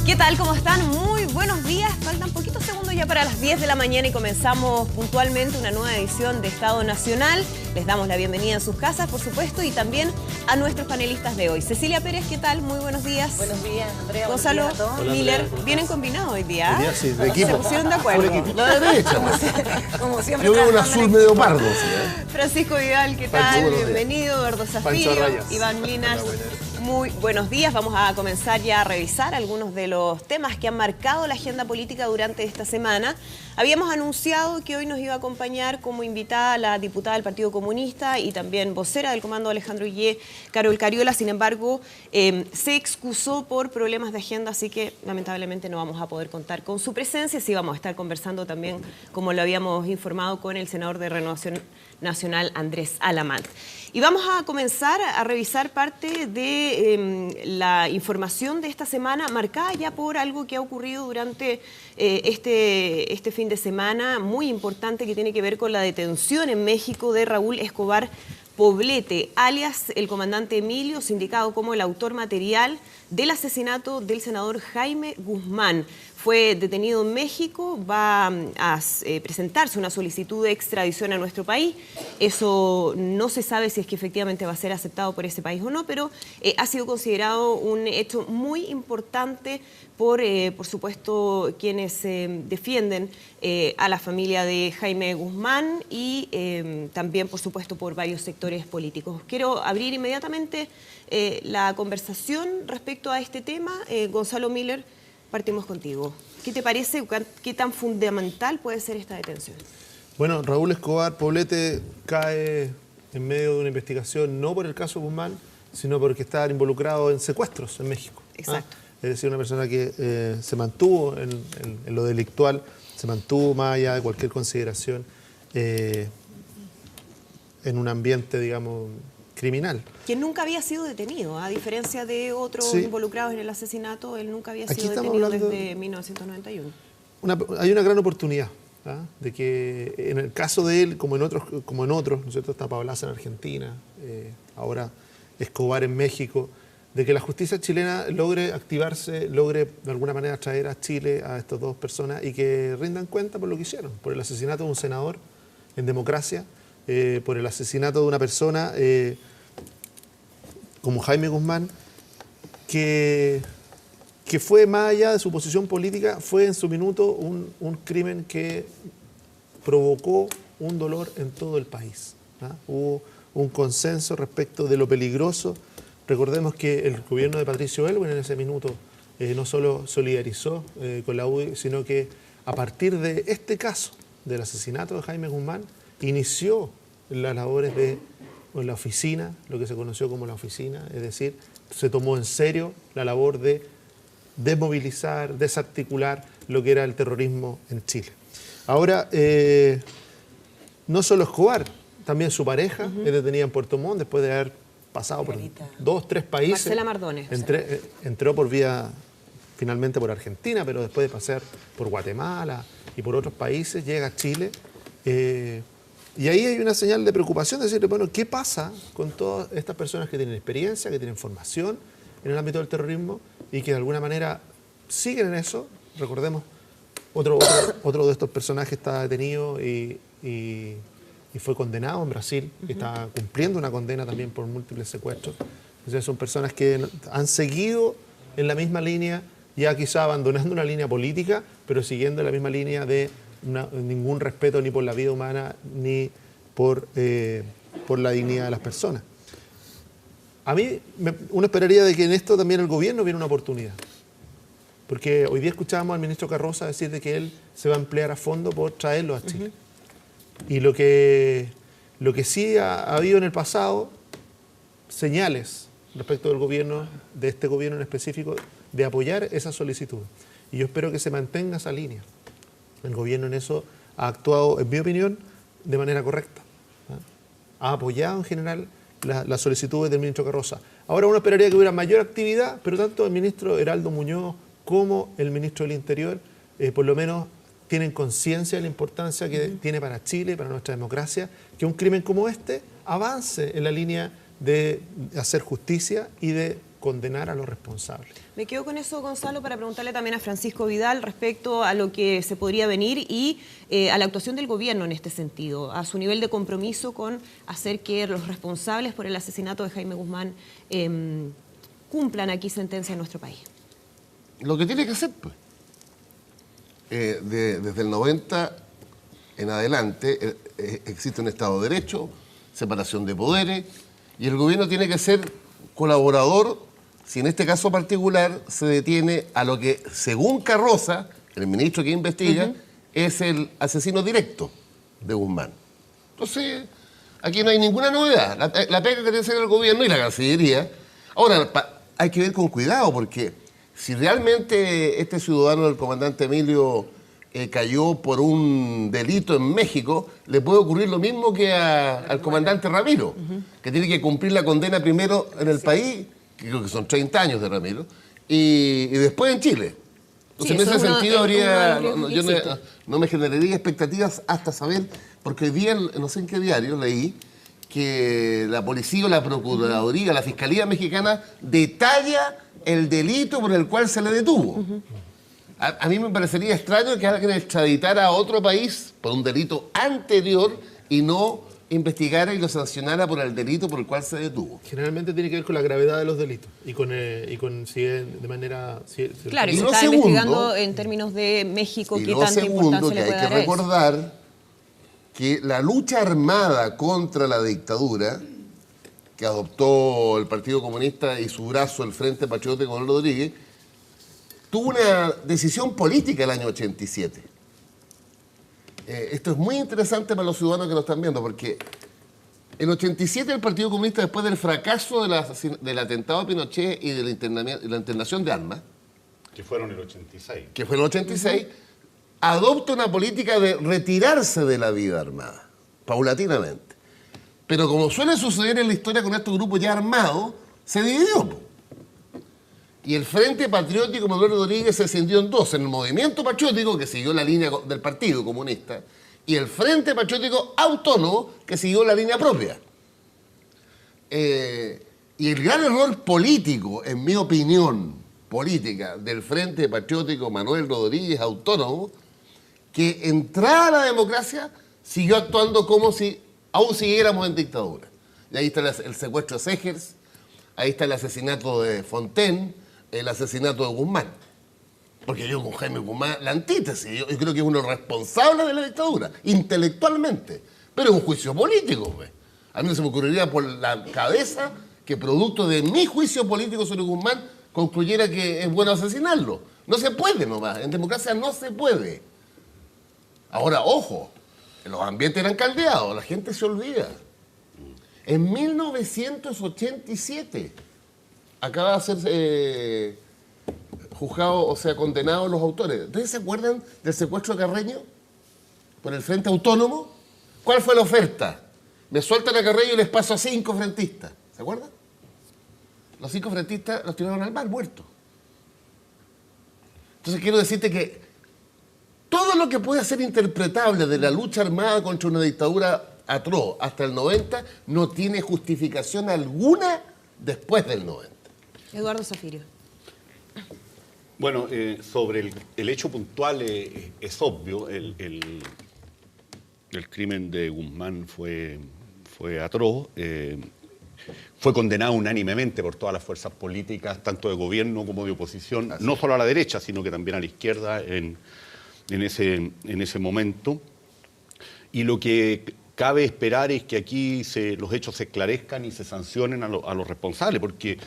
¿Qué tal? ¿Cómo están? Muy buenos días. Faltan poquitos segundos ya para las 10 de la mañana y comenzamos puntualmente una nueva edición de Estado Nacional. Les damos la bienvenida en sus casas, por supuesto, y también a nuestros panelistas de hoy. Cecilia Pérez, ¿qué tal? Muy buenos días. Buenos días, Andrea. Gonzalo Miller, vienen combinados hoy día. Hoy día sí, de equipo. Se pusieron de acuerdo. La derecha. Como siempre. Yo veo un azul medio pardo. Francisco Vidal, ¿qué tal? Bienvenido. Eduardo Zafiro, Iván Linas. Muy buenos días. Vamos a comenzar ya a revisar algunos de los temas que han marcado la agenda política durante esta semana. Habíamos anunciado que hoy nos iba a acompañar como invitada la diputada del Partido Comunista y también vocera del Comando Alejandro Guillé, Carol Cariola. Sin embargo, se excusó por problemas de agenda, así que lamentablemente no vamos a poder contar con su presencia. Sí vamos a estar conversando también, como lo habíamos informado, con el senador de Renovación Nacional, Andrés Alamant. Y vamos a comenzar a revisar parte de la información de esta semana, marcada ya por algo que ha ocurrido durante este fin de semana, muy importante, que tiene que ver con la detención en México de Raúl Escobar Poblete, alias el comandante Emilio, sindicado como el autor material del asesinato del senador Jaime Guzmán. Fue detenido en México, va a presentarse una solicitud de extradición a nuestro país. Eso no se sabe si es que efectivamente va a ser aceptado por ese país o no, pero ha sido considerado un hecho muy importante por supuesto, quienes defienden a la familia de Jaime Guzmán y también, por supuesto, por varios sectores políticos. Quiero abrir inmediatamente la conversación respecto a este tema. Gonzalo Miller, partimos contigo. ¿Qué te parece? ¿Qué tan fundamental puede ser esta detención? Bueno, Raúl Escobar Poblete cae en medio de una investigación no por el caso Guzmán, sino porque está involucrado en secuestros en México. Exacto. Es decir, una persona que se mantuvo en lo delictual, se mantuvo más allá de cualquier consideración en un ambiente, digamos, criminal. Que nunca había sido detenido, a diferencia de otros involucrados en el asesinato, él nunca había sido detenido desde 1991. Hay una gran oportunidad, de que en el caso de él, como en otros, ¿no es cierto? Está Pablaza en Argentina, ahora Escobar en México, de que la justicia chilena logre activarse, logre de alguna manera traer a Chile a estas dos personas y que rindan cuenta por lo que hicieron, por el asesinato de un senador en democracia, por el asesinato de una persona como Jaime Guzmán, que fue más allá de su posición política, fue en su minuto un crimen que provocó un dolor en todo el país. Hubo un consenso respecto de lo peligroso. Recordemos que el gobierno de Patricio Aylwin en ese minuto no solo solidarizó con la UDI, sino que a partir de este caso, del asesinato de Jaime Guzmán, inició las labores de la oficina, lo que se conoció como la oficina, es decir, se tomó en serio la labor de desmovilizar, desarticular lo que era el terrorismo en Chile. Ahora, no solo Escobar, también su pareja es detenida en Puerto Montt después de haber pasado por 2, 3 países. Marcela Mardones. Entró por vía, finalmente por Argentina, pero después de pasar por Guatemala y por otros países, llega a Chile. Y ahí hay una señal de preocupación, de decir, bueno, ¿qué pasa con todas estas personas que tienen experiencia, que tienen formación en el ámbito del terrorismo y que de alguna manera siguen en eso? Recordemos, otro de estos personajes está detenido y fue condenado en Brasil, que está cumpliendo una condena también por múltiples secuestros. Entonces son personas que han seguido en la misma línea, ya quizá abandonando una línea política, pero siguiendo la misma línea de ningún respeto ni por la vida humana ni por la dignidad de las personas. A mí, uno esperaría de que en esto también el gobierno viera una oportunidad. Porque hoy día escuchábamos al ministro Carroza decir de que él se va a emplear a fondo por traerlo a Chile. Y lo que sí ha habido en el pasado, señales respecto del gobierno, de este gobierno en específico, de apoyar esa solicitud. Y yo espero que se mantenga esa línea. El gobierno en eso ha actuado, en mi opinión, de manera correcta. Ha apoyado en general las solicitudes del ministro Carroza. Ahora uno esperaría que hubiera mayor actividad, pero tanto el ministro Heraldo Muñoz como el ministro del Interior, por lo menos, tienen conciencia de la importancia que tiene para Chile, para nuestra democracia, que un crimen como este avance en la línea de hacer justicia y de condenar a los responsables. Me quedo con eso, Gonzalo, para preguntarle también a Francisco Vidal respecto a lo que se podría venir y a la actuación del gobierno en este sentido, a su nivel de compromiso con hacer que los responsables por el asesinato de Jaime Guzmán cumplan aquí sentencia en nuestro país. Lo que tiene que hacer, pues. Desde el 90 en adelante existe un Estado de Derecho, separación de poderes, y el gobierno tiene que ser colaborador si en este caso particular se detiene a lo que, según Carroza, el ministro que investiga, es el asesino directo de Guzmán. Entonces, aquí no hay ninguna novedad. La pega que tiene que hacer el gobierno y la Cancillería. Ahora, hay que ver con cuidado, porque si realmente este ciudadano del comandante Emilio cayó por un delito en México, le puede ocurrir lo mismo que al comandante Ramiro, que tiene que cumplir la condena primero en el país, que creo que son 30 años de Ramiro, y después en Chile. Entonces, en ese sentido, habría, yo no me generaría expectativas hasta saber, porque hoy día, no sé en qué diario, leí que la policía o la procuraduría, la fiscalía mexicana detalla el delito por el cual se le detuvo. A mí me parecería extraño que alguien extraditara a otro país por un delito anterior y no investigara y lo sancionara por el delito por el cual se detuvo. Generalmente tiene que ver con la gravedad de los delitos y con si es de manera... Claro, y se está investigando en términos de México qué tanta importancia le puede dar a eso. Hay que recordar que la lucha armada contra la dictadura que adoptó el Partido Comunista y su brazo, el Frente Patriótico con Rodríguez, tuvo una decisión política el año 87. Esto es muy interesante para los ciudadanos que nos están viendo, porque en 87 el Partido Comunista, después del fracaso del atentado a Pinochet y de la internación de armas, que fueron el 86. Que fue en el 86, adopta una política de retirarse de la vida armada, paulatinamente. Pero como suele suceder en la historia con estos grupos ya armados, se dividió. Y el Frente Patriótico Manuel Rodríguez se escindió en dos: en el Movimiento Patriótico, que siguió la línea del Partido Comunista, y el Frente Patriótico Autónomo, que siguió la línea propia. Y el gran error político, en mi opinión política, del Frente Patriótico Manuel Rodríguez Autónomo, que entrada a la democracia siguió actuando como si aún siguiéramos en dictadura. Y ahí está el secuestro de Segers, ahí está el asesinato de Fontaine, el asesinato de Guzmán. Porque yo con Jaime Guzmán, la antítesis, yo creo que es uno responsable de la dictadura, intelectualmente, pero es un juicio político. Pues. A mí no se me ocurriría por la cabeza que producto de mi juicio político sobre Guzmán concluyera que es bueno asesinarlo. No se puede nomás, en democracia no se puede. Ahora, ojo, los ambientes eran caldeados, la gente se olvida. En 1987 acaba de ser juzgado, o sea, condenados los autores. ¿Ustedes se acuerdan del secuestro de Carreño por el Frente Autónomo? ¿Cuál fue la oferta? Me sueltan a Carreño y les paso a 5 frentistas. ¿Se acuerdan? Los 5 frentistas los tiraron al mar, muertos. Entonces quiero decirte que todo lo que puede ser interpretable de la lucha armada contra una dictadura atroz hasta el 90 no tiene justificación alguna después del 90. Eduardo Zafirio. Bueno, sobre el hecho puntual es obvio, el crimen de Guzmán fue atroz, fue condenado unánimemente por todas las fuerzas políticas, tanto de gobierno como de oposición, no solo a la derecha, sino que también a la izquierda en ese momento. Y lo que cabe esperar es que aquí los hechos se esclarezcan y se sancionen a los responsables, porque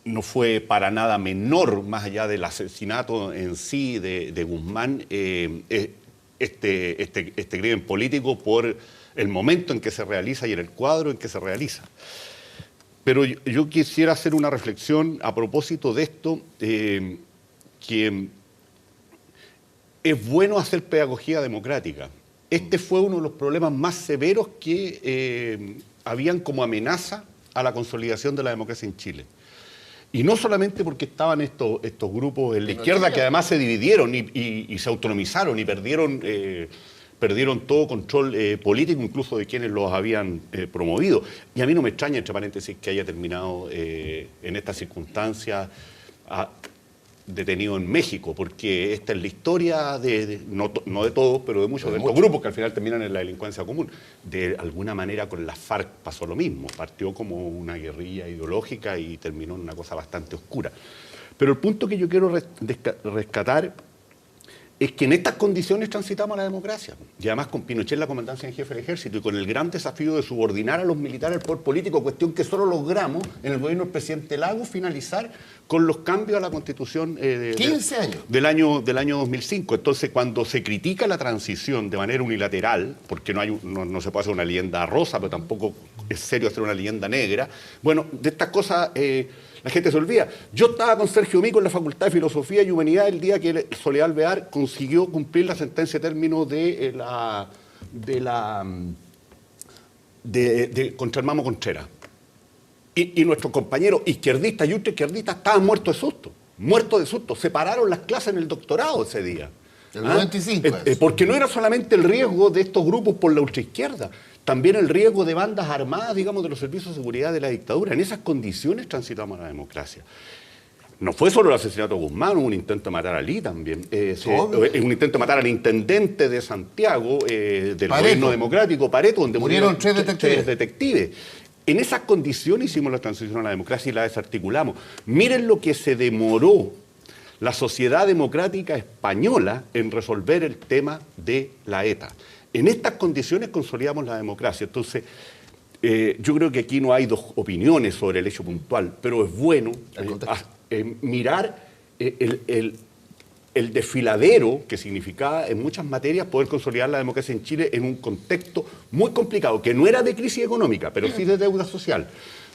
no fue para nada menor, más allá del asesinato en sí de Guzmán, este crimen político por el momento en que se realiza y en el cuadro en que se realiza. Pero yo quisiera hacer una reflexión a propósito de esto, que es bueno hacer pedagogía democrática. Este fue uno de los problemas más severos que habían como amenaza a la consolidación de la democracia en Chile. Y no solamente porque estaban estos grupos en la izquierda que además se dividieron y se autonomizaron y perdieron perdieron todo control político, incluso de quienes los habían promovido. Y a mí no me extraña, entre paréntesis, que haya terminado en estas circunstancias detenido en México, porque esta es la historia no de todos, pero de muchos de estos grupos que al final terminan en la delincuencia común. De alguna manera con las FARC pasó lo mismo, partió como una guerrilla ideológica y terminó en una cosa bastante oscura. Pero el punto que yo quiero rescatar es que en estas condiciones transitamos a la democracia. Y además con Pinochet en la comandancia en jefe del ejército y con el gran desafío de subordinar a los militares al poder político, cuestión que solo logramos en el gobierno del presidente Lagos finalizar con los cambios a la Constitución 15 años. del año 2005. Entonces, cuando se critica la transición de manera unilateral, porque no se puede hacer una leyenda rosa, pero tampoco es serio hacer una leyenda negra, bueno, de estas cosas la gente se olvida. Yo estaba con Sergio Mico en la Facultad de Filosofía y Humanidad el día que Soledad Alvear consiguió cumplir la sentencia de término contra el Mamo Contreras. Y nuestros compañeros izquierdistas y ultraizquierdistas estaban muertos de susto. Se pararon las clases en el doctorado ese día. El 95. Porque no era solamente el riesgo de estos grupos por la ultraizquierda, también el riesgo de bandas armadas, digamos, de los servicios de seguridad de la dictadura. En esas condiciones transitamos a la democracia. No fue solo el asesinato de Guzmán, hubo un intento de matar a Lee también. Un intento de matar al intendente de Santiago, del gobierno democrático, Pareto, donde murieron 3 detectives. En esas condiciones hicimos la transición a la democracia y la desarticulamos. Miren lo que se demoró la sociedad democrática española en resolver el tema de la ETA. En estas condiciones consolidamos la democracia. Entonces, yo creo que aquí no hay dos opiniones sobre el hecho puntual, pero es bueno mirar el desfiladero que significaba en muchas materias poder consolidar la democracia en Chile en un contexto muy complicado, que no era de crisis económica, pero sí de deuda social,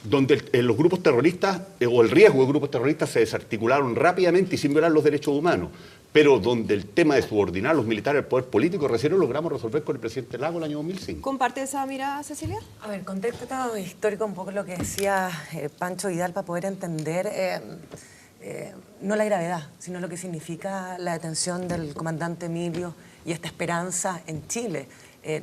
donde los grupos terroristas, o el riesgo de grupos terroristas se desarticularon rápidamente y sin violar los derechos humanos, pero donde el tema de subordinar a los militares al poder político recién lo logramos resolver con el presidente Lagos el año 2005. ¿Comparte esa mirada, Cecilia? A ver, contexto histórico, un poco lo que decía Pancho Vidal, para poder entender no la gravedad, sino lo que significa la detención del comandante Emilio y esta esperanza en Chile,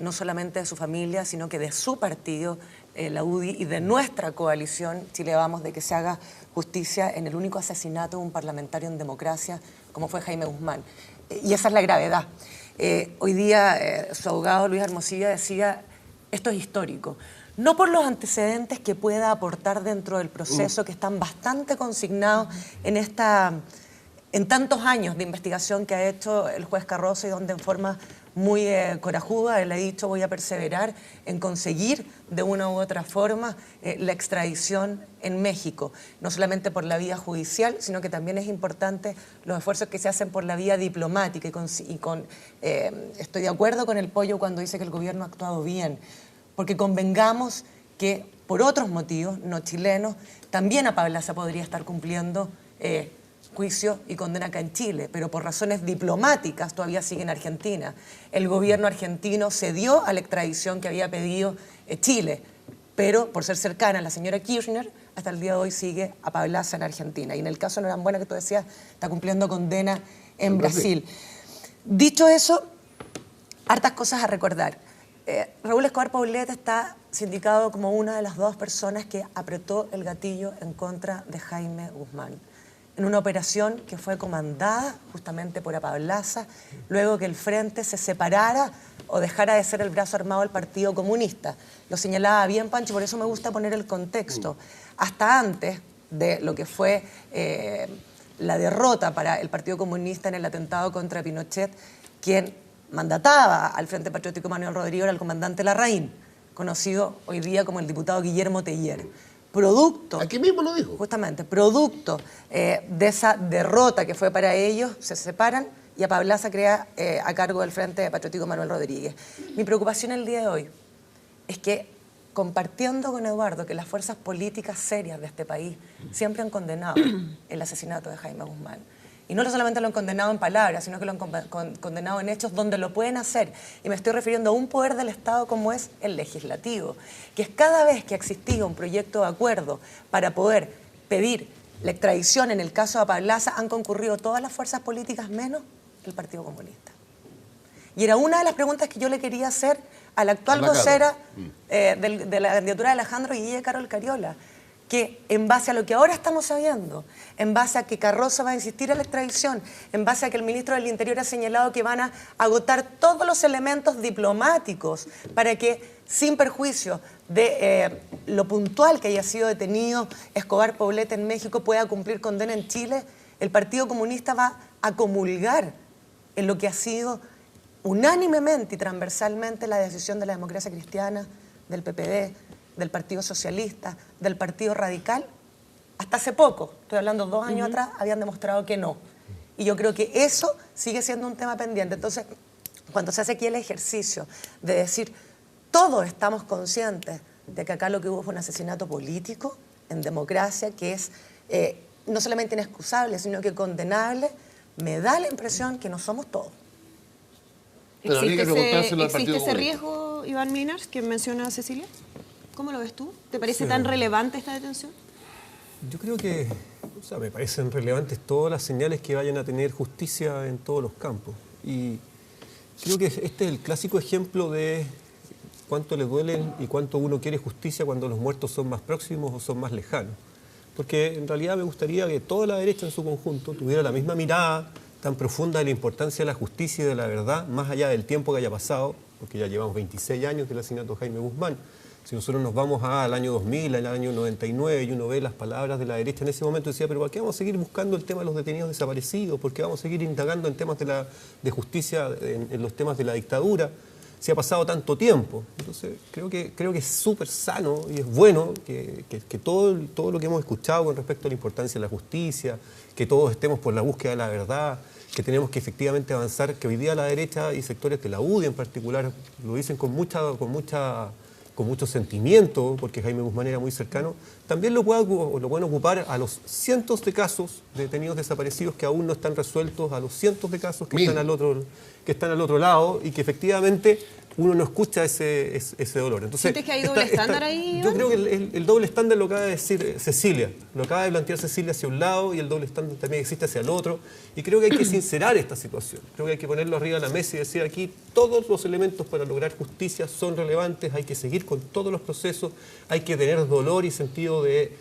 no solamente de su familia, sino que de su partido, la UDI, y de nuestra coalición Chile Vamos, de que se haga justicia en el único asesinato de un parlamentario en democracia como fue Jaime Guzmán. Y esa es la gravedad. Hoy día su abogado Luis Hermosilla decía, esto es histórico. No por los antecedentes que pueda aportar dentro del proceso, que están bastante consignados en tantos años de investigación que ha hecho el juez Carroza, y donde en forma muy corajuda él ha dicho, voy a perseverar en conseguir de una u otra forma la extradición en México, no solamente por la vía judicial, sino que también es importante los esfuerzos que se hacen por la vía diplomática, estoy de acuerdo con el Pollo cuando dice que el gobierno ha actuado bien, porque convengamos que por otros motivos no chilenos, también a Pablaza podría estar cumpliendo juicio y condena acá en Chile, pero por razones diplomáticas todavía sigue en Argentina. El gobierno argentino cedió a la extradición que había pedido Chile, pero por ser cercana a la señora Kirchner, hasta el día de hoy sigue a Pablaza en Argentina. Y en el caso de Norambuena, que tú decías, está cumpliendo condena en Brasil. Dicho eso, hartas cosas a recordar. Raúl Escobar Poblete está sindicado como una de las 2 personas que apretó el gatillo en contra de Jaime Guzmán, en una operación que fue comandada justamente por Pablaza, luego que el Frente se separara o dejara de ser el brazo armado del Partido Comunista. Lo señalaba bien Pancho, por eso me gusta poner el contexto. Hasta antes de lo que fue la derrota para el Partido Comunista en el atentado contra Pinochet, quien mandataba al Frente Patriótico Manuel Rodrigo era el comandante Larraín, conocido hoy día como el diputado Guillermo Teller. Producto, aquí mismo lo dijo, justamente, producto de esa derrota que fue para ellos, se separan y a Pablaza crea a cargo del Frente Patriótico Manuel Rodríguez. Mi preocupación el día de hoy es que, compartiendo con Eduardo que las fuerzas políticas serias de este país siempre han condenado el asesinato de Jaime Guzmán, y no solamente lo han condenado en palabras, sino que lo han condenado en hechos donde lo pueden hacer. Y me estoy refiriendo a un poder del Estado como es el legislativo, que es cada vez que existía un proyecto de acuerdo para poder pedir la extradición en el caso de Pablaza, han concurrido todas las fuerzas políticas menos el Partido Comunista. Y era una de las preguntas que yo le quería hacer a la actual vocera de la candidatura de Alejandro Guille, Carol Cariola, que en base a lo que ahora estamos sabiendo, en base a que Carroza va a insistir en la extradición, en base a que el ministro del Interior ha señalado que van a agotar todos los elementos diplomáticos para que, sin perjuicio de lo puntual que haya sido detenido Escobar Poblete en México, pueda cumplir condena en Chile, el Partido Comunista va a comulgar en lo que ha sido unánimemente y transversalmente la decisión de la democracia cristiana, del PPD, del Partido Socialista, del Partido Radical. Hasta hace poco, estoy hablando 2 años atrás, habían demostrado que no. Y yo creo que eso sigue siendo un tema pendiente. Entonces, cuando se hace aquí el ejercicio de decir, todos estamos conscientes de que acá lo que hubo fue un asesinato político en democracia, que es no solamente inexcusable, sino que condenable, me da la impresión que no somos todos. ¿Existe ese riesgo, Iván Linares, que menciona Cecilia? ¿Cómo lo ves tú? ¿Te parece tan relevante esta detención? Yo creo que, me parecen relevantes todas las señales que vayan a tener justicia en todos los campos. Y creo que este es el clásico ejemplo de cuánto le duelen y cuánto uno quiere justicia cuando los muertos son más próximos o son más lejanos. Porque en realidad me gustaría que toda la derecha en su conjunto tuviera la misma mirada tan profunda de la importancia de la justicia y de la verdad, más allá del tiempo que haya pasado, porque ya llevamos 26 años del asesinato de Jaime Guzmán. Si nosotros nos vamos al año 2000, al año 99, y uno ve las palabras de la derecha en ese momento, decía, pero ¿por qué vamos a seguir buscando el tema de los detenidos desaparecidos? ¿Por qué vamos a seguir indagando en temas de justicia, en los temas de la dictadura? Si ha pasado tanto tiempo. Entonces, creo que es súper sano y es bueno que todo lo que hemos escuchado con respecto a la importancia de la justicia, que todos estemos por la búsqueda de la verdad, que tenemos que efectivamente avanzar, que hoy día la derecha y sectores de la UDI en particular lo dicen con mucho sentimiento, porque Jaime Guzmán era muy cercano, también lo pueden ocupar a los cientos de casos de detenidos desaparecidos que aún no están resueltos, a los cientos de casos que están al otro lado y que efectivamente uno no escucha ese dolor. Entonces, ¿sientes que hay doble estándar ahí? Yo creo que el doble estándar lo acaba de decir Cecilia, lo acaba de plantear Cecilia hacia un lado y el doble estándar también existe hacia el otro, y creo que hay que sincerar esta situación, creo que hay que ponerlo arriba de la mesa y decir aquí todos los elementos para lograr justicia son relevantes, hay que seguir con todos los procesos, hay que tener dolor y sentido de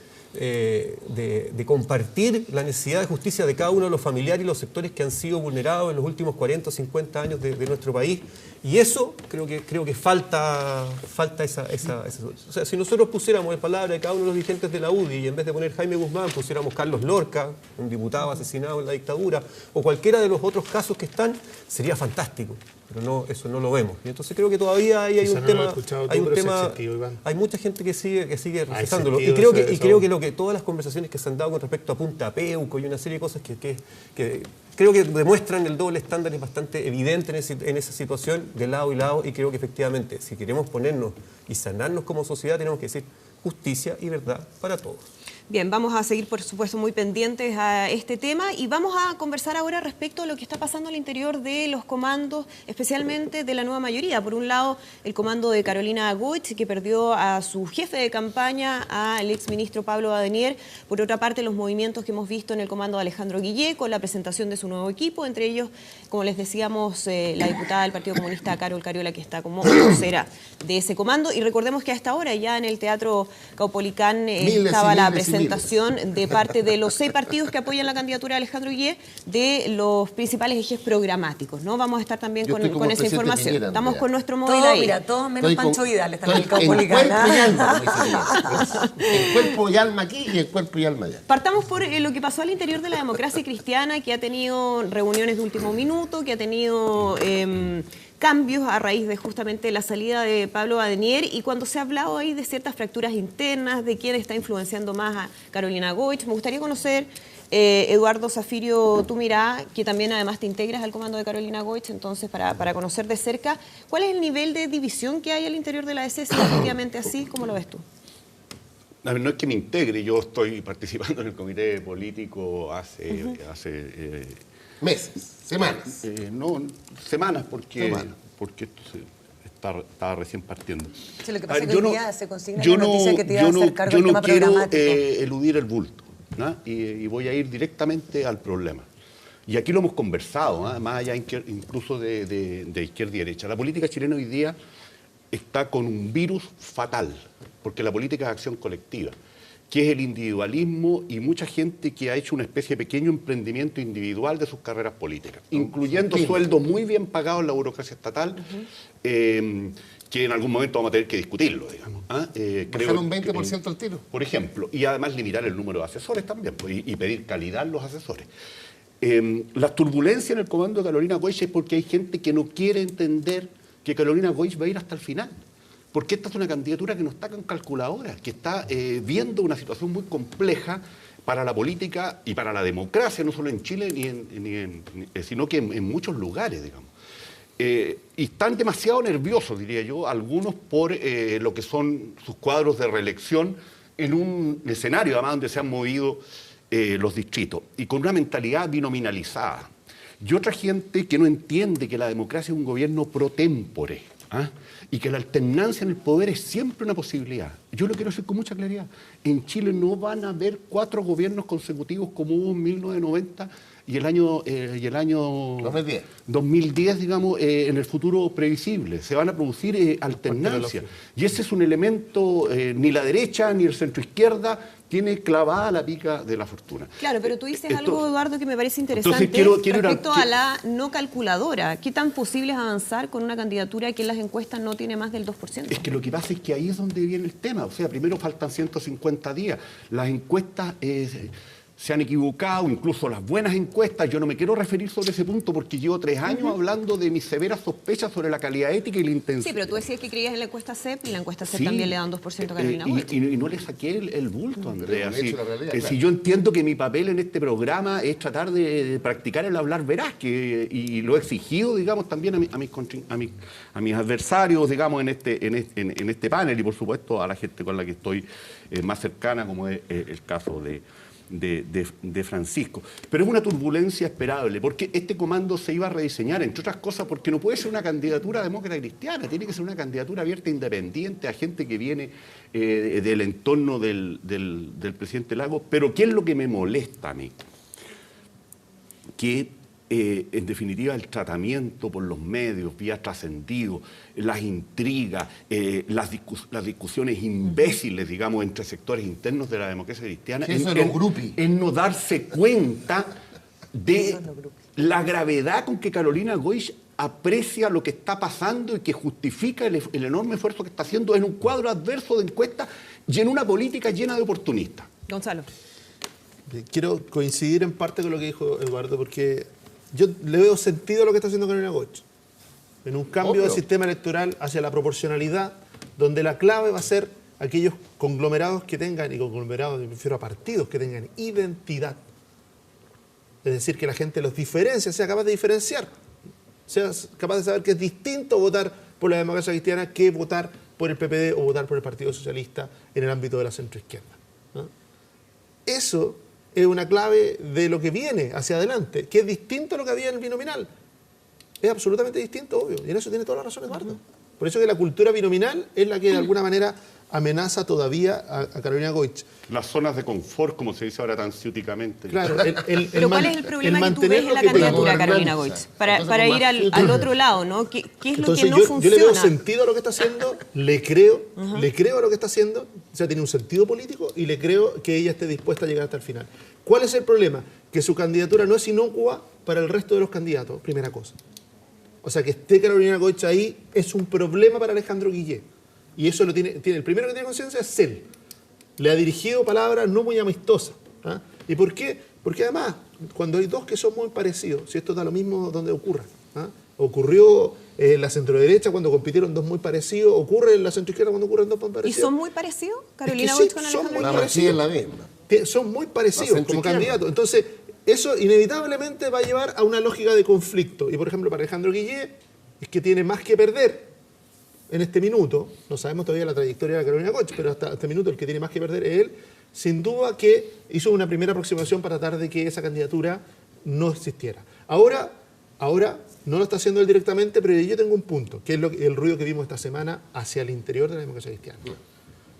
compartir la necesidad de justicia de cada uno de los familiares y los sectores que han sido vulnerados en los últimos 40 o 50 años de nuestro país. Y eso creo que falta esa. O sea, si nosotros pusiéramos en palabra de cada uno de los dirigentes de la UDI y en vez de poner Jaime Guzmán pusiéramos Carlos Lorca, un diputado asesinado en la dictadura, o cualquiera de los otros casos que están, sería fantástico. Pero no, eso no lo vemos. Y entonces creo que todavía hay un tema, hay mucha gente que sigue rechazándolo. Y creo que todas las conversaciones que se han dado con respecto a Punta Peuco y una serie de cosas que creo que demuestran el doble estándar es bastante evidente en esa situación de lado y lado, y creo que efectivamente si queremos ponernos y sanarnos como sociedad tenemos que decir justicia y verdad para todos. Bien, vamos a seguir, por supuesto, muy pendientes a este tema y vamos a conversar ahora respecto a lo que está pasando al interior de los comandos, especialmente de la nueva mayoría. Por un lado, el comando de Carolina Goich, que perdió a su jefe de campaña, al exministro Pablo Badenier. Por otra parte, los movimientos que hemos visto en el comando de Alejandro Guille, con la presentación de su nuevo equipo, entre ellos, como les decíamos, la diputada del Partido Comunista, Carol Cariola, que está como vocera de ese comando. Y recordemos que hasta ahora ya en el Teatro Caupolicán estaba la presentación de parte de los 6 partidos que apoyan la candidatura de Alejandro Guille, de los principales ejes programáticos, ¿no? Vamos a estar también con esa información. Piñera, estamos con nuestro móvil ahí. Mira, todos menos Pancho Vidal están en el Caupolicán. En cuerpo y alma aquí y en cuerpo y alma allá. Partamos por lo que pasó al interior de la democracia cristiana, que ha tenido reuniones de último minuto, que ha tenido cambios a raíz de justamente la salida de Pablo Badenier, y cuando se ha hablado ahí de ciertas fracturas internas, de quién está influenciando más a Carolina Goich. Me gustaría conocer, Eduardo Zafirio, tu mirada, que también además te integras al comando de Carolina Goich, entonces para conocer de cerca, ¿cuál es el nivel de división que hay al interior de la DC? Si efectivamente así, ¿cómo lo ves tú? A ver, no es que me integre, yo estoy participando en el comité político hace meses, semanas. No, semanas, porque esto estaba recién partiendo. Sí, lo que pasa es que hoy día se consigna la noticia que te iba a hacer cargo del tema programático. Yo no quiero eludir el bulto, ¿no? Y voy a ir directamente al problema. y aquí lo hemos conversado, ¿eh? Más allá incluso de izquierda y derecha. La política chilena hoy día está con un virus fatal, porque la política es acción colectiva, que es el individualismo y mucha gente que ha hecho una especie de pequeño emprendimiento individual de sus carreras políticas, incluyendo sueldos muy bien pagados en la burocracia estatal, que en algún momento vamos a tener que discutirlo, digamos. Bajar un 20% al tiro. Por ejemplo, y además limitar el número de asesores también, pues, y pedir calidad en los asesores. Las turbulencias en el comando de Carolina Goich es porque hay gente que no quiere entender que Carolina Goich va a ir hasta el final. Porque esta es una candidatura que no está con calculadora, que está viendo una situación muy compleja para la política y para la democracia, no solo en Chile, sino que en muchos lugares, digamos. Y están demasiado nerviosos, diría yo, algunos por lo que son sus cuadros de reelección en un escenario, además, donde se han movido los distritos, y con una mentalidad binominalizada. Y otra gente que no entiende que la democracia es un gobierno pro tempore, y que la alternancia en el poder es siempre una posibilidad. Yo lo quiero decir con mucha claridad. En Chile no van a haber 4 gobiernos consecutivos como hubo en 1990 y el año 2010, digamos, en el futuro previsible. Se van a producir alternancias. Y ese es un elemento, ni la derecha ni el centro izquierda tiene clavada la pica de la fortuna. Claro, pero tú dices algo, Eduardo, que me parece interesante respecto a la no calculadora. ¿Qué tan posible es avanzar con una candidatura que en las encuestas no tiene más del 2%? Es que lo que pasa es que ahí es donde viene el tema. O sea, primero faltan 150 días. Las encuestas se han equivocado, incluso las buenas encuestas. Yo no me quiero referir sobre ese punto porque llevo 3 años hablando de mis severas sospechas sobre la calidad ética y la intensidad. Sí, pero tú decías que creías en la encuesta CEP y la encuesta CEP también le dan 2% a Carolina Goich. Y no le saqué el bulto, Andrea. Si yo entiendo que mi papel en este programa es tratar de practicar el hablar veraz, y lo he exigido, digamos, también a mis adversarios, digamos, en este panel, y por supuesto a la gente con la que estoy más cercana, como es el caso de Francisco. Pero es una turbulencia esperable, porque este comando se iba a rediseñar, entre otras cosas, porque no puede ser una candidatura demócrata cristiana, tiene que ser una candidatura abierta e independiente a gente que viene del entorno del presidente Lagos. Pero ¿qué es lo que me molesta a mí? Que en definitiva el tratamiento por los medios, vía trascendido, las intrigas, las discusiones imbéciles, digamos, entre sectores internos de la democracia cristiana, en no darse cuenta de la gravedad con que Carolina Goich aprecia lo que está pasando y que justifica el enorme esfuerzo que está haciendo en un cuadro adverso de encuestas y en una política llena de oportunistas. Gonzalo. Quiero coincidir en parte con lo que dijo Eduardo, porque yo le veo sentido a lo que está haciendo Carolina Goich. En un cambio de sistema electoral hacia la proporcionalidad, donde la clave va a ser aquellos conglomerados que tengan, y conglomerados me refiero a partidos que tengan identidad. Es decir, que la gente los diferencie, sea capaz de diferenciar, sea capaz de saber que es distinto votar por la democracia cristiana que votar por el PPD o votar por el Partido Socialista en el ámbito de la centroizquierda, ¿no? Eso es una clave de lo que viene hacia adelante, que es distinto a lo que había en el binominal. Es absolutamente distinto, obvio, y en eso tiene toda la razón Eduardo. Por eso que la cultura binominal es la que de alguna manera amenaza todavía a Carolina Goich. Las zonas de confort, como se dice ahora tan ciúticamente. Claro, pero ¿cuál es el problema que tú ves en la candidatura de Carolina Goich? Para ir al otro lado, ¿no? ¿Qué es lo que no funciona? Yo le veo sentido a lo que está haciendo, le creo a lo que está haciendo, o sea, tiene un sentido político y le creo que ella esté dispuesta a llegar hasta el final. ¿Cuál es el problema? Que su candidatura no es inocua para el resto de los candidatos, primera cosa. O sea, que esté Carolina Goich ahí es un problema para Alejandro Guillé. Y eso lo tiene el primero que tiene conciencia es él. Le ha dirigido palabras no muy amistosas. ¿Y por qué? Porque además, cuando hay dos que son muy parecidos, si esto da lo mismo donde ocurra. Ocurrió en la centroderecha cuando compitieron dos muy parecidos, ocurre en la centroizquierda cuando ocurren dos muy parecidos. ¿Y son muy parecidos? Carolina Goich con Alejandro Guillé. La misma. Son muy parecidos como candidatos. Entonces, eso inevitablemente va a llevar a una lógica de conflicto. Y por ejemplo, para Alejandro Guillé, es que tiene más que perder. En este minuto, no sabemos todavía la trayectoria de Carolina Goich, pero hasta este minuto el que tiene más que perder es él, sin duda que hizo una primera aproximación para tratar de que esa candidatura no existiera. Ahora no lo está haciendo él directamente, pero yo tengo un punto, que es el ruido que vimos esta semana hacia el interior de la democracia cristiana.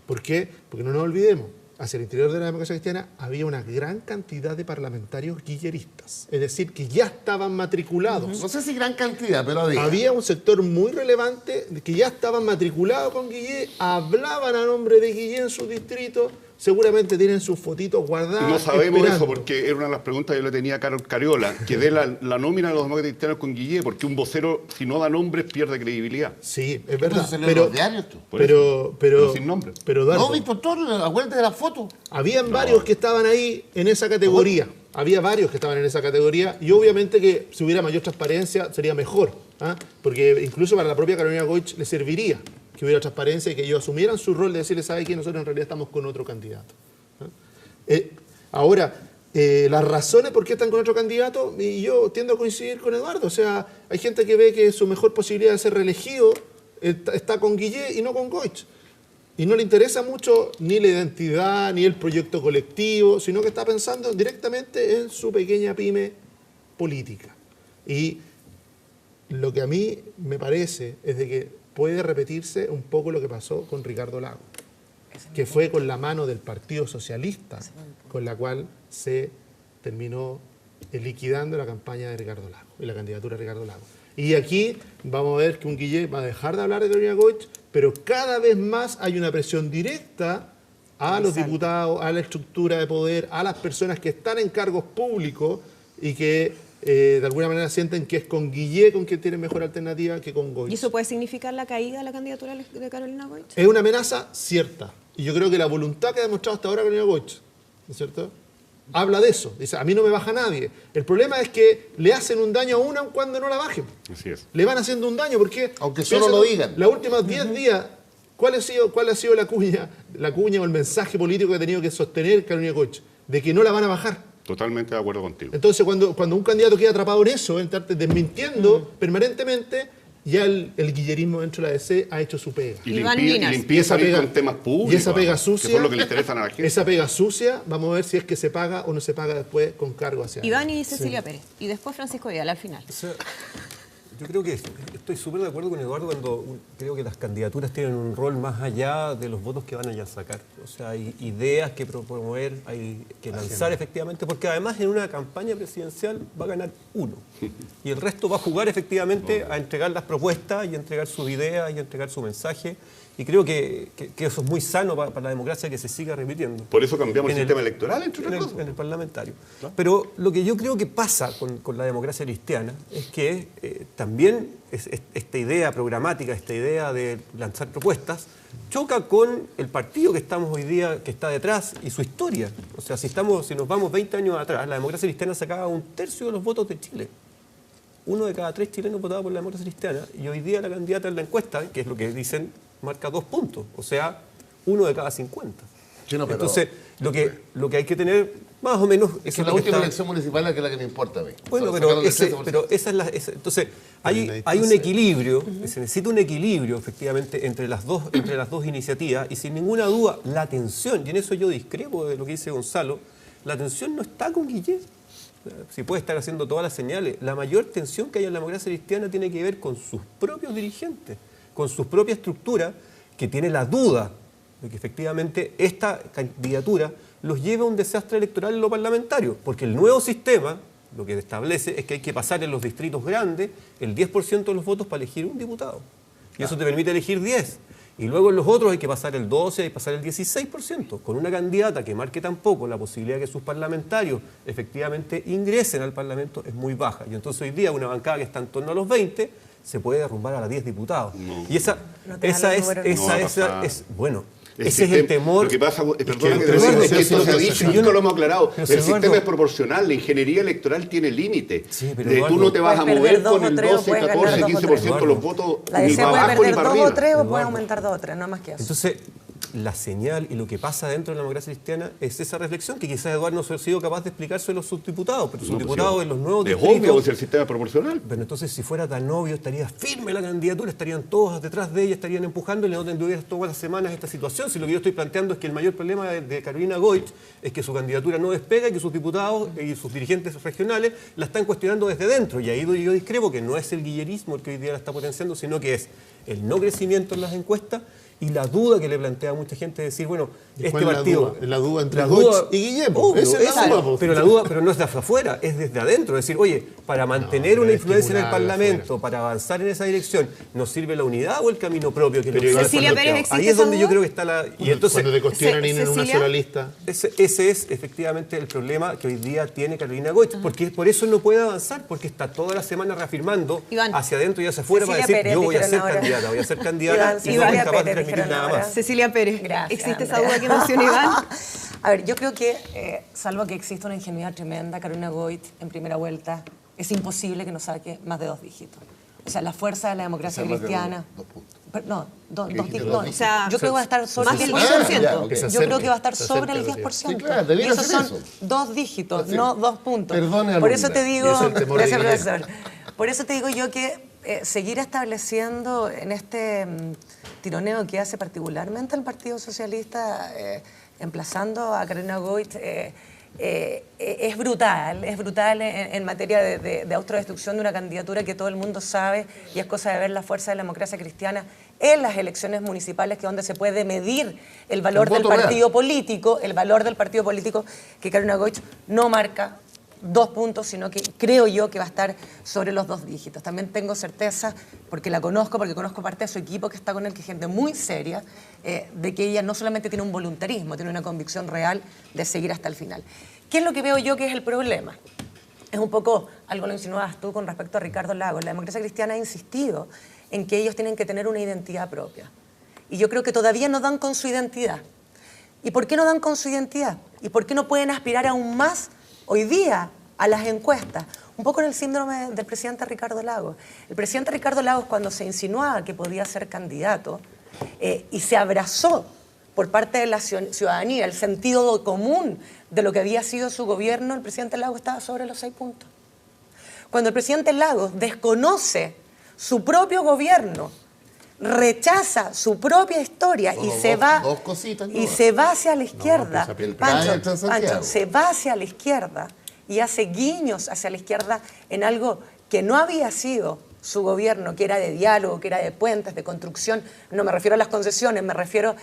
¿Por qué? Porque no nos olvidemos, hacia el interior de la democracia cristiana, había una gran cantidad de parlamentarios guilleristas. Es decir, que ya estaban matriculados. No sé si gran cantidad, pero había. Había un sector muy relevante que ya estaban matriculados con Guillé, hablaban a nombre de Guillé en su distrito, seguramente tienen sus fotitos guardadas. No sabemos esperando. eso, porque era una de las preguntas que yo le tenía a Carol Cariola, que dé la nómina de los demócratas cristianos con Guillé, porque un vocero, si no da nombres, pierde credibilidad. Sí, es verdad. Entonces, pero, los diarios, tú. Pero sin nombre. Pero Eduardo, No, Víctor Torres, acuérdate de la foto. habían varios que estaban ahí en esa categoría. Había varios que estaban en esa categoría y obviamente que si hubiera mayor transparencia sería mejor. ¿Ah? Porque incluso para la propia Carolina Goich le serviría que hubiera transparencia y que ellos asumieran su rol de decirle, ¿sabe qué? Nosotros en realidad estamos con otro candidato. Ahora, las razones por qué están con otro candidato, y yo tiendo a coincidir con Eduardo. O sea, hay gente que ve que su mejor posibilidad de ser reelegido está con Guillé y no con Goich. Y no le interesa mucho ni la identidad, ni el proyecto colectivo, sino que está pensando directamente en su pequeña pyme política. Y lo que a mí me parece es de que puede repetirse un poco lo que pasó con Ricardo Lagos, que fue con la mano del Partido Socialista, con la cual se terminó liquidando la campaña de Ricardo Lagos y la candidatura de Ricardo Lagos. Y aquí vamos a ver que un Guillé va a dejar de hablar de Carolina Goich, pero cada vez más hay una presión directa a los diputados, a la estructura de poder, a las personas que están en cargos públicos y que de alguna manera sienten que es con Guillé con quien tienen mejor alternativa que con Goich. ¿Y eso puede significar la caída de la candidatura de Carolina Goich? Es una amenaza cierta. Y yo creo que la voluntad que ha demostrado hasta ahora Carolina Goich, ¿no es cierto?, habla de eso. Dice, a mí no me baja nadie. El problema es que le hacen un daño a una cuando no la bajen. Así es. Le van haciendo un daño porque... Aunque solo lo digan. Los últimos 10 días, ¿cuál ha sido la cuña o el mensaje político que ha tenido que sostener Carolina Goich? De que no la van a bajar. Totalmente de acuerdo contigo. Entonces, cuando un candidato queda atrapado en eso, en desmintiendo permanentemente, ya el guillerismo dentro de la DC ha hecho su pega. Y le impide salir con temas públicos. Y esa pega sucia, que son lo que le interesan a la gente. Esa pega sucia, vamos a ver si es que se paga o no se paga después con cargo hacia Iván y Cecilia Pérez. Y después Francisco Vidal al final. O sea, yo creo que estoy súper de acuerdo con Eduardo cuando creo que las candidaturas tienen un rol más allá de los votos que van a sacar. O sea, hay ideas que promover, hay que lanzar efectivamente, porque además en una campaña presidencial va a ganar uno. Y el resto va a jugar efectivamente a entregar las propuestas y a entregar sus ideas y a entregar su mensaje. Y creo que eso es muy sano para la democracia que se siga repitiendo. Por eso cambiamos el sistema electoral, entre otras cosas. En el parlamentario. ¿No? Pero lo que yo creo que pasa con la democracia cristiana es que también esta idea programática, esta idea de lanzar propuestas, choca con el partido que estamos hoy día, que está detrás, y su historia. O sea, si nos vamos 20 años atrás, la democracia cristiana sacaba 1/3 de los votos de Chile. 1 de cada 3 chilenos votaba por la democracia cristiana. Y hoy día la candidata en la encuesta, que es lo que dicen, marca 2 puntos, o sea, 1 de cada 50. Sí, no, pero, entonces, lo que hay que tener, más o menos... Es que la última elección municipal es la que me importa a mí. Bueno, pero esa es la... entonces, hay un equilibrio, se necesita un equilibrio, efectivamente, entre las dos iniciativas, y sin ninguna duda, la tensión, y en eso yo discrepo de lo que dice Gonzalo, la tensión no está con Guillé. Si puede estar haciendo todas las señales, la mayor tensión que hay en la democracia cristiana tiene que ver con sus propios dirigentes, con su propia estructura, que tiene la duda de que efectivamente esta candidatura los lleve a un desastre electoral en lo parlamentario, porque el nuevo sistema lo que establece es que hay que pasar en los distritos grandes el 10% de los votos para elegir un diputado. Y eso te permite elegir 10. Y luego en los otros hay que pasar el 12, hay que pasar el 16%. Con una candidata que marque tan poco, la posibilidad de que sus parlamentarios efectivamente ingresen al Parlamento es muy baja. Y entonces hoy día una bancada que está en torno a los 20 se puede derrumbar a las 10 diputados. No. Y ese es el temor. Lo que pasa, perdona es que esto se ha dicho, nunca lo hemos aclarado. El sistema es proporcional, la ingeniería electoral tiene límite. Sí, pero tú no te vas a mover con el 12, 14, 15% de los votos ni para abajo ni para arriba. 2 o 3 o puede aumentar 2 o 3, no más que eso. Entonces, la señal y lo que pasa dentro de la democracia cristiana es esa reflexión que quizás Eduardo no ha sido capaz de explicárselo a sus diputados, pero sus diputados en los nuevos distritos... Es obvio que el sistema es proporcional. Pero entonces, si fuera tan obvio, estaría firme la candidatura, estarían todos detrás de ella, estarían empujando y no tendrían todas las semanas esta situación. Si lo que yo estoy planteando es que el mayor problema de Carolina Goich es que su candidatura no despega y que sus diputados y sus dirigentes regionales la están cuestionando desde dentro. Y ahí yo discrepo que no es el guillerismo el que hoy día la está potenciando, sino que es el no crecimiento en las encuestas Y la duda que le plantea a mucha gente es decir, bueno, este ¿cuál es partido... la duda entre Goich y Guillermo? Obvio, Esa es la duda, po. pero la duda no es de afuera, es desde adentro. Es decir, oye, para mantener una influencia en el Parlamento, para avanzar en esa dirección, ¿nos sirve la unidad o el camino propio? Que Cecilia Pérez, ¿existe ahí es donde esa yo duda? creo que está la... Y entonces, cuando te cuestionan en una sola lista. ese es efectivamente el problema que hoy día tiene Carolina Goich, porque por eso no puede avanzar, porque está toda la semana reafirmando Iván, hacia adentro y hacia afuera para decir, Pérez, yo voy a ser ahora. candidata, voy a ser candidata, y no es capaz de transmitir nada más. Cecilia Pérez, Gracias, ¿existe esa Andrea. duda que menciona Iván? A ver, yo creo que, salvo que exista una ingenuidad tremenda, Carolina Goich en primera vuelta, es imposible que nos saque más de 2 dígitos. O sea, la fuerza de la democracia cristiana... 2 puntos. No, dos dijiste? dígitos. Dos No, o sea, yo creo que va a estar sobre más el del 10%. ya, ok. Yo creo que va a estar Se sobre el acerca, 10%. sí, claro, debiera y esos ser son eso. 2 dígitos, Sí. no 2 puntos. Perdone, Por eso alumna. te digo, Y ese es el temor gracias, de Guillermo. profesor. Por eso te digo yo que seguir estableciendo en este tironeo que hace particularmente el Partido Socialista, emplazando a Carolina Goich, es brutal en materia de autodestrucción de una candidatura que todo el mundo sabe, y es cosa de ver la fuerza de la democracia cristiana en las elecciones municipales, que es donde se puede medir el valor del partido político, que Carolina Goich no marca 2 puntos, sino que creo yo que va a estar sobre los 2 dígitos. También tengo certeza, porque conozco parte de su equipo que está con él, que es gente muy seria, de que ella no solamente tiene un voluntarismo, tiene una convicción real de seguir hasta el final. ¿Qué es lo que veo yo que es el problema? Es un poco, algo lo insinuabas tú con respecto a Ricardo Lagos. La democracia cristiana ha insistido en que ellos tienen que tener una identidad propia. Y yo creo que todavía no dan con su identidad. ¿Y por qué no dan con su identidad? ¿Y por qué no pueden aspirar aún más hoy día a las encuestas? Un poco en el síndrome del presidente Ricardo Lagos. El presidente Ricardo Lagos, cuando se insinuaba que podía ser candidato y se abrazó por parte de la ciudadanía el sentido común de lo que había sido su gobierno, el presidente Lagos estaba sobre los 6 puntos. Cuando el presidente Lagos desconoce su propio gobierno, rechaza su propia historia y se va hacia la izquierda, Pancho, se va hacia la izquierda y hace guiños hacia la izquierda en algo que no había sido su gobierno, que era de diálogo, que era de puentes, de construcción. No me refiero a las concesiones, me refiero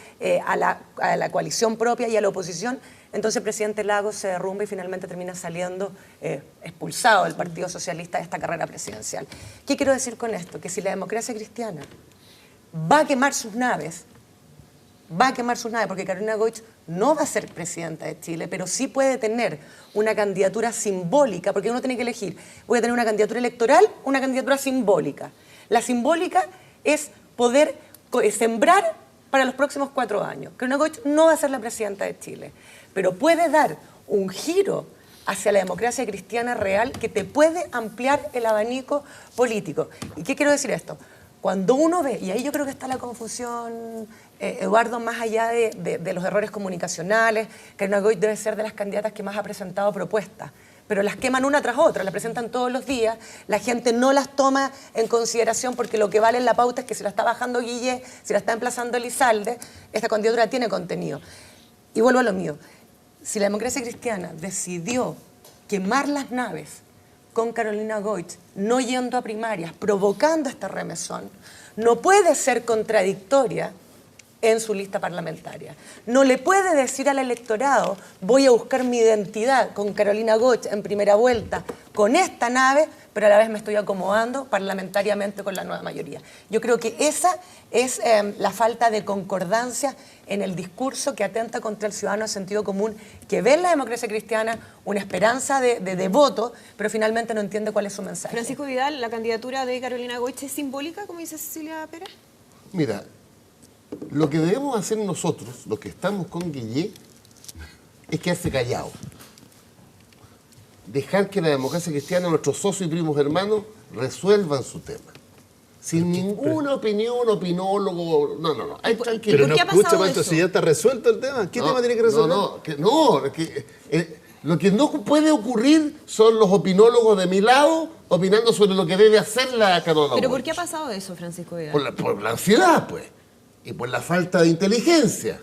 a la coalición propia y a la oposición. Entonces el presidente Lagos se derrumba y finalmente termina saliendo expulsado del Partido Socialista de esta carrera presidencial. ¿Qué quiero decir con esto? Que si la democracia cristiana va a quemar sus naves, porque Carolina Goich no va a ser presidenta de Chile, pero sí puede tener una candidatura simbólica, porque uno tiene que elegir, voy a tener una candidatura electoral o una candidatura simbólica. La simbólica es poder sembrar para los próximos 4 años. Carolina Goich no va a ser la presidenta de Chile, pero puede dar un giro hacia la democracia cristiana real que te puede ampliar el abanico político. ¿Y qué quiero decir esto? Cuando uno ve, y ahí yo creo que está la confusión, Eduardo, más allá de los errores comunicacionales, Carolina Goich debe ser de las candidatas que más ha presentado propuestas, pero las queman una tras otra, las presentan todos los días, la gente no las toma en consideración porque lo que vale en la pauta es que si la está bajando Guille, si la está emplazando Elizalde, esta candidatura tiene contenido. Y vuelvo a lo mío, si la democracia cristiana decidió quemar las naves con Carolina Goich, no yendo a primarias, provocando este remesón, no puede ser contradictoria en su lista parlamentaria. No le puede decir al electorado, voy a buscar mi identidad con Carolina Goich en primera vuelta, con esta nave, pero a la vez me estoy acomodando parlamentariamente con la nueva mayoría. Yo creo que esa es la falta de concordancia en el discurso que atenta contra el ciudadano de sentido común, que ve en la democracia cristiana una esperanza de voto, pero finalmente no entiende cuál es su mensaje. Francisco Vidal, ¿la candidatura de Carolina Goich es simbólica, como dice Cecilia Pérez? Mira, lo que debemos hacer nosotros, los que estamos con Guille, es quedarse callados. Dejar que la democracia cristiana, nuestros socios y primos hermanos, resuelvan su tema. Sin ninguna opinión, opinólogo, no. Ay, tranquilo. Pero no escucha, Pancho, si ya está resuelto el tema, ¿qué tema tiene que resolver? Lo que no puede ocurrir son los opinólogos de mi lado opinando sobre lo que debe hacer la Carolina Goich. ¿Pero por qué ha pasado eso, Francisco Vidal? Por la ansiedad, pues, y por la falta de inteligencia.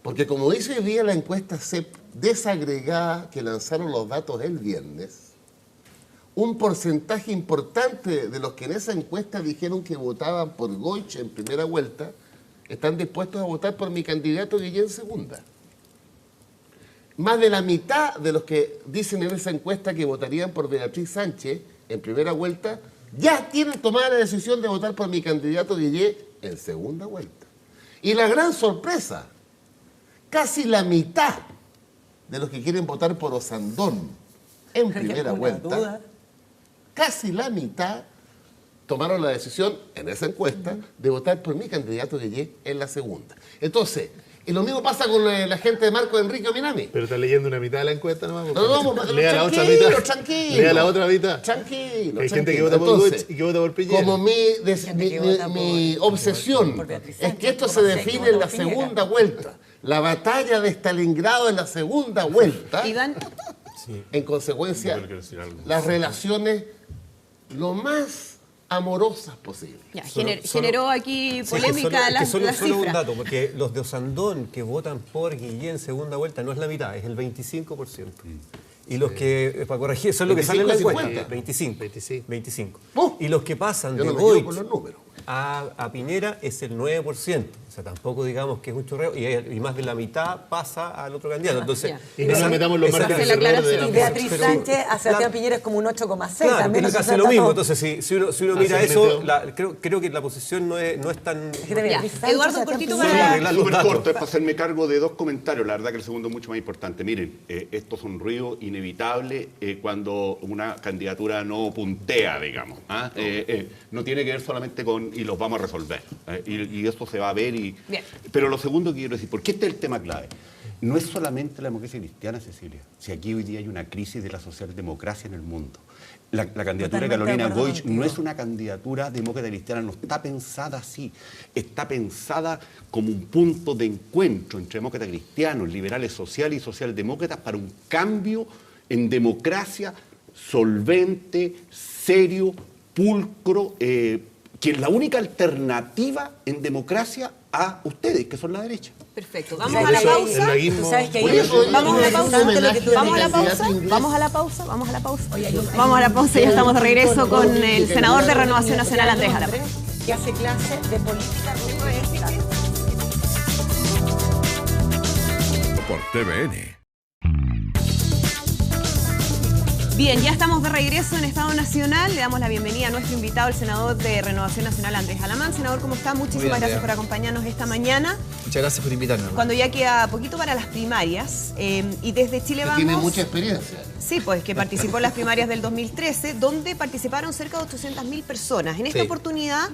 Porque como dice hoy día la encuesta CEP desagregada que lanzaron los datos el viernes, un porcentaje importante de los que en esa encuesta dijeron que votaban por Goich en primera vuelta están dispuestos a votar por mi candidato Guillén en segunda. Más de la mitad de los que dicen en esa encuesta que votarían por Beatriz Sánchez en primera vuelta, ya tienen tomada la decisión de votar por mi candidato Guillén en segunda vuelta. Y la gran sorpresa, casi la mitad de los que quieren votar por Osandón en primera vuelta, casi la mitad tomaron la decisión en esa encuesta de votar por mi candidato Guillén en la segunda. Entonces, y lo mismo pasa con la gente de Marco Enrique Minami. Pero está leyendo una mitad de la encuesta nomás. Lea la otra mitad. Tranquilo. Lea la otra mitad. Tranquilo. Hay gente que vota por Boric y que vota por Piñera. Como mi obsesión es que esto se define en la segunda vuelta. La batalla de Stalingrado en la segunda vuelta. Iván. En consecuencia, las relaciones lo más amorosas posibles. Ya, generó aquí polémica la solo cifra. un dato, porque los de Osandón que votan por Guillén en segunda vuelta no es la mitad, es el 25%. Y los que, para corregir, eso es lo que sale en la encuesta. 25. Y los que pasan de Boric a Piñera es el 9%. O sea, tampoco digamos que es un chorreo. Y más de la mitad pasa al otro candidato. Entonces, y no nos metamos los márgenes de error de la... Y Beatriz Sánchez a Sebastián Piñera es como un 8,6. Claro, también es casi lo mismo. Entonces, si uno mira eso, creo que la posición no es tan... Eduardo, cortito para... Súper corto, es para hacerme cargo de dos comentarios. La verdad que el segundo es mucho más importante. Miren, esto es un ruido inevitable cuando una candidatura no puntea, digamos. No tiene que ver solamente con... y los vamos a resolver. Y esto se va a ver. Pero lo segundo que quiero decir, porque este es el tema clave. No es solamente la democracia cristiana, Cecilia. Si aquí hoy día hay una crisis de la socialdemocracia en el mundo. La candidatura de Carolina Goich no es una candidatura demócrata cristiana, no está pensada así. Está pensada como un punto de encuentro entre demócratas cristianos, liberales sociales y socialdemócratas para un cambio en democracia solvente, serio, pulcro, que es la única alternativa en en a ustedes, que son la derecha. Perfecto. Vamos a la pausa. Vamos a la pausa. Vamos a la pausa. Vamos a la pausa y ya estamos de regreso con el senador de Renovación Nacional, Andrés Alamán. Que hace clase de política por TVN. Bien, ya estamos de regreso en Estado Nacional. Le damos la bienvenida a nuestro invitado, el senador de Renovación Nacional, Andrés Alamán. Senador, ¿cómo está? Muchísimas gracias por acompañarnos esta mañana. Muchas gracias por invitarme. Cuando ya queda poquito para las primarias, y desde Chile Vamos... Tiene mucha experiencia. Sí, pues que participó en las primarias del 2013, donde participaron cerca de 800.000 personas. En esta oportunidad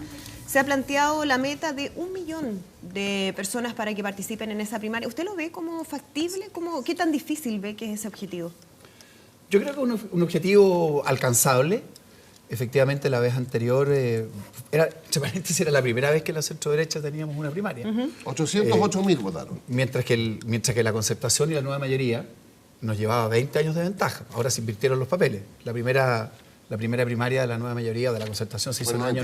se ha planteado la meta de 1 millón de personas para que participen en esa primaria. ¿Usted lo ve como factible? ¿Qué tan difícil ve que es ese objetivo? Yo creo que es un objetivo alcanzable. Efectivamente, la vez anterior, era la primera vez que la centro-derecha teníamos una primaria. 808.000 votaron. Mientras que la Concertación y la Nueva Mayoría nos llevaba 20 años de ventaja. Ahora se invirtieron los papeles. La primera primaria de la Nueva Mayoría o de la Concertación se hizo en el año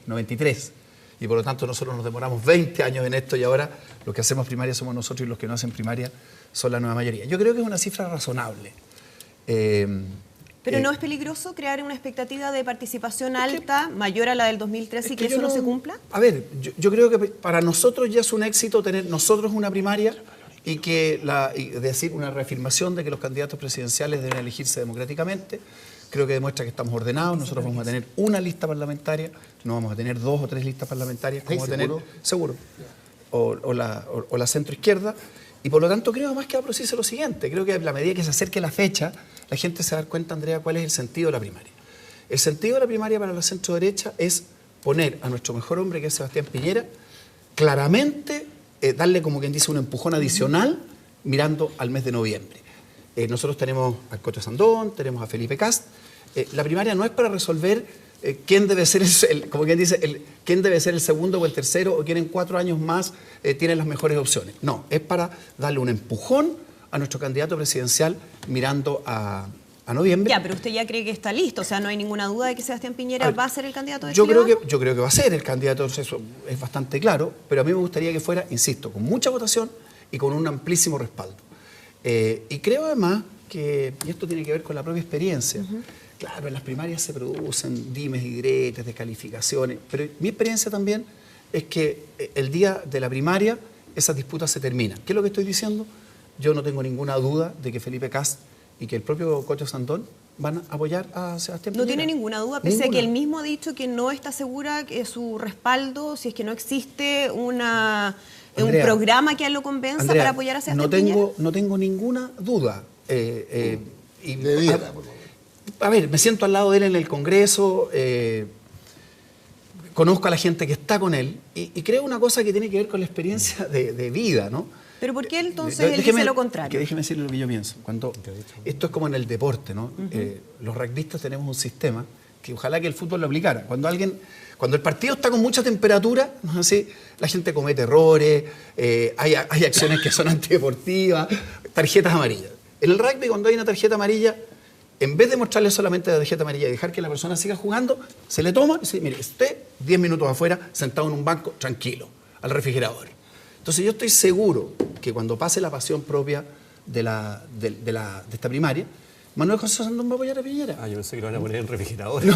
93. Y por lo tanto nosotros nos demoramos 20 años en esto y ahora los que hacemos primaria somos nosotros y los que no hacen primaria son la Nueva Mayoría. Yo creo que es una cifra razonable. ¿Pero no es peligroso crear una expectativa de participación alta, mayor a la del 2013, y que eso no se cumpla? A ver, yo creo que para nosotros ya es un éxito tener nosotros una primaria y decir una reafirmación de que los candidatos presidenciales deben elegirse democráticamente. Creo que demuestra que estamos ordenados. Nosotros vamos a tener una lista parlamentaria, no vamos a tener 2 o 3 listas parlamentarias, como vamos a tener, seguro, o la centroizquierda. Y por lo tanto creo más que va a producirse lo siguiente. Creo que a la medida que se acerque la fecha, la gente se va a dar cuenta, Andrea, cuál es el sentido de la primaria. El sentido de la primaria para la centro-derecha es poner a nuestro mejor hombre, que es Sebastián Piñera, claramente darle, como quien dice, un empujón adicional mirando al mes de noviembre. Nosotros tenemos a Coto Sandón, tenemos a Felipe Kast. La primaria no es para resolver quién debe ser como quien dice, quién debe ser el segundo o el tercero, o quién en 4 años más tiene las mejores opciones. No, es para darle un empujón a nuestro candidato presidencial mirando a noviembre. Ya, pero usted ya cree que está listo, o sea, no hay ninguna duda de que Sebastián Piñera va a ser el candidato de Chile. Yo creo que va a ser el candidato, eso es bastante claro, pero a mí me gustaría que fuera, insisto, con mucha votación y con un amplísimo respaldo. Y creo además que, y esto tiene que ver con la propia experiencia, claro, en las primarias se producen dimes y diretes, descalificaciones, pero mi experiencia también es que el día de la primaria esas disputas se terminan. ¿Qué es lo que estoy diciendo? Yo no tengo ninguna duda de que Felipe Kast y que el propio Cocho Sandón van a apoyar a Sebastián Piñera. No tiene ninguna duda, pese a que él mismo ha dicho que no está segura que su respaldo, si es que no existe un programa que a él lo convenza para apoyar a Sebastián Piñera. No tengo ninguna duda. Debiera, por lo menos. A ver, me siento al lado de él en el Congreso, conozco a la gente que está con él y creo una cosa que tiene que ver con la experiencia de vida, ¿no? ¿Pero por qué entonces él dice lo contrario? Que déjeme decirle lo que yo pienso. Esto es como en el deporte, ¿no? Los rugbyistas tenemos un sistema que ojalá que el fútbol lo aplicara. Cuando el partido está con mucha temperatura, ¿no? Así, la gente comete errores, hay acciones que son antideportivas, tarjetas amarillas. En el rugby, cuando hay una tarjeta amarilla, en vez de mostrarle solamente la tarjeta amarilla y dejar que la persona siga jugando, se le toma y dice, mire, usted 10 minutos afuera, sentado en un banco, tranquilo, al refrigerador. Entonces yo estoy seguro que cuando pase la pasión propia de esta primaria, Manuel José Sandón va a apoyar a Piñera. Yo pensé que lo van a poner en refrigerador. No.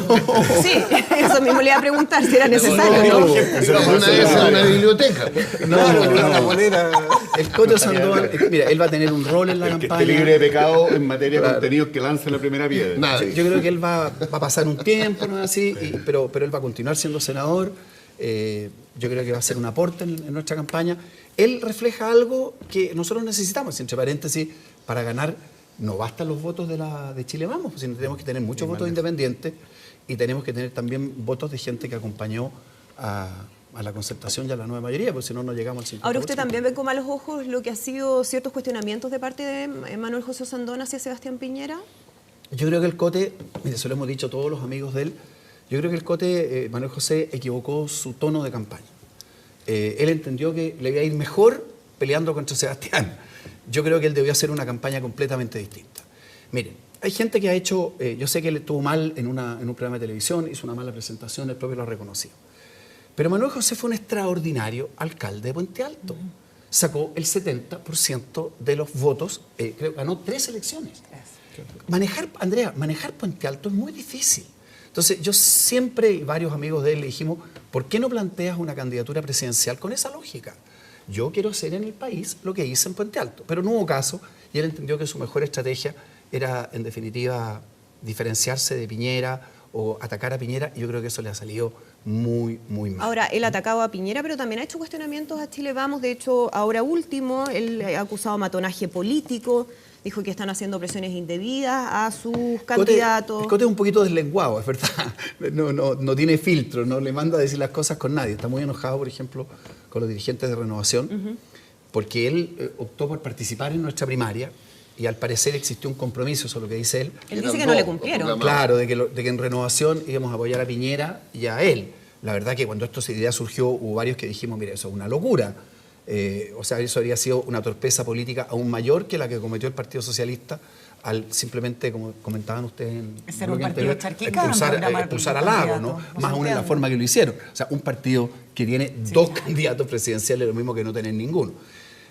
Sí, eso mismo le iba a preguntar si era necesario. Una biblioteca. El Cocho Sandón, mira, él va a tener un rol en la campaña. Que esté libre de pecado en materia de contenidos que lance la primera piedra. Yo creo que él va a pasar un tiempo, ¿no? Así, pero él va a continuar siendo senador. Yo creo que va a ser un aporte en nuestra campaña. Él refleja algo que nosotros necesitamos, entre paréntesis, para ganar. No bastan los votos de Chile Vamos, sino tenemos que tener muchos votos independientes y tenemos que tener también votos de gente que acompañó a la concertación y a la nueva mayoría, porque si no, no llegamos al 50%. Ahora, ¿usted también ve con malos ojos lo que ha sido ciertos cuestionamientos de parte de Manuel José Sandón hacia Sebastián Piñera? Yo creo que el Cote, mire, eso lo hemos dicho todos los amigos de él, yo creo que el Cote, Manuel José, equivocó su tono de campaña. Él entendió que le iba a ir mejor peleando contra Sebastián. Yo creo que él debió hacer una campaña completamente distinta. Miren, hay gente que ha hecho, yo sé que él estuvo mal en un programa de televisión, hizo una mala presentación, el propio lo ha reconocido. Pero Manuel José fue un extraordinario alcalde de Puente Alto. Sacó el 70% de los votos, creo que ganó 3 elecciones. Manejar Puente Alto es muy difícil. Entonces, yo siempre, y varios amigos de él, le dijimos, ¿por qué no planteas una candidatura presidencial con esa lógica? Yo quiero hacer en el país lo que hice en Puente Alto. Pero no hubo caso y él entendió que su mejor estrategia era, en definitiva, diferenciarse de Piñera o atacar a Piñera, y yo creo que eso le ha salido muy, muy mal. Ahora, él ha atacado a Piñera, pero también ha hecho cuestionamientos a Chile Vamos. De hecho, ahora último, él ha acusado matonaje político, dijo que están haciendo presiones indebidas a sus candidatos. El Cote es un poquito deslenguado, es verdad. No tiene filtro, no le manda a decir las cosas con nadie. Está muy enojado, por ejemplo, con los dirigentes de Renovación, porque él optó por participar en nuestra primaria y al parecer existió un compromiso, eso es lo que dice él. Él dice que no le cumplieron. Claro, de que en Renovación íbamos a apoyar a Piñera y a él. La verdad que cuando esta idea surgió hubo varios que dijimos, mire, eso es una locura. O sea, eso habría sido una torpeza política aún mayor que la que cometió el Partido Socialista al simplemente, como comentaban ustedes en ser un partido charquicano, expulsar a Lago, ¿no? Más aún en la forma que lo hicieron. O sea, un partido que tiene 2 candidatos presidenciales, lo mismo que no tener ninguno.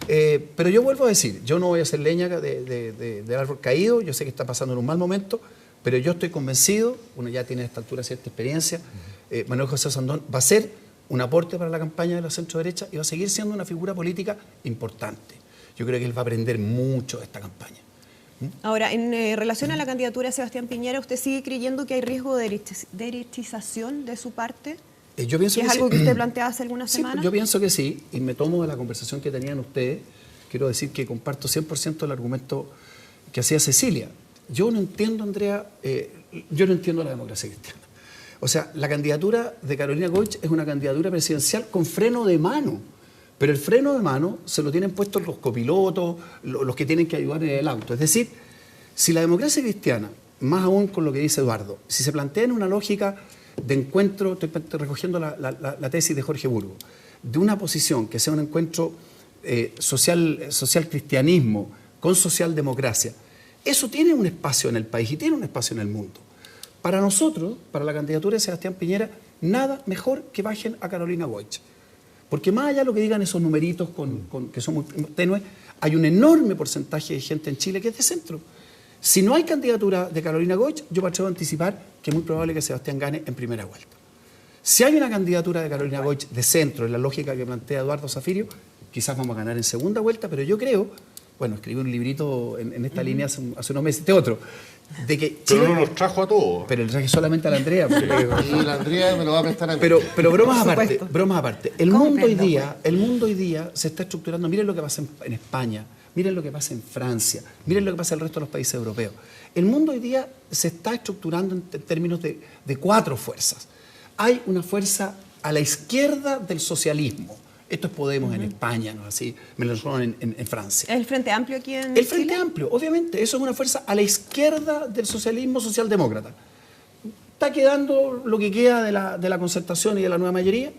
Pero yo vuelvo a decir, yo no voy a hacer leña del árbol caído, yo sé que está pasando en un mal momento, pero yo estoy convencido, uno ya tiene a esta altura cierta experiencia, Manuel José Sandón va a ser un aporte para la campaña de la centro-derecha y va a seguir siendo una figura política importante. Yo creo que él va a aprender mucho de esta campaña. Ahora, en relación a la candidatura de Sebastián Piñera, ¿usted sigue creyendo que hay riesgo de derechización de su parte? Yo pienso que es algo que usted planteaba hace algunas semanas. Yo pienso que sí, y me tomo de la conversación que tenían ustedes. Quiero decir que comparto 100% el argumento que hacía Cecilia. Yo no entiendo, Andrea, yo no entiendo la democracia cristiana. O sea, la candidatura de Carolina Goich es una candidatura presidencial con freno de mano. Pero el freno de mano se lo tienen puestos los copilotos, los que tienen que ayudar en el auto. Es decir, si la democracia cristiana, más aún con lo que dice Eduardo, si se plantea en una lógica de encuentro, estoy recogiendo la tesis de Jorge Burgos, de una posición que sea un encuentro social cristianismo con socialdemocracia, eso tiene un espacio en el país y tiene un espacio en el mundo. Para nosotros, para la candidatura de Sebastián Piñera, nada mejor que bajen a Carolina Goich. Porque más allá de lo que digan esos numeritos que son muy tenues, hay un enorme porcentaje de gente en Chile que es de centro. Si no hay candidatura de Carolina Goich, yo me atrevo a anticipar que es muy probable que Sebastián gane en primera vuelta. Si hay una candidatura de Carolina Goich de centro, en la lógica que plantea Eduardo Zafirio, quizás vamos a ganar en segunda vuelta, pero yo creo, bueno, escribí un librito en esta línea hace unos meses, otro, de que Chile, pero no nos trajo a todos. pero le traje solamente a la Andrea. Y la Andrea me lo va a prestar a mí. Pero bromas aparte. El mundo hoy día se está estructurando. Miren lo que pasa en España, miren lo que pasa en Francia, miren lo que pasa en el resto de los países europeos. El mundo hoy día se está estructurando en términos de 4 fuerzas. Hay una fuerza a la izquierda del socialismo. Esto es Podemos en España, ¿no? Así, Mélenchon en Francia. ¿El Frente Amplio aquí en El Frente Chile? Amplio, obviamente, eso es una fuerza a la izquierda del socialismo socialdemócrata. Está quedando lo que queda de la concertación y de la nueva mayoría.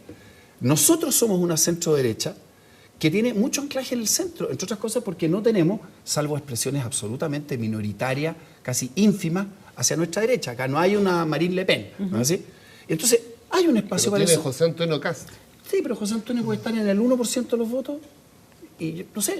Nosotros somos una centro-derecha que tiene mucho anclaje en el centro, entre otras cosas porque no tenemos, salvo expresiones absolutamente minoritarias, casi ínfimas, hacia nuestra derecha. Acá no hay una Marine Le Pen, ¿no es así? Entonces, hay un espacio para eso. José Antonio Cast. Sí, pero José Antonio puede estar en el 1% de los votos y yo no sé,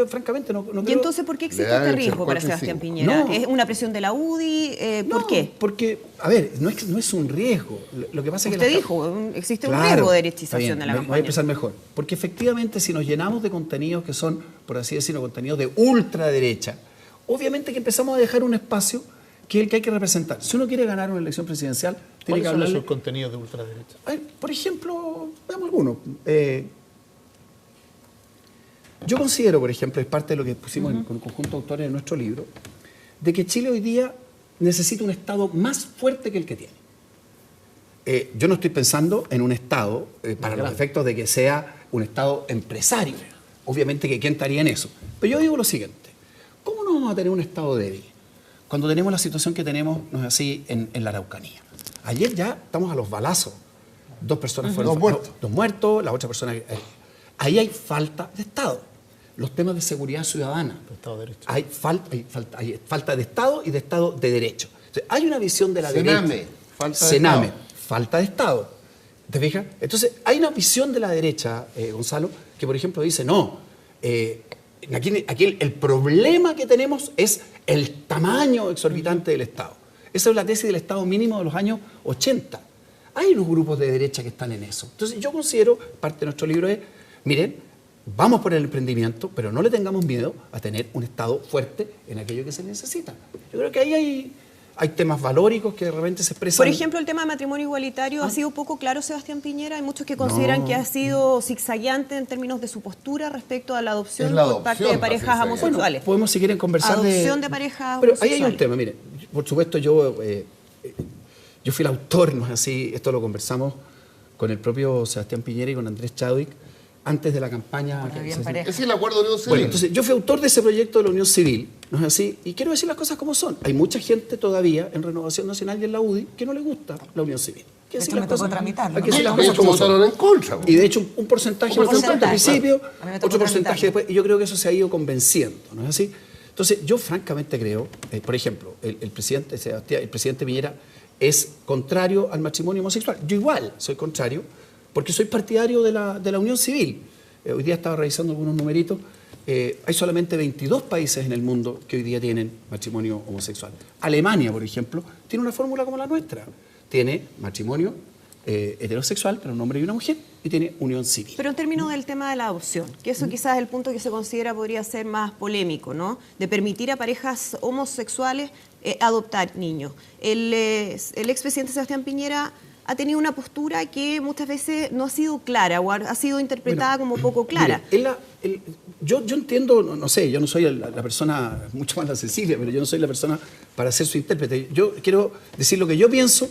francamente, no creo. ¿Y entonces por qué existe este riesgo para Sebastián Piñera? No. ¿Es una presión de la UDI? ¿Por qué? Porque, a ver, no es un riesgo. Lo que pasa es que Usted dijo, existe un riesgo de derechización de la campaña. Voy a empezar mejor. Porque efectivamente si nos llenamos de contenidos que son, por así decirlo, contenidos de ultraderecha, obviamente que empezamos a dejar un espacio que es el que hay que representar. Si uno quiere ganar una elección presidencial, tiene que hablar. ¿Cuáles son esos contenidos de ultraderecha? Por ejemplo, veamos algunos. Yo considero, por ejemplo, es parte de lo que pusimos con el conjunto de autores de nuestro libro, de que Chile hoy día necesita un Estado más fuerte que el que tiene. Yo no estoy pensando en un Estado, para los efectos de que sea un Estado empresario. Obviamente que quién estaría en eso. Pero yo digo lo siguiente, ¿cómo no vamos a tener un Estado débil cuando tenemos la situación que tenemos, no es así, en la Araucanía? Ayer ya estamos a los balazos. 2 personas fueron dos muertos, la otra persona... ahí hay falta de Estado. Los temas de seguridad ciudadana. Estado de Derecho. Hay falta de Estado y de Estado de Derecho. Entonces, hay una visión de la derecha. Sename, falta de Estado. ¿Te fijas? Entonces, hay una visión de la derecha, Gonzalo, que por ejemplo dice, no, aquí el problema que tenemos es el tamaño exorbitante del Estado. Esa es la tesis del Estado mínimo de los años 80. Hay unos grupos de derecha que están en eso. Entonces yo considero, parte de nuestro libro es, miren, vamos por el emprendimiento, pero no le tengamos miedo a tener un Estado fuerte en aquello que se necesita. Yo creo que ahí hay temas valóricos que de repente se expresan. Por ejemplo, el tema de matrimonio igualitario ha sido poco claro, Sebastián Piñera. Hay muchos que consideran que ha sido zigzagueante en términos de su postura respecto a la adopción por parte de parejas homosexuales. Bueno, podemos si quieren conversar adopción de parejas pero homosexuales. Ahí hay un tema, mire, por supuesto yo fui el autor, ¿no es así? Esto lo conversamos con el propio Sebastián Piñera y con Andrés Chadwick antes de la campaña. Ese es el acuerdo de Unión Civil. Bueno, entonces yo fui autor de ese proyecto de la Unión Civil, ¿no es así? Y quiero decir las cosas como son. Hay mucha gente todavía en Renovación Nacional y en la UDI que no le gusta la Unión Civil. De hecho, me tocó tramitarlo. Hay que decir las De cosas hecho, como son. votaron en contra. Y de hecho un porcentaje al principio, A mí me tocó otro porcentaje tramitarlo. después, y yo creo que eso se ha ido convenciendo, ¿no es así? Entonces, yo francamente creo, por ejemplo, el presidente Piñera es contrario al matrimonio homosexual. Yo igual soy contrario, porque soy partidario de la unión civil. Hoy día estaba revisando algunos numeritos. Hay solamente 22 países en el mundo que hoy día tienen matrimonio homosexual. Alemania, por ejemplo, tiene una fórmula como la nuestra. Tiene matrimonio heterosexual para un hombre y una mujer y tiene unión civil. Pero en términos del tema de la adopción, que eso quizás es el punto que se considera podría ser más polémico, ¿no? De permitir a parejas homosexuales adoptar niños. El expresidente Sebastián Piñera ha tenido una postura que muchas veces no ha sido clara o ha sido interpretada como poco clara. Mire, yo entiendo, no sé, yo no soy la persona, mucho más la Cecilia, pero yo no soy la persona para ser su intérprete. Yo quiero decir lo que yo pienso,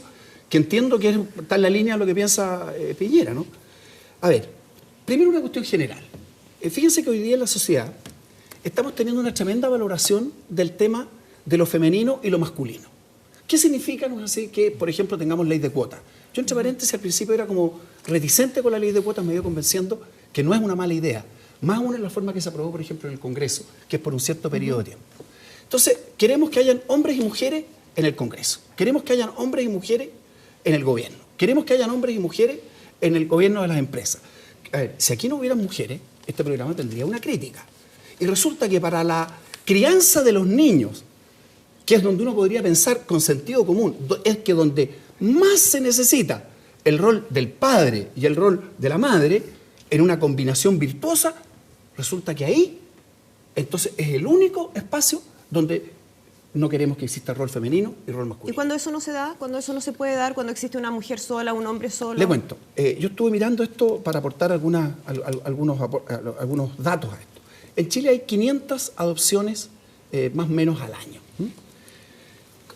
que entiendo que está en la línea de lo que piensa Piñera, ¿no? A ver, primero una cuestión general. Fíjense que hoy día en la sociedad estamos teniendo una tremenda valoración del tema de lo femenino y lo masculino. ¿Qué significa, no es así, que, por ejemplo, tengamos ley de cuotas? Yo, entre paréntesis, al principio era como reticente con la ley de cuotas, me iba convenciendo que no es una mala idea. Más aún en la forma que se aprobó, por ejemplo, en el Congreso, que es por un cierto periodo de tiempo. Entonces, queremos que hayan hombres y mujeres en el Congreso. Queremos que hayan hombres y mujeres en el gobierno. Queremos que hayan hombres y mujeres en el gobierno de las empresas. A ver, si aquí no hubieran mujeres, este programa tendría una crítica. Y resulta que para la crianza de los niños, que es donde uno podría pensar con sentido común, es que donde más se necesita el rol del padre y el rol de la madre en una combinación virtuosa, resulta que ahí, entonces, es el único espacio donde no queremos que exista rol femenino y rol masculino. ¿Y cuando eso no se da? ¿Cuando eso no se puede dar? ¿Cuando existe una mujer sola, un hombre solo? Le cuento. Yo estuve mirando esto para aportar algunos datos a esto. En Chile hay 500 adopciones más o menos al año.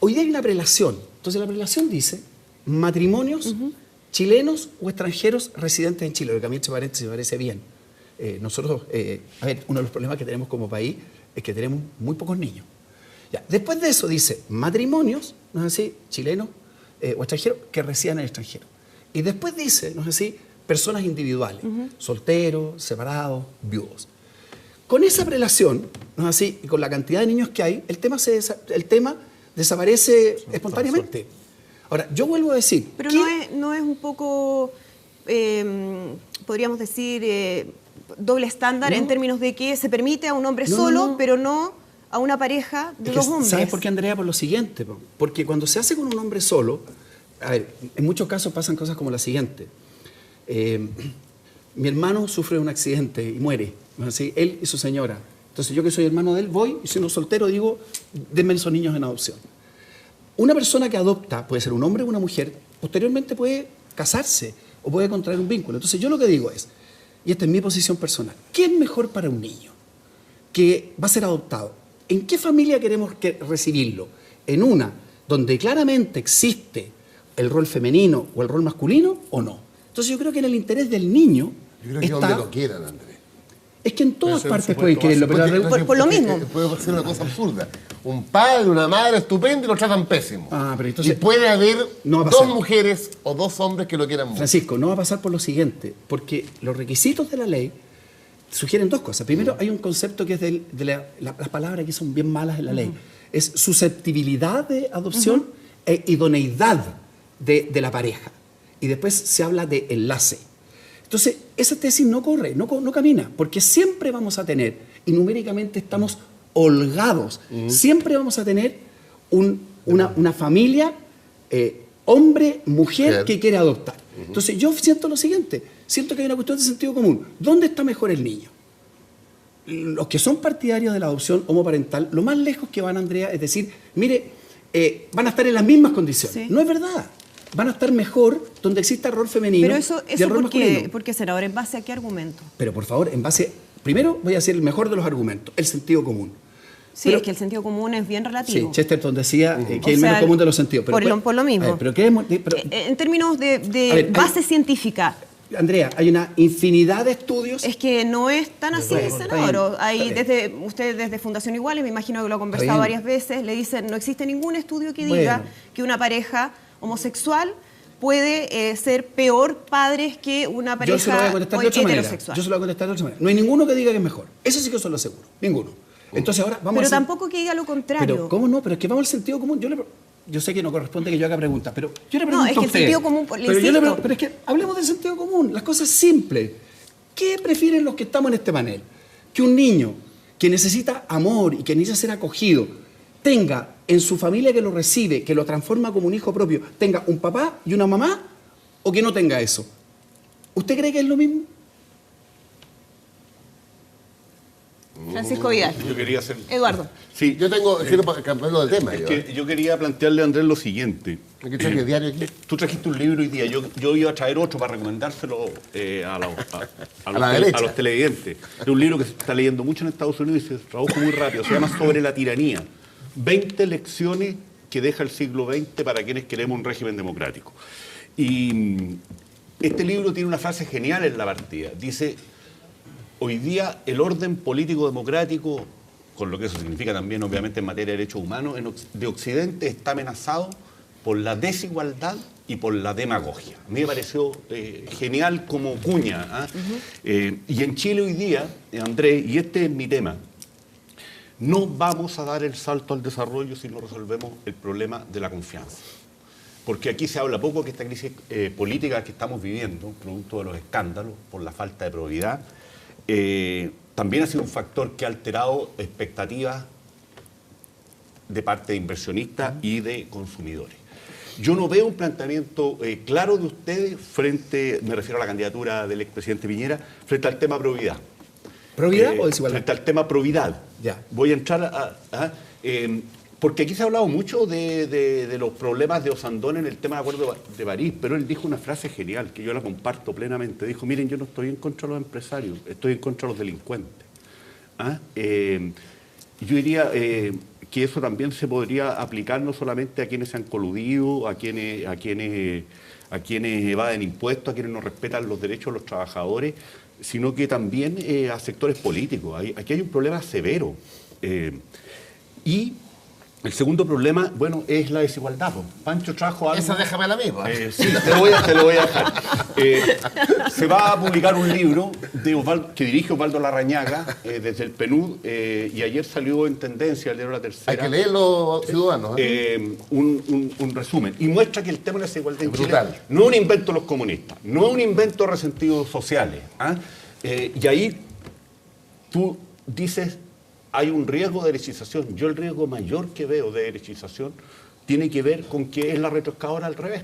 Hoy día hay una prelación. Entonces la prelación dice matrimonios chilenos o extranjeros residentes en Chile, lo que a mí me parece bien. Nosotros, a ver, uno de los problemas que tenemos como país es que tenemos muy pocos niños. Ya, después de eso dice matrimonios, no es así, chilenos o extranjeros que residan en el extranjero. Y después dice, no es así, personas individuales, solteros, separados, viudos. Con esa prelación, no es así, y con la cantidad de niños que hay, el tema desaparece espontáneamente. Ahora, yo vuelvo a decir... Pero no es un poco, podríamos decir, doble estándar en términos de que se permite a un hombre solo, pero no a una pareja de dos hombres. ¿Sabes por qué, Andrea? Por lo siguiente. Porque cuando se hace con un hombre solo, a ver, en muchos casos pasan cosas como la siguiente. Mi hermano sufre un accidente y muere, ¿no es así? Él y su señora. Entonces yo que soy hermano de él voy y siendo soltero digo, denme esos niños en adopción. Una persona que adopta, puede ser un hombre o una mujer, posteriormente puede casarse o puede contraer un vínculo. Entonces yo lo que digo es, y esta es mi posición personal, ¿qué es mejor para un niño que va a ser adoptado? ¿En qué familia queremos recibirlo? ¿En una donde claramente existe el rol femenino o el rol masculino o no? Entonces yo creo que en el interés del niño yo creo que está... donde lo quieran, Andrés. Es que en todas partes pueden quererlo, pero por lo mismo. Puede ser una cosa absurda. Un padre, una madre estupenda y lo tratan pésimo. Pero entonces, y puede haber no dos mujeres o dos hombres que lo quieran mucho. Francisco, no va a pasar por lo siguiente, porque los requisitos de la ley sugieren dos cosas. Primero, hay un concepto que es de las palabras que son bien malas en la ley. Es susceptibilidad de adopción e idoneidad de la pareja. Y después se habla de enlace. Entonces, esa tesis no corre, no camina, porque siempre vamos a tener, y numéricamente estamos holgados, siempre vamos a tener una familia, hombre, mujer, que quiere adoptar. Entonces, yo siento lo siguiente, siento que hay una cuestión de sentido común. ¿Dónde está mejor el niño? Los que son partidarios de la adopción homoparental, lo más lejos que van, Andrea, es decir, mire, van a estar en las mismas condiciones. Sí. No es verdad. Van a estar mejor donde exista rol femenino. Pero eso y el rol masculino. ¿Por qué, senador? ¿En base a qué argumento? Pero por favor, en base... Primero voy a decir el mejor de los argumentos, el sentido común. Sí, pero, es que el sentido común es bien relativo. Sí, Chesterton decía que es el menos común de los sentidos. Pero por lo mismo. Ver, en términos de base científica... Andrea, hay una infinidad de estudios... Es que no es tan así, senador. Usted desde Fundación Iguales, me imagino que lo ha conversado varias veces, le dicen, no existe ningún estudio que diga que una pareja homosexual puede ser peor padres que una pareja heterosexual. Yo se lo voy a contestar de otra manera. No hay ninguno que diga que es mejor. Eso sí que se lo aseguro. Ninguno. Entonces ahora vamos Pero tampoco que diga lo contrario. Pero ¿cómo no? Pero es que vamos al sentido común. Yo sé que no corresponde que yo haga preguntas, pero yo le pregunto a usted. No, es que el sentido común, pero es que hablemos del sentido común. Las cosas simples. ¿Qué prefieren los que estamos en este panel? Que un niño que necesita amor y que necesita ser acogido tenga en su familia que lo recibe, que lo transforma como un hijo propio, tenga un papá y una mamá, o que no tenga eso. ¿Usted cree que es lo mismo? Francisco Vidal. Yo quería hacer... Eduardo. Sí. Quiero cambiarlo de tema. Yo quería plantearle a Andrés lo siguiente. ¿Qué traje diario aquí? Tú trajiste un libro hoy día. Yo iba a traer otro para recomendárselo a los televidentes. Es un libro que se está leyendo mucho en Estados Unidos y se tradujo muy rápido. Se llama Sobre la tiranía. 20 lecciones que deja el siglo XX para quienes queremos un régimen democrático. Y este libro tiene una frase genial en la partida. Dice, hoy día el orden político democrático, con lo que eso significa también obviamente en materia de derechos humanos, de Occidente está amenazado por la desigualdad y por la demagogia. A mí me pareció genial como cuña. Y en Chile hoy día, Andrés, y este es mi tema, no vamos a dar el salto al desarrollo si no resolvemos el problema de la confianza. Porque aquí se habla poco que esta crisis política que estamos viviendo, producto de los escándalos, por la falta de probidad, también ha sido un factor que ha alterado expectativas de parte de inversionistas y de consumidores. Yo no veo un planteamiento claro de ustedes frente, me refiero a la candidatura del expresidente Piñera, frente al tema probidad. ¿Probidad o desigualdad? Frente al tema probidad. Ya. Voy a entrar porque aquí se ha hablado mucho de los problemas de Osandón en el tema del Acuerdo de París, pero él dijo una frase genial, que yo la comparto plenamente. Dijo, miren, yo no estoy en contra de los empresarios, estoy en contra de los delincuentes. Yo diría que eso también se podría aplicar no solamente a quienes se han coludido, a quienes evaden impuestos, a quienes no respetan los derechos de los trabajadores, sino que también a sectores políticos. Aquí hay un problema severo. Y el segundo problema, bueno, es la desigualdad. Pancho trajo algo... Esa déjame la misma. Sí, te lo voy a dejar. Se va a publicar un libro que dirige Osvaldo Larrañaga desde el PNUD y ayer salió en tendencia el diario La Tercera. Hay que leerlo, ciudadanos. Un resumen. Y muestra que el tema de la desigualdad en Chile brutal. no es un invento de los comunistas, no es un invento de resentidos sociales. Y ahí tú dices... Hay un riesgo de derechización. Yo el riesgo mayor que veo de derechización tiene que ver con que es la retroexcavadora al revés.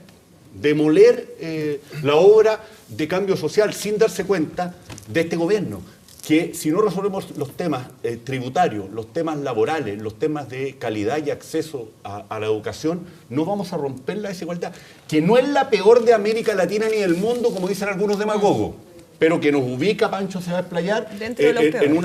Demoler la obra de cambio social sin darse cuenta de este gobierno. Que si no resolvemos los temas tributarios, los temas laborales, los temas de calidad y acceso a la educación, no vamos a romper la desigualdad. Que no es la peor de América Latina ni del mundo, como dicen algunos demagogos, pero que nos ubica, Pancho se va a explayar, en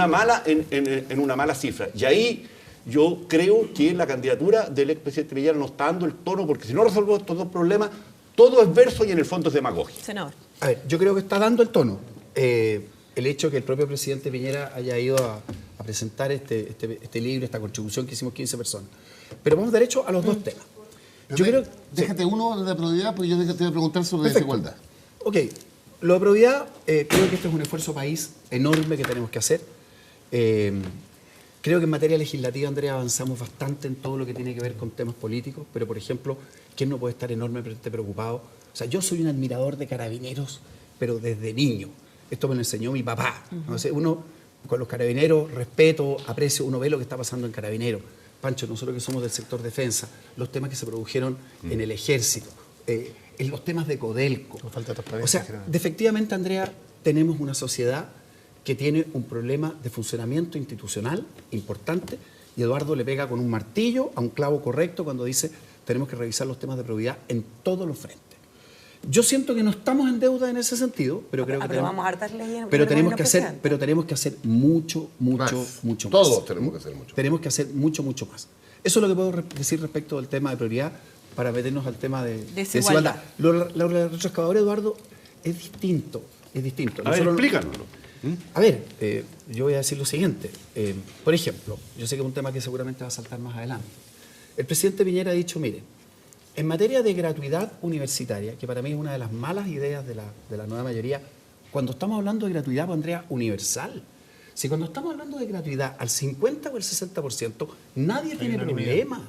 una mala cifra. Y ahí yo creo que la candidatura del expresidente Piñera no está dando el tono, porque si no resolvemos estos dos problemas, todo es verso y en el fondo es demagogia. Senador. A ver, yo creo que está dando el tono. El hecho que el propio presidente Piñera haya ido a presentar este libro, esta contribución que hicimos 15 personas. Pero vamos derecho a los dos temas. Yo creo... Déjate uno de probidad, porque yo te voy a preguntar sobre desigualdad. Ok. Lo de probidad, creo que este es un esfuerzo país enorme que tenemos que hacer. Creo que en materia legislativa, Andrea, avanzamos bastante en todo lo que tiene que ver con temas políticos, pero, por ejemplo, ¿quién no puede estar enormemente preocupado? O sea, yo soy un admirador de carabineros, pero desde niño. Esto me lo enseñó mi papá. O sea, uno, con los carabineros, respeto, aprecio, uno ve lo que está pasando en carabineros. Pancho, nosotros que somos del sector defensa, los temas que se produjeron en el ejército, en los temas de Codelco. O sea, efectivamente, Andrea, tenemos una sociedad que tiene un problema de funcionamiento institucional importante y Eduardo le pega con un martillo a un clavo correcto cuando dice tenemos que revisar los temas de probidad en todos los frentes. Yo siento que no estamos en deuda en ese sentido, pero creo que tenemos que hacer mucho más. Todos tenemos que hacer mucho. Tenemos que hacer mucho más. Eso es lo que puedo decir respecto del tema de prioridad para meternos al tema de desigualdad. La retroexcavadora, Eduardo, es distinto. A ver, explícanoslo. A ver, yo voy a decir lo siguiente. Por ejemplo, yo sé que es un tema que seguramente va a saltar más adelante. El presidente Piñera ha dicho, mire, en materia de gratuidad universitaria, que para mí es una de las malas ideas de la nueva mayoría, cuando estamos hablando de gratuidad, pues, Andrea, universal. Si cuando estamos hablando de gratuidad al 50 o al 60%, nadie tiene problema.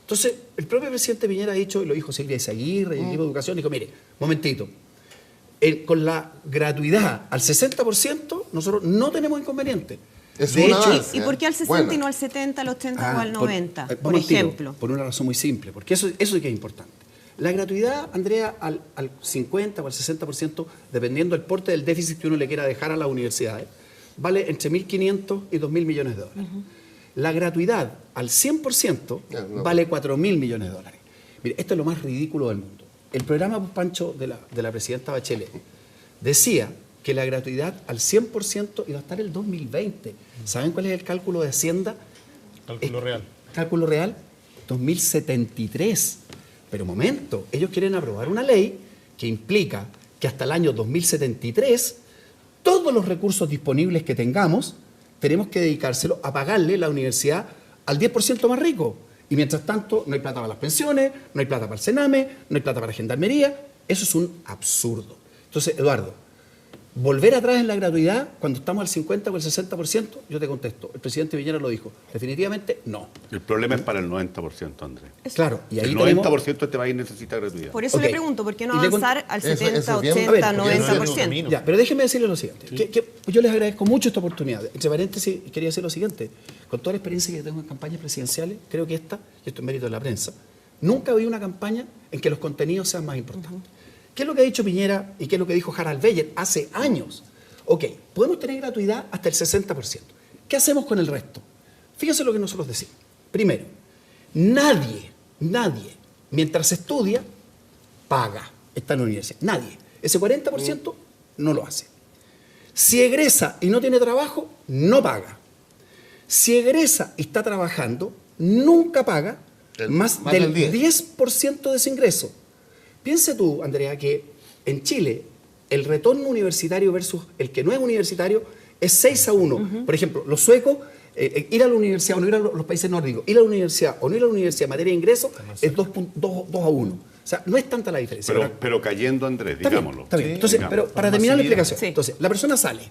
Entonces, el propio presidente Piñera ha dicho, y lo dijo Silvia Izaguirre, y el equipo de educación, dijo, mire, momentito, con la gratuidad al 60%, nosotros no tenemos inconveniente. De hecho, ¿Y por qué al 60 y no al 70, al 80 o al 90, por ejemplo? Por una razón muy simple, porque eso sí que es importante. La gratuidad, Andrea, al 50 o al 60%, dependiendo del porte del déficit que uno le quiera dejar a las universidades, vale entre 1.500 y 2.000 millones de dólares. La gratuidad al 100% vale 4.000 millones de dólares. Mire, esto es lo más ridículo del mundo. El programa, Pancho, de la presidenta Bachelet decía que la gratuidad al 100% iba a estar el 2020. ¿Saben cuál es el cálculo de Hacienda? Cálculo real. Cálculo real, 2073. Pero momento, ellos quieren aprobar una ley que implica que hasta el año 2073 todos los recursos disponibles que tengamos tenemos que dedicárselo a pagarle la universidad al 10% más rico. Y mientras tanto, no hay plata para las pensiones, no hay plata para el Sename, no hay plata para la Gendarmería. Eso es un absurdo. Entonces, Eduardo, volver atrás en la gratuidad cuando estamos al 50 o al 60%, yo te contesto. El presidente Piñera lo dijo. Definitivamente no. El problema es para el 90%, Andrés. Claro, y ahí el 90% de este país necesita gratuidad. Por eso le pregunto, ¿por qué no avanzar al 70, 80, 90%? Ya, pero déjeme decirle lo siguiente. Yo les agradezco mucho esta oportunidad. Entre paréntesis, quería decir lo siguiente. Con toda la experiencia que tengo en campañas presidenciales, creo que y esto es mérito de la prensa, Nunca ha habido una campaña en que los contenidos sean más importantes. ¿Qué es lo que ha dicho Piñera y qué es lo que dijo Harald Beyer hace años? Ok, podemos tener gratuidad hasta el 60%. ¿Qué hacemos con el resto? Fíjense lo que nosotros decimos. Primero, nadie, mientras estudia, paga. Está en la universidad. Nadie. Ese 40% no lo hace. Si egresa y no tiene trabajo, no paga. Si egresa y está trabajando, nunca paga más del 10% de ese ingreso. Piense tú, Andrea, que en Chile el retorno universitario versus el que no es universitario es 6-1. Por ejemplo, los suecos, ir a la universidad o no ir a los países nórdicos, ir a la universidad o no ir a la universidad en materia de ingresos es 2-1. O sea, no es tanta la diferencia. Pero cayendo, Andrés, digámoslo. Está bien. Entonces, pero para terminar la explicación, entonces, la persona sale.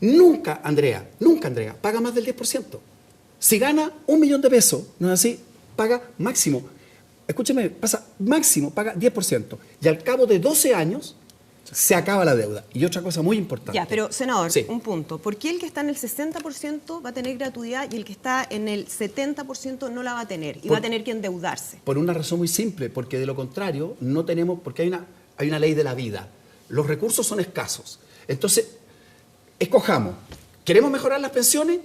Nunca, Andrea, paga más del 10%. Si gana 1 millón de pesos, ¿no es así? Paga máximo. Escúcheme, máximo, paga 10%. Y al cabo de 12 años, se acaba la deuda. Y otra cosa muy importante. Ya, pero, senador, un punto. ¿Por qué el que está en el 60% va a tener gratuidad y el que está en el 70% no la va a tener? Y va a tener que endeudarse. Por una razón muy simple, porque de lo contrario no tenemos, porque hay una ley de la vida. Los recursos son escasos. Entonces, escojamos. ¿Queremos mejorar las pensiones?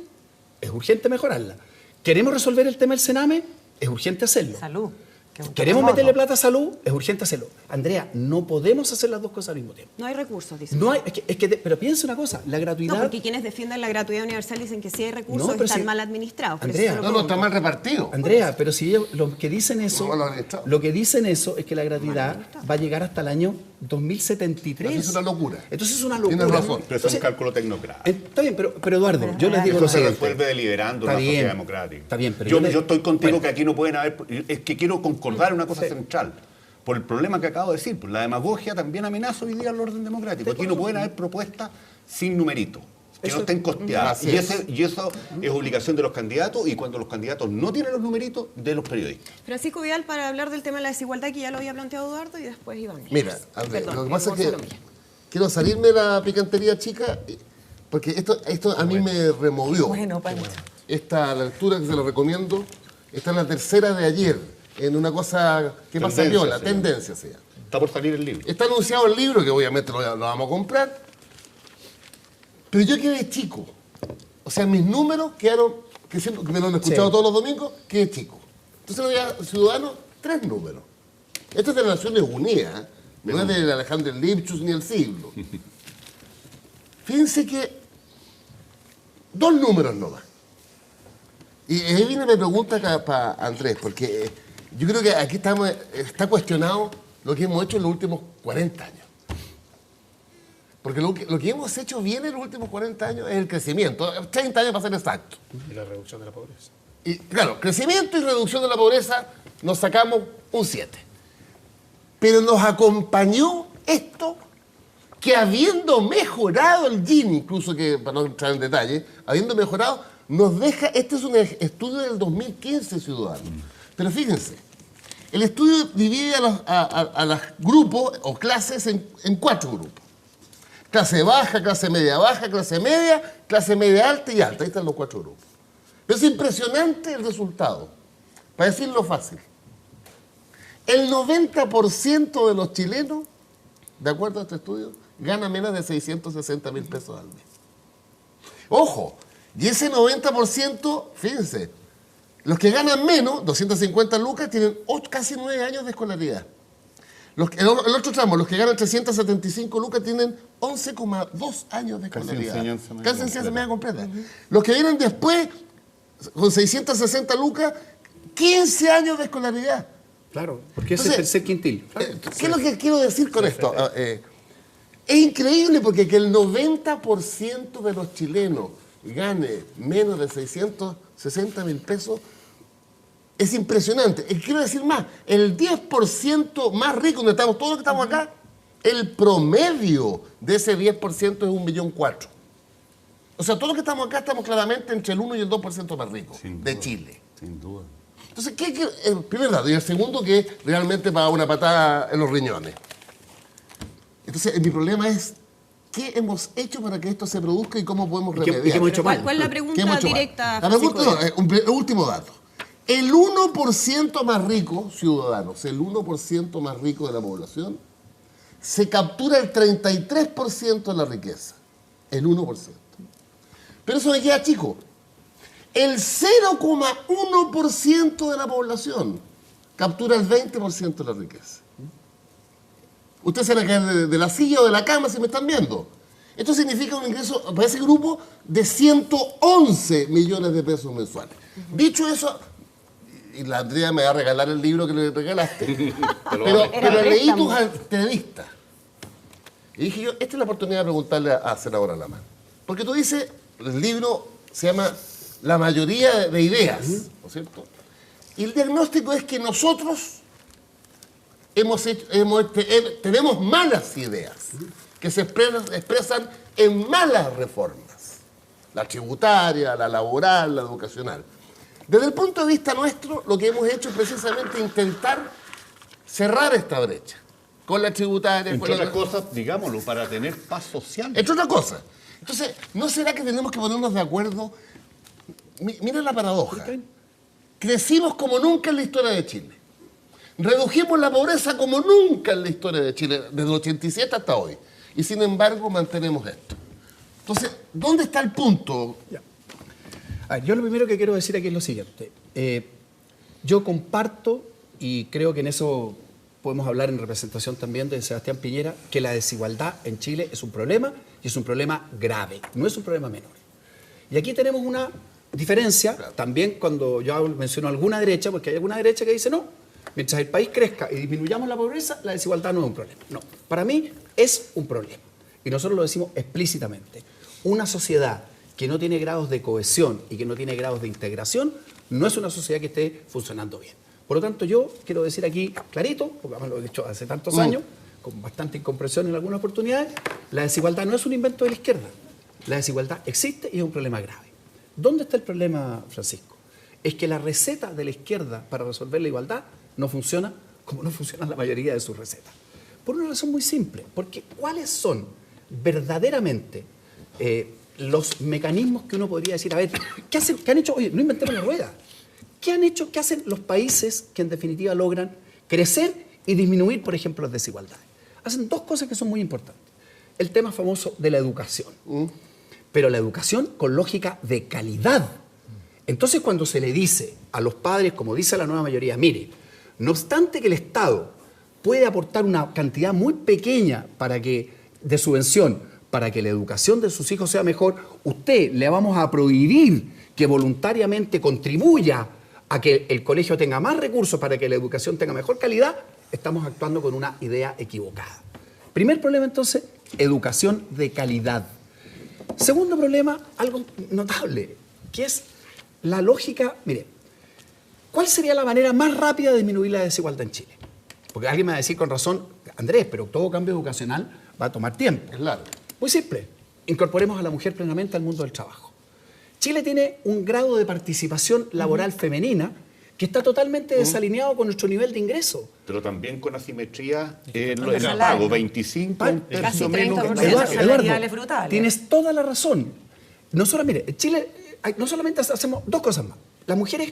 Es urgente mejorarlas. ¿Queremos resolver el tema del Sename? Es urgente hacerlo. Salud. ¿Queremos meterle plata a salud? Es urgente hacerlo. Andrea, no podemos hacer las dos cosas al mismo tiempo. No hay recursos, dice. No hay, pero piense una cosa, la gratuidad... No, porque quienes defienden la gratuidad universal dicen que sí hay recursos y están mal administrados. Andrea, no, está mal repartido. Andrea, pero si ellos lo que dicen eso es que la gratuidad va a llegar hasta el año 2073. Es una locura. Entonces es una locura. Tienes razón. Pero eso es un cálculo tecnocrático. Está bien, pero Eduardo, yo les digo... Eso se resuelve deliberando en una sociedad democrática. Está bien, pero yo estoy contigo que aquí no pueden haber... Es que quiero concordar una cosa central. Por el problema que acabo de decir, pues la demagogia también amenaza hoy día al orden democrático. Aquí no pueden haber propuestas sin numerito, que no estén costeadas. Y eso es obligación de los candidatos, y cuando los candidatos no tienen los numeritos, de los periodistas. Francisco Vidal, para hablar del tema de la desigualdad, que ya lo había planteado Eduardo, y después Iván. Mira, Andrés, lo que pasa es que quiero salirme de la picantería chica, porque esto a mí me removió. Bueno, Pancho. Esta lectura que se lo recomiendo, está en la tercera de ayer, en una cosa que pasa viola, tendencia se llama. Está por salir el libro. Está anunciado el libro, que obviamente lo vamos a comprar. Pero yo quedé chico. O sea, mis números quedaron, que me lo han escuchado todos los domingos, quedé chico. Entonces le doy a Ciudadanos 3 números. Esto es de las Naciones Unidas, no es de Alejandro Lipschutz ni el siglo. Fíjense que 2 números nomás. Y ahí viene mi pregunta para Andrés, porque yo creo que aquí está cuestionado lo que hemos hecho en los últimos 40 años. Porque lo que hemos hecho bien en los últimos 40 años es el crecimiento. 30 años para ser exacto. Y la reducción de la pobreza. Y claro, crecimiento y reducción de la pobreza nos sacamos un 7. Pero nos acompañó esto que habiendo mejorado el Gini, incluso que para no entrar en detalle, habiendo mejorado, nos deja, este es un estudio del 2015, Ciudadanos. Pero fíjense, el estudio divide a los grupos o clases en 4 grupos. Clase baja, clase media baja, clase media alta y alta. Ahí están los 4 grupos. Pero es impresionante el resultado. Para decirlo fácil, el 90% de los chilenos, de acuerdo a este estudio, gana menos de 660.000 pesos al mes. Ojo, y ese 90%, fíjense, los que ganan menos, 250 lucas, tienen casi 9 años de escolaridad. El otro tramo, los que ganan 375 lucas, tienen 11,2 años de escolaridad. Casi enseñanza media completa. Los que vienen después, con 660 lucas, 15 años de escolaridad. Claro, porque ese es el tercer quintil. ¿Qué es lo que quiero decir con esto? Es increíble porque que el 90% de los chilenos gane menos de 660.000 pesos es impresionante. Quiero decir más, el 10% más rico, donde estamos todos los que estamos acá, el promedio de ese 10% es 1,4 millones. O sea, todos los que estamos acá estamos claramente entre el 1 y el 2% más ricos de Chile. Sin duda. Entonces, el primer dato. Y el segundo, que realmente va una patada en los riñones. Entonces, mi problema es, ¿qué hemos hecho para que esto se produzca y cómo podemos remediar? ¿Qué hemos hecho mal? ¿Cuál es la pregunta directa? La pregunta, el último dato. El 1% más rico, ciudadanos, el 1% más rico de la población, se captura el 33% de la riqueza. El 1%. Pero eso me queda chico. El 0,1% de la población captura el 20% de la riqueza. Ustedes se van a caer de la silla o de la cama si me están viendo. Esto significa un ingreso para ese grupo de 111 millones de pesos mensuales. Dicho eso, y la Andrea me va a regalar el libro que le regalaste, pero leí tus entrevistas. Y dije yo, esta es la oportunidad de preguntarle a senadora Lamar. Porque tú dices, el libro se llama La mayoría de ideas, ¿no es cierto? Y el diagnóstico es que nosotros tenemos malas ideas que se expresan en malas reformas. La tributaria, la laboral, la educacional. Desde el punto de vista nuestro, lo que hemos hecho es precisamente intentar cerrar esta brecha. Con la tributaria... Entre otras cosas, digámoslo, para tener paz social. Entre otras cosas. Entonces, ¿no será que tenemos que ponernos de acuerdo? Mira la paradoja. Crecimos como nunca en la historia de Chile. Redujimos la pobreza como nunca en la historia de Chile, desde el 87 hasta hoy. Y sin embargo, mantenemos esto. Entonces, ¿dónde está el punto? A ver, yo lo primero que quiero decir aquí es lo siguiente. Yo comparto, y creo que en eso podemos hablar en representación también de Sebastián Piñera, que la desigualdad en Chile es un problema, y es un problema grave, no es un problema menor. Y aquí tenemos una diferencia, también cuando yo menciono alguna derecha, porque hay alguna derecha que dice no, mientras el país crezca y disminuyamos la pobreza, la desigualdad no es un problema. No, para mí es un problema. Y nosotros lo decimos explícitamente. Una sociedad que no tiene grados de cohesión y que no tiene grados de integración, no es una sociedad que esté funcionando bien. Por lo tanto, yo quiero decir aquí clarito, porque además lo he dicho hace tantos años, con bastante incomprensión en algunas oportunidades, la desigualdad no es un invento de la izquierda. La desigualdad existe y es un problema grave. ¿Dónde está el problema, Francisco? Es que la receta de la izquierda para resolver la igualdad no funciona como no funcionan la mayoría de sus recetas. Por una razón muy simple, porque ¿cuáles son verdaderamente los mecanismos que uno podría decir, a ver, ¿qué han hecho? Oye, no inventemos la rueda. ¿Qué han hecho? ¿Qué hacen los países que en definitiva logran crecer y disminuir, por ejemplo, las desigualdades? Hacen dos cosas que son muy importantes. El tema famoso de la educación. Pero la educación con lógica de calidad. Entonces, cuando se le dice a los padres, como dice la nueva mayoría, mire, no obstante que el Estado puede aportar una cantidad muy pequeña de subvención para que la educación de sus hijos sea mejor, usted le vamos a prohibir que voluntariamente contribuya a que el colegio tenga más recursos para que la educación tenga mejor calidad, estamos actuando con una idea equivocada. Primer problema, entonces, educación de calidad. Segundo problema, algo notable, que es la lógica. Mire, ¿cuál sería la manera más rápida de disminuir la desigualdad en Chile? Porque alguien me va a decir con razón, Andrés, pero todo cambio educacional va a tomar tiempo. Claro. Muy simple, incorporemos a la mujer plenamente al mundo del trabajo. Chile tiene un grado de participación laboral femenina que está totalmente desalineado con nuestro nivel de ingreso. Pero también con asimetría en el pago, 25, un tercio menos. Eduardo, tienes toda la razón. Nosotros, mire, en Chile no solamente hacemos dos cosas más. Las mujeres,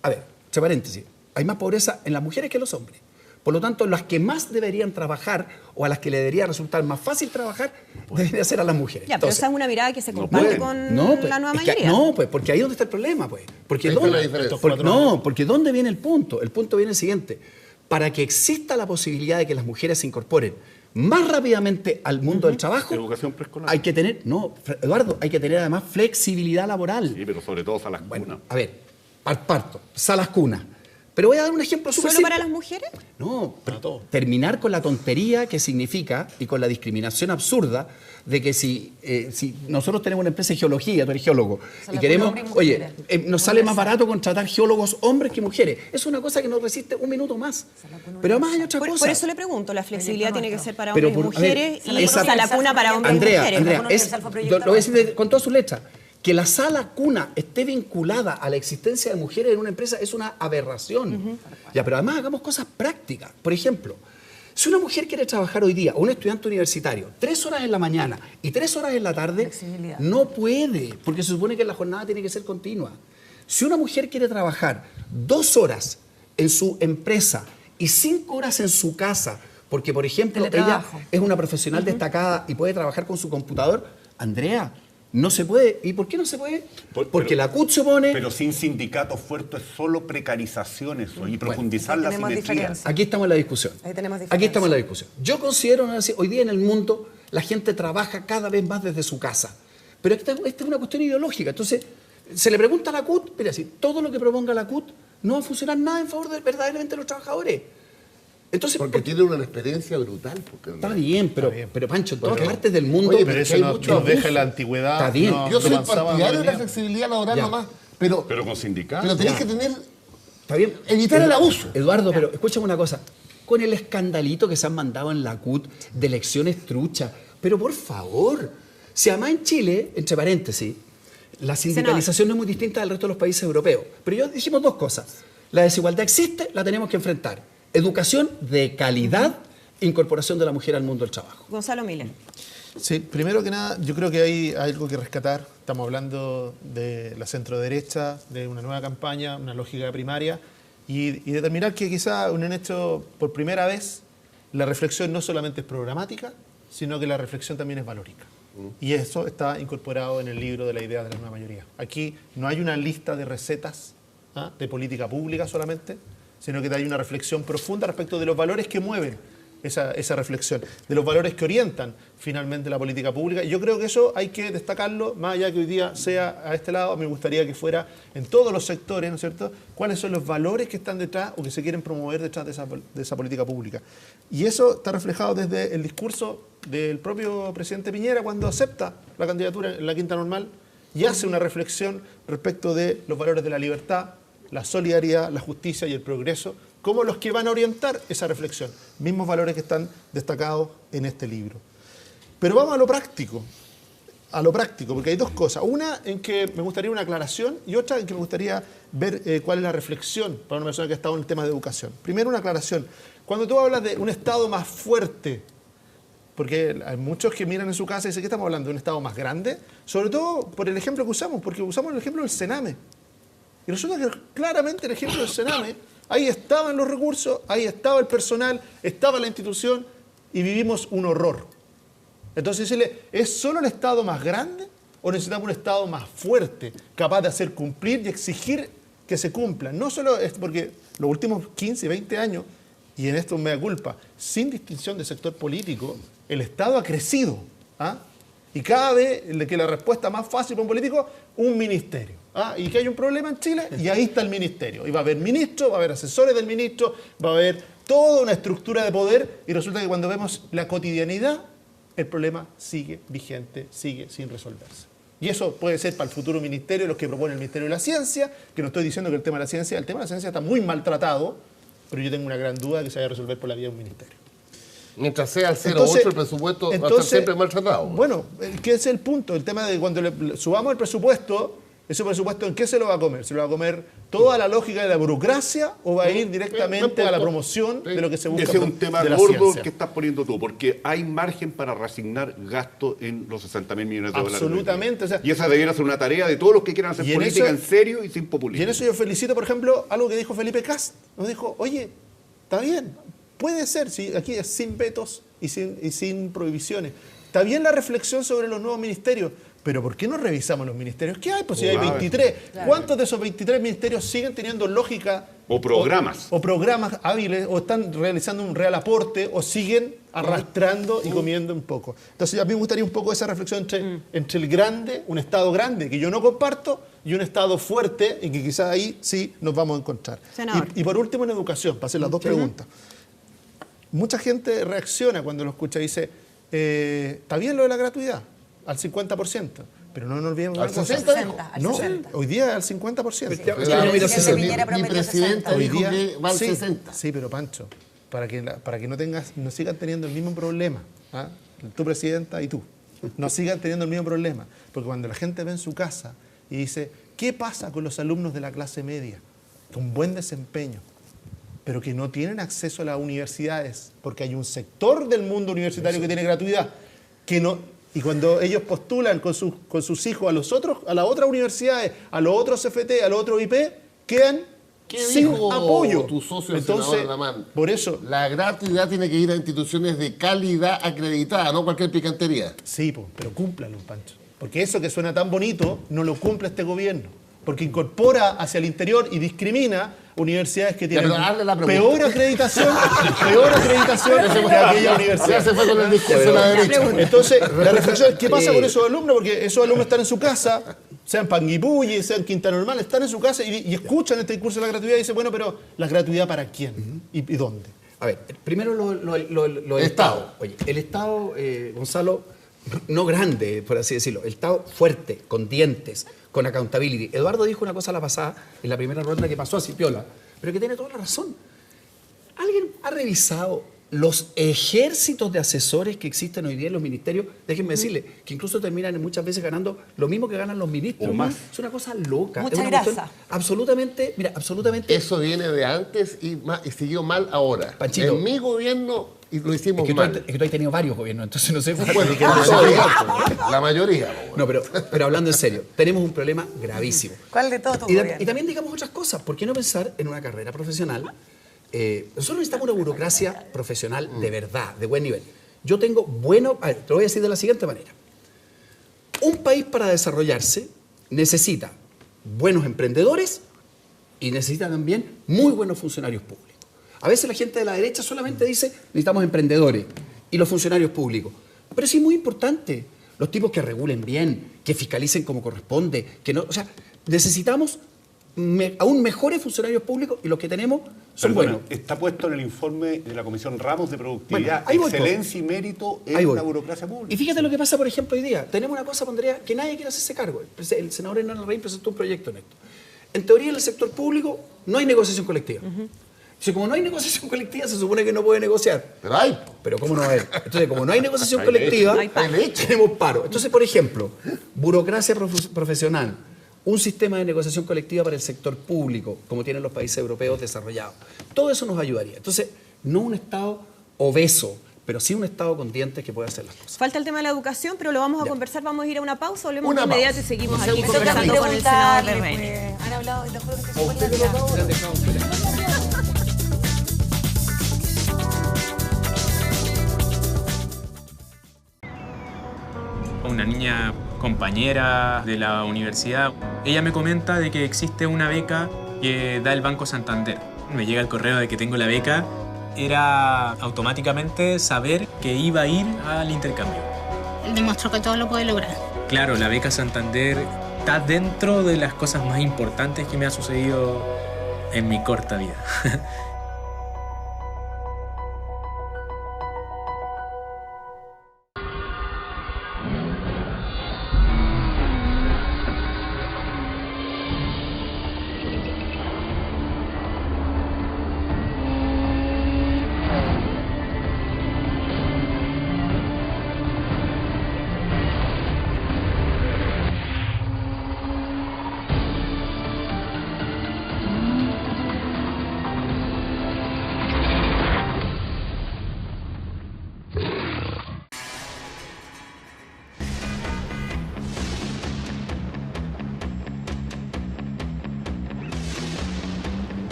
a ver, entre paréntesis, hay más pobreza en las mujeres que en los hombres. Por lo tanto, las que más deberían trabajar o a las que le debería resultar más fácil trabajar, debería ser a las mujeres. Ya, entonces, pero esa es una mirada que se comparte con la nueva mayoría. No, pues, porque ahí es donde está el problema, pues. Porque porque ¿dónde viene el punto? El punto viene el siguiente. Para que exista la posibilidad de que las mujeres se incorporen más rápidamente al mundo del trabajo, educación preescolar. Hay que tener, Eduardo, hay que tener además flexibilidad laboral. Sí, pero sobre todo salas cunas. Bueno, a ver, parto, salas cunas. Pero voy a dar un ejemplo súper simple. ¿Solo para las mujeres? No, para todos. Terminar con la tontería que significa y con la discriminación absurda de que si nosotros tenemos una empresa de geología, tú eres geólogo, y queremos, oye, nos sale más barato contratar geólogos hombres que mujeres. Es una cosa que nos resiste un minuto más. Pero además hay otra cosa. Por eso le pregunto, la flexibilidad tiene que ser para hombres y mujeres y sala cuna para hombres y mujeres. Andrea, lo voy a decir con todas sus letras. Que la sala cuna esté vinculada a la existencia de mujeres en una empresa es una aberración. Ya, pero además hagamos cosas prácticas. Por ejemplo, si una mujer quiere trabajar hoy día, o un estudiante universitario, 3 horas en la mañana y 3 horas en la tarde, no puede, porque se supone que la jornada tiene que ser continua. Si una mujer quiere trabajar 2 horas en su empresa y 5 horas en su casa, porque, por ejemplo, ella es una profesional destacada y puede trabajar con su computador, Andrea, no se puede. ¿Y por qué no se puede? Porque la CUT se opone. Pero sin sindicatos fuertes, solo precarización eso y profundizar la simetría. Aquí estamos en la discusión. Aquí estamos en la discusión. Yo considero, hoy día en el mundo, la gente trabaja cada vez más desde su casa. Pero esta es una cuestión ideológica. Entonces, se le pregunta a la CUT, mira, si todo lo que proponga la CUT no va a funcionar nada en favor de verdaderamente los trabajadores. Entonces, porque tiene una experiencia brutal. Está bien, pero Pancho, en todas partes del mundo... Oye, pero eso nos deja la antigüedad. Está bien. Yo soy partidario de la flexibilidad laboral nomás. Pero con sindicatos. Pero tenés que tener... Está bien. Evitar el abuso. Eduardo, pero escúchame una cosa. Con el escandalito que se han mandado en la CUT de elecciones truchas, pero por favor, si además en Chile, entre paréntesis, la sindicalización no es muy distinta del resto de los países europeos. Pero yo dijimos 2 cosas. La desigualdad existe, la tenemos que enfrentar. Educación de calidad, incorporación de la mujer al mundo del trabajo. Gonzalo Miller. Sí, primero que nada, yo creo que hay algo que rescatar. Estamos hablando de la centroderecha, de una nueva campaña, una lógica primaria, y determinar que quizá en esto, por primera vez, la reflexión no solamente es programática, sino que la reflexión también es valórica. Y eso está incorporado en el libro de la idea de la nueva mayoría. Aquí no hay una lista de recetas de política pública solamente, sino que hay una reflexión profunda respecto de los valores que mueven esa reflexión, de los valores que orientan finalmente la política pública. Y yo creo que eso hay que destacarlo, más allá que hoy día sea a este lado, me gustaría que fuera en todos los sectores, ¿no es cierto?, cuáles son los valores que están detrás o que se quieren promover detrás de esa política pública. Y eso está reflejado desde el discurso del propio presidente Piñera cuando acepta la candidatura en la Quinta Normal y hace una reflexión respecto de los valores de la libertad, la solidaridad, la justicia y el progreso, como los que van a orientar esa reflexión. Mismos valores que están destacados en este libro. Pero vamos a lo práctico, porque hay 2 cosas. Una en que me gustaría una aclaración y otra en que me gustaría ver cuál es la reflexión para una persona que ha estado en el tema de educación. Primero, una aclaración. Cuando tú hablas de un Estado más fuerte, porque hay muchos que miran en su casa y dicen que estamos hablando de un Estado más grande, sobre todo por el ejemplo que usamos, porque usamos el ejemplo del Sename. Y resulta que claramente el ejemplo del Sename, ahí estaban los recursos, ahí estaba el personal, estaba la institución y vivimos un horror. Entonces decirle, ¿es solo el Estado más grande o necesitamos un Estado más fuerte, capaz de hacer cumplir y exigir que se cumpla? No solo es porque los últimos 15, 20 años, y en esto me da culpa, sin distinción de sector político, el Estado ha crecido. Y cada vez que la respuesta más fácil para un político, un ministerio. Y que hay un problema en Chile, y ahí está el ministerio. Y va a haber ministros, va a haber asesores del ministro, va a haber toda una estructura de poder, y resulta que cuando vemos la cotidianidad, el problema sigue vigente, sigue sin resolverse. Y eso puede ser para el futuro ministerio, los que propone el Ministerio de la Ciencia, que no estoy diciendo que el tema de la ciencia está muy maltratado, pero yo tengo una gran duda de que se vaya a resolver por la vía de un ministerio. Mientras sea el 0,8 el presupuesto va a estar siempre maltratado. Bueno, ¿qué es el punto? El tema de cuando le subamos el presupuesto, ¿ese presupuesto en qué se lo va a comer? ¿Se lo va a comer toda la lógica de la burocracia o va a ir directamente a la promoción de lo que se busca? Ese es un tema gordo que estás poniendo tú, porque hay margen para reasignar gasto en los 60.000 millones de dólares. Absolutamente. Y esa debiera ser una tarea de todos los que quieran hacer política en serio y sin populismo. Y en eso yo felicito, por ejemplo, algo que dijo Felipe Kast. Nos dijo, oye, está bien, puede ser, si aquí es sin vetos y sin prohibiciones. Está bien la reflexión sobre los nuevos ministerios, pero ¿por qué no revisamos los ministerios? ¿Qué hay? Pues si hay 23. Claro. ¿Cuántos de esos 23 ministerios siguen teniendo lógica? O programas. O programas hábiles, o están realizando un real aporte, o siguen arrastrando y comiendo un poco. Entonces a mí me gustaría un poco esa reflexión entre el grande, un Estado grande, que yo no comparto, y un Estado fuerte, y que quizás ahí sí nos vamos a encontrar. Y por último, en educación, para hacer las 2 preguntas. Mucha gente reacciona cuando lo escucha y dice, está bien lo de la gratuidad, al 50%, pero no nos olvidemos al 60%. No, 60. Hoy día al 50%. Mi presidente dijo que va al 60%. Sí, pero Pancho, para que no sigan teniendo el mismo problema, tu presidenta y tú, no sigan teniendo el mismo problema, porque cuando la gente ve en su casa y dice, ¿qué pasa con los alumnos de la clase media? Con buen desempeño, pero que no tienen acceso a las universidades, porque hay un sector del mundo universitario que tiene gratuidad, que no Y cuando ellos postulan con sus hijos a las otras universidades, a los otros CFT, a los otros IP, quedan sin apoyo. Tu socio, entonces, senador Alamán, por eso... La gratuidad tiene que ir a instituciones de calidad acreditada, no cualquier picantería. Sí, pero cúmplalo, Pancho. Porque eso que suena tan bonito no lo cumple este gobierno. Porque incorpora hacia el interior y discrimina universidades que tienen peor acreditación que aquella universidad. Ya se fue con el discurso de la derecha. Entonces, la reflexión es, ¿qué pasa con esos alumnos? Porque esos alumnos están en su casa, sean Panguipulli, sean Quinta Normal, están en su casa y escuchan este discurso de la gratuidad y dicen, bueno, pero ¿la gratuidad para quién? ¿Y dónde? A ver, primero lo del Estado. Oye, el Estado, Gonzalo, no grande, por así decirlo, el Estado fuerte, con dientes, con accountability. Eduardo dijo una cosa la pasada, en la primera ronda que pasó así piola, pero que tiene toda la razón. ¿Alguien ha revisado los ejércitos de asesores que existen hoy día en los ministerios? Déjenme decirle que incluso terminan muchas veces ganando lo mismo que ganan los ministros. O más. Es una cosa loca. Mucha es una grasa. Absolutamente, mira, absolutamente. Eso viene de antes y siguió mal ahora. Panchito, en mi gobierno lo hicimos es que mal. tú has tenido varios gobiernos, entonces no sé. Bueno, la mayoría. No, pero hablando en serio, tenemos un problema gravísimo. ¿Cuál de todos tus Y gobiernos? también digamos otras cosas. ¿Por qué no pensar en una carrera profesional? Nosotros necesitamos una burocracia profesional de verdad, de buen nivel. Yo tengo a ver, te lo voy a decir de la siguiente manera. Un país para desarrollarse necesita buenos emprendedores y necesita también muy buenos funcionarios públicos. A veces la gente de la derecha solamente dice necesitamos emprendedores y los funcionarios públicos. Pero sí es muy importante los tipos que regulen bien, que fiscalicen como corresponde, que no, o sea, necesitamos aún mejores funcionarios públicos y los que tenemos son buenos. Está puesto en el informe de la Comisión Ramos de Productividad, Bueno, excelencia y mérito en la burocracia pública. Y fíjate lo que pasa, por ejemplo, hoy día. Tenemos una cosa, Andrea, que nadie quiere hacerse cargo. El senador Hernán Larraín presentó un proyecto en esto. En teoría, en el sector público no hay negociación colectiva. Entonces, como no hay negociación colectiva, se supone que no puede negociar. Pero hay. Pero ¿cómo no va a haber? Entonces, como no hay negociación colectiva, tenemos paro. Entonces, por ejemplo, burocracia profesional, un sistema de negociación colectiva para el sector público, como tienen los países europeos desarrollados. Todo eso nos ayudaría. Entonces, no un Estado obeso, pero sí un Estado con dientes que pueda hacer las cosas. Falta el tema de la educación, pero lo vamos a conversar. Vamos a ir a una pausa, volvemos Una de inmediato pausa. y seguimos Me aquí toca conversando con el senador preguntarle, Lerrein. Han hablado, te juro que se fue la Una niña compañera de la universidad, ella me comenta de que existe una beca que da el Banco Santander. Me llega el correo de que tengo la beca, era automáticamente saber que iba a ir al intercambio. Él demostró que todo lo puede lograr. Claro, la beca Santander está dentro de las cosas más importantes que me ha sucedido en mi corta vida.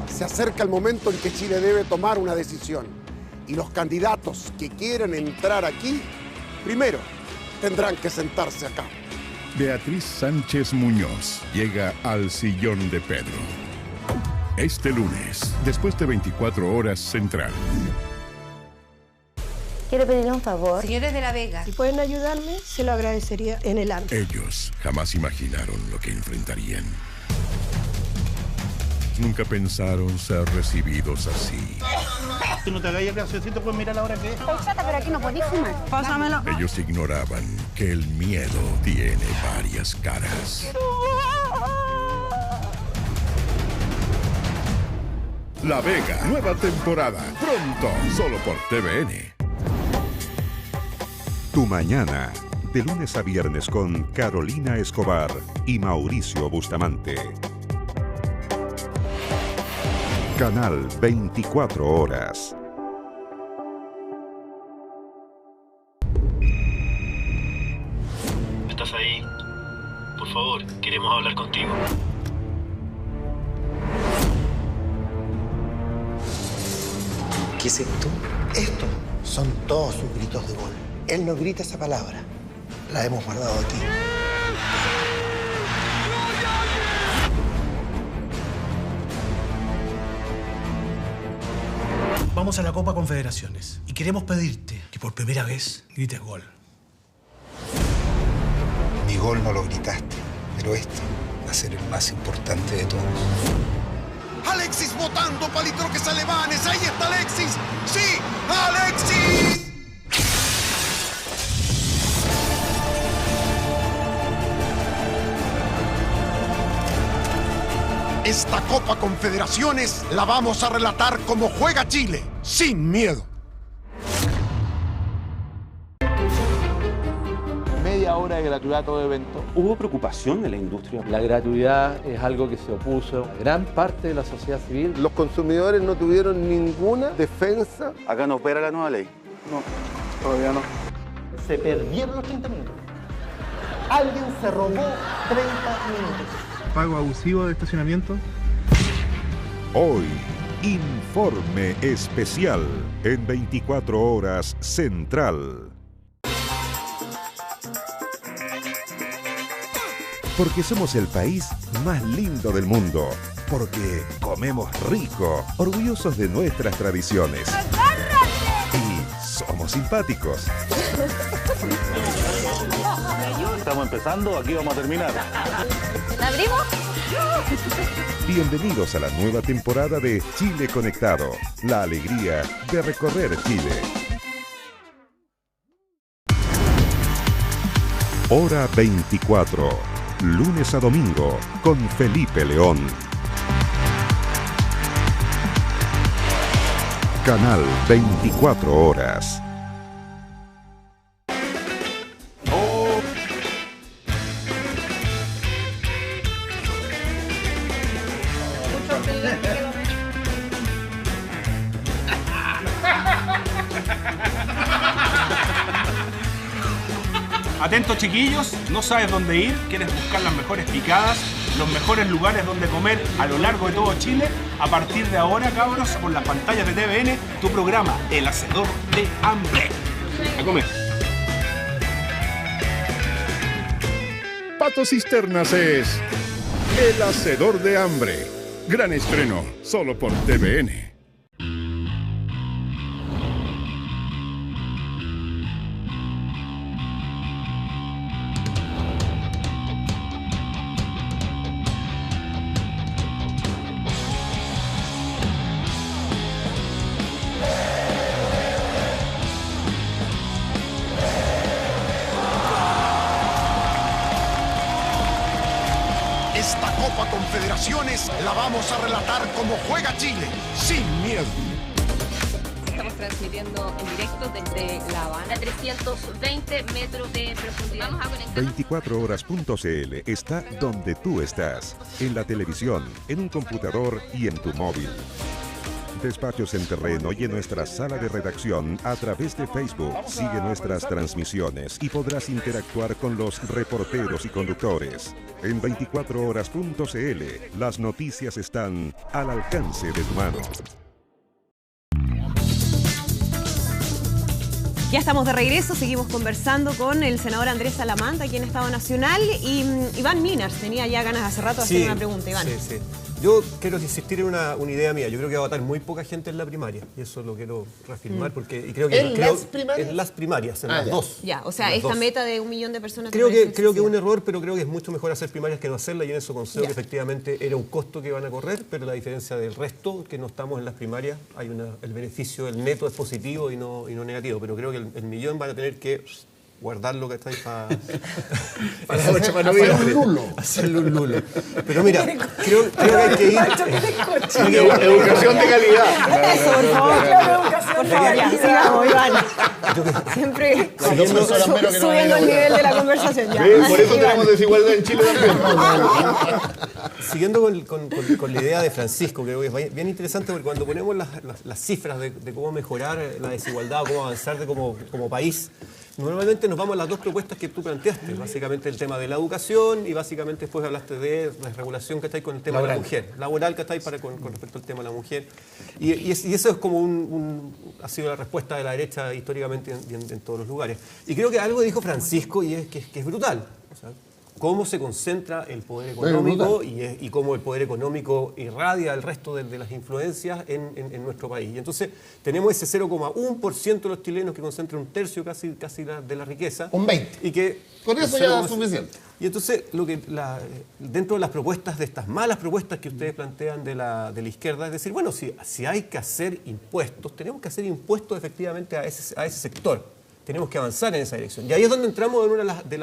Se acerca el momento en que Chile debe tomar una decisión y los candidatos que quieren entrar aquí, primero tendrán que sentarse acá. Beatriz Sánchez Muñoz llega al sillón de Pedro. Este lunes, después de 24 horas Central. Quiero pedirle un favor. Señores de La Vega, Si pueden ayudarme, se lo agradecería en el alma. Ellos jamás imaginaron lo que enfrentarían. Nunca pensaron ser recibidos así. Tú no te hagas graciosito, pues mira la hora que es. estoy chata, pero aquí no podéis fumar. Pásamelo. Ellos ignoraban que el miedo tiene varias caras. La Vega, nueva temporada. Pronto, solo por TVN. Tu mañana, de lunes a viernes con Carolina Escobar y Mauricio Bustamante. Canal 24 Horas. contigo. ¿Qué es esto? Esto son todos sus gritos de gol. Él no grita esa palabra. La hemos guardado aquí. Vamos a la Copa Confederaciones y queremos pedirte que por primera vez grites gol. Mi gol no lo gritaste, pero este va a ser el más importante de todos. Alexis botando palitroques alemanes. Ahí está Alexis. ¡Sí! ¡Alexis! Esta Copa Confederaciones la vamos a relatar como juega Chile, sin miedo. Media hora de gratuidad a todo evento. ¿Hubo preocupación de la industria? La gratuidad es algo que se opuso a gran parte de la sociedad civil. Los consumidores no tuvieron ninguna defensa. Acá no opera la nueva ley. No, todavía no. Se perdieron los 30 minutos. Alguien se robó 30 minutos. ¿Pago abusivo de estacionamiento? Hoy, informe especial en 24 horas Central. Porque somos el país más lindo del mundo. Porque comemos rico, orgullosos de nuestras tradiciones. Y somos simpáticos. Estamos empezando, aquí vamos a terminar. ¿La abrimos? Bienvenidos a la nueva temporada de Chile Conectado. La alegría de recorrer Chile. Hora 24. Lunes a domingo con Felipe León. Canal 24 horas. Atentos chiquillos, ¿no sabes dónde ir? ¿Quieres buscar las mejores picadas? Los mejores lugares donde comer a lo largo de todo Chile. A partir de ahora, cabros, por las pantallas de TVN, tu programa, El Hacedor de Hambre. A comer. Pato Cisternas es El Hacedor de Hambre. Gran estreno, solo por TVN. Esta Copa Confederaciones la vamos a relatar como juega Chile, sin miedo. Estamos transmitiendo en directo desde La Habana, 320 metros de profundidad. Vamos a conectar. 24horas.cl está donde tú estás. En la televisión, en un computador y en tu móvil. Despachos en terreno y en nuestra sala de redacción a través de Facebook. Sigue nuestras transmisiones y podrás interactuar con los reporteros y conductores. En 24horas.cl, las noticias están al alcance de tu mano. Ya estamos de regreso, seguimos conversando con el senador Andrés Salamanta aquí en Estado Nacional y Iván Minars tenía ya ganas hace rato de hacer una pregunta, Iván. Sí. Yo quiero insistir en una idea mía. Yo creo que va a votar muy poca gente en la primaria y eso lo quiero reafirmar porque y creo que ¿En las primarias? En las dos. Ya, o sea, esta meta de 1 millón de personas. Creo que es un error, pero creo que es mucho mejor hacer primarias que no hacerlas y en eso concedo que efectivamente era un costo que van a correr, pero la diferencia del resto, que no estamos en las primarias, el beneficio, el neto es positivo y no negativo, pero creo que el millón van a tener que guardarlo que está ahí para hacerle un lulo. Pero mira, creo que hay que ir. Educación de calidad. Eso, por favor, por favor, ya, sigamos, Iván. Siempre subiendo el nivel de la conversación. Ya. Por eso tenemos desigualdad en Chile también. Siguiendo con la idea de Francisco, creo que es bien interesante porque cuando ponemos las cifras de cómo mejorar la desigualdad, cómo avanzar como país, Normalmente nos vamos a las dos propuestas que tú planteaste, básicamente el tema de la educación y básicamente después hablaste de la regulación que está ahí con el tema de la mujer, laboral que está ahí con respecto al tema de la mujer. Y eso es como ha sido la respuesta de la derecha históricamente en todos los lugares. Y creo que algo dijo Francisco y es que es brutal. O sea, cómo se concentra el poder económico y cómo el poder económico irradia el resto de las influencias en nuestro país. Y entonces tenemos ese 0,1% de los chilenos que concentran un tercio casi de la riqueza. Un 20%. Y que con eso ya es suficiente. Y entonces, dentro de las propuestas, de estas malas propuestas que ustedes plantean de la izquierda, es decir, bueno, si hay que hacer impuestos, tenemos que hacer impuestos efectivamente a ese sector. Tenemos que avanzar en esa dirección. Y ahí es donde entramos en una de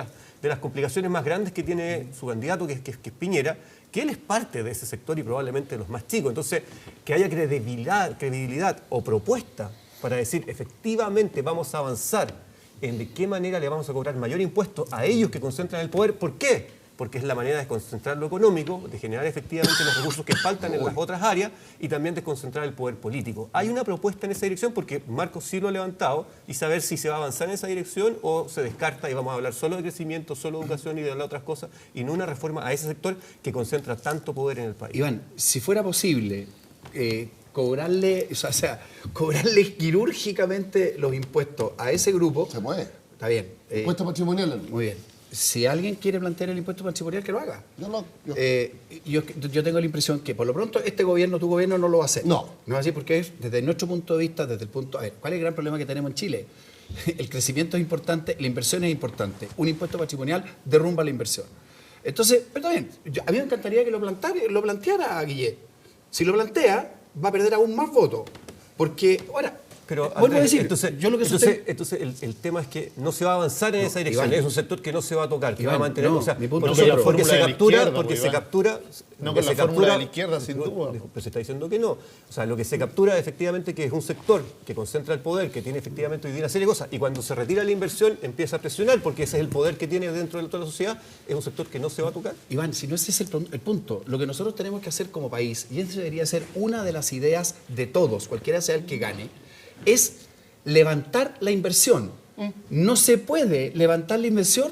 las complicaciones más grandes que tiene su candidato, que es Piñera, que él es parte de ese sector y probablemente de los más chicos. Entonces, que haya credibilidad o propuesta para decir, efectivamente vamos a avanzar en de qué manera le vamos a cobrar mayor impuesto a ellos que concentran el poder. ¿Por qué? Porque es la manera de concentrar lo económico, de generar efectivamente los recursos que faltan en las otras áreas y también de concentrar el poder político. Hay una propuesta en esa dirección porque Marcos sí lo ha levantado y saber si se va a avanzar en esa dirección o se descarta y vamos a hablar solo de crecimiento, solo de educación y de hablar otras cosas y no una reforma a ese sector que concentra tanto poder en el país. Iván, si fuera posible cobrarle quirúrgicamente los impuestos a ese grupo... Se puede. Está bien. Impuesto patrimonial. Muy bien. Si alguien quiere plantear el impuesto patrimonial, que lo haga. Yo tengo la impresión que por lo pronto tu gobierno no lo va a hacer. No es así porque desde nuestro punto de vista, desde el punto... A ver, ¿cuál es el gran problema que tenemos en Chile? El crecimiento es importante, la inversión es importante. Un impuesto patrimonial derrumba la inversión. Entonces, pero está bien, a mí me encantaría que lo planteara a Guillet. Si lo plantea, va a perder aún más votos. Porque, ahora... Pero, Andrés, entonces el tema es que no se va a avanzar en esa dirección. Iván, es un sector que no se va a tocar, que va a mantener. Porque se captura. No con la fórmula de la izquierda, sin duda. Pero se está diciendo que no. O sea, lo que se captura efectivamente que es un sector que concentra el poder, que tiene efectivamente hoy día una serie de cosas. Y cuando se retira la inversión, empieza a presionar, porque ese es el poder que tiene dentro de toda la sociedad. Es un sector que no se va a tocar. Iván, si no ese es el punto. Lo que nosotros tenemos que hacer como país, y esa debería ser una de las ideas de todos, cualquiera sea el que gane, es levantar la inversión. No se puede levantar la inversión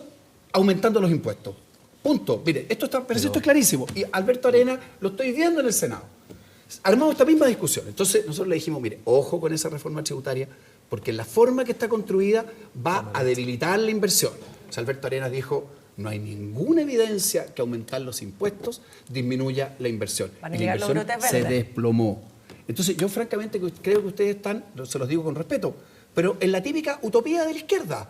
aumentando los impuestos. Punto. Mire, esto es clarísimo. Y Alberto Arenas lo estoy viendo en el Senado. Armamos esta misma discusión. Entonces nosotros le dijimos, mire, ojo con esa reforma tributaria, porque la forma que está construida va a debilitar la inversión. O sea, Alberto Arenas dijo, no hay ninguna evidencia que aumentar los impuestos disminuya la inversión. Y la inversión se desplomó. Entonces, yo francamente creo que ustedes están, se los digo con respeto, pero en la típica utopía de la izquierda.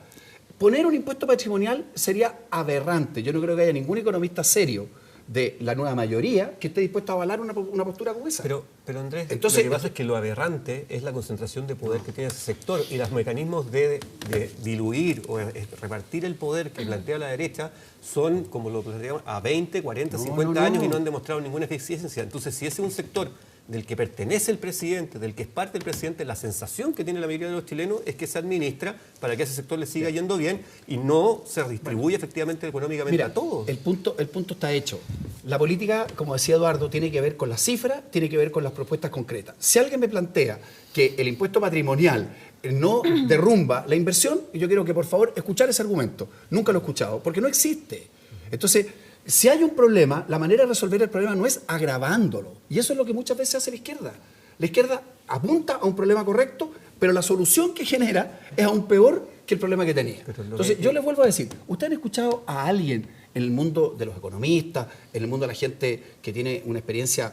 Poner un impuesto patrimonial sería aberrante. Yo no creo que haya ningún economista serio de la nueva mayoría que esté dispuesto a avalar una postura como esa. Pero Andrés, entonces, lo que pasa es que lo aberrante es la concentración de poder que tiene ese sector y los mecanismos de diluir o repartir el poder que plantea la derecha son, como lo planteamos, a 20, 40, 50 años y no han demostrado ninguna eficiencia. Entonces, si ese es un sector del que pertenece el presidente, del que es parte del presidente, la sensación que tiene la mayoría de los chilenos es que se administra para que a ese sector le siga yendo bien y no se distribuye efectivamente económicamente a todos. El punto está hecho. La política, como decía Eduardo, tiene que ver con las cifras, tiene que ver con las propuestas concretas. Si alguien me plantea que el impuesto patrimonial no derrumba la inversión, yo quiero que por favor escuchar ese argumento. Nunca lo he escuchado, porque no existe. Entonces, si hay un problema, la manera de resolver el problema no es agravándolo. Y eso es lo que muchas veces hace la izquierda. La izquierda apunta a un problema correcto, pero la solución que genera es aún peor que el problema que tenía. Entonces, yo les vuelvo a decir, ¿ustedes han escuchado a alguien en el mundo de los economistas, en el mundo de la gente que tiene una experiencia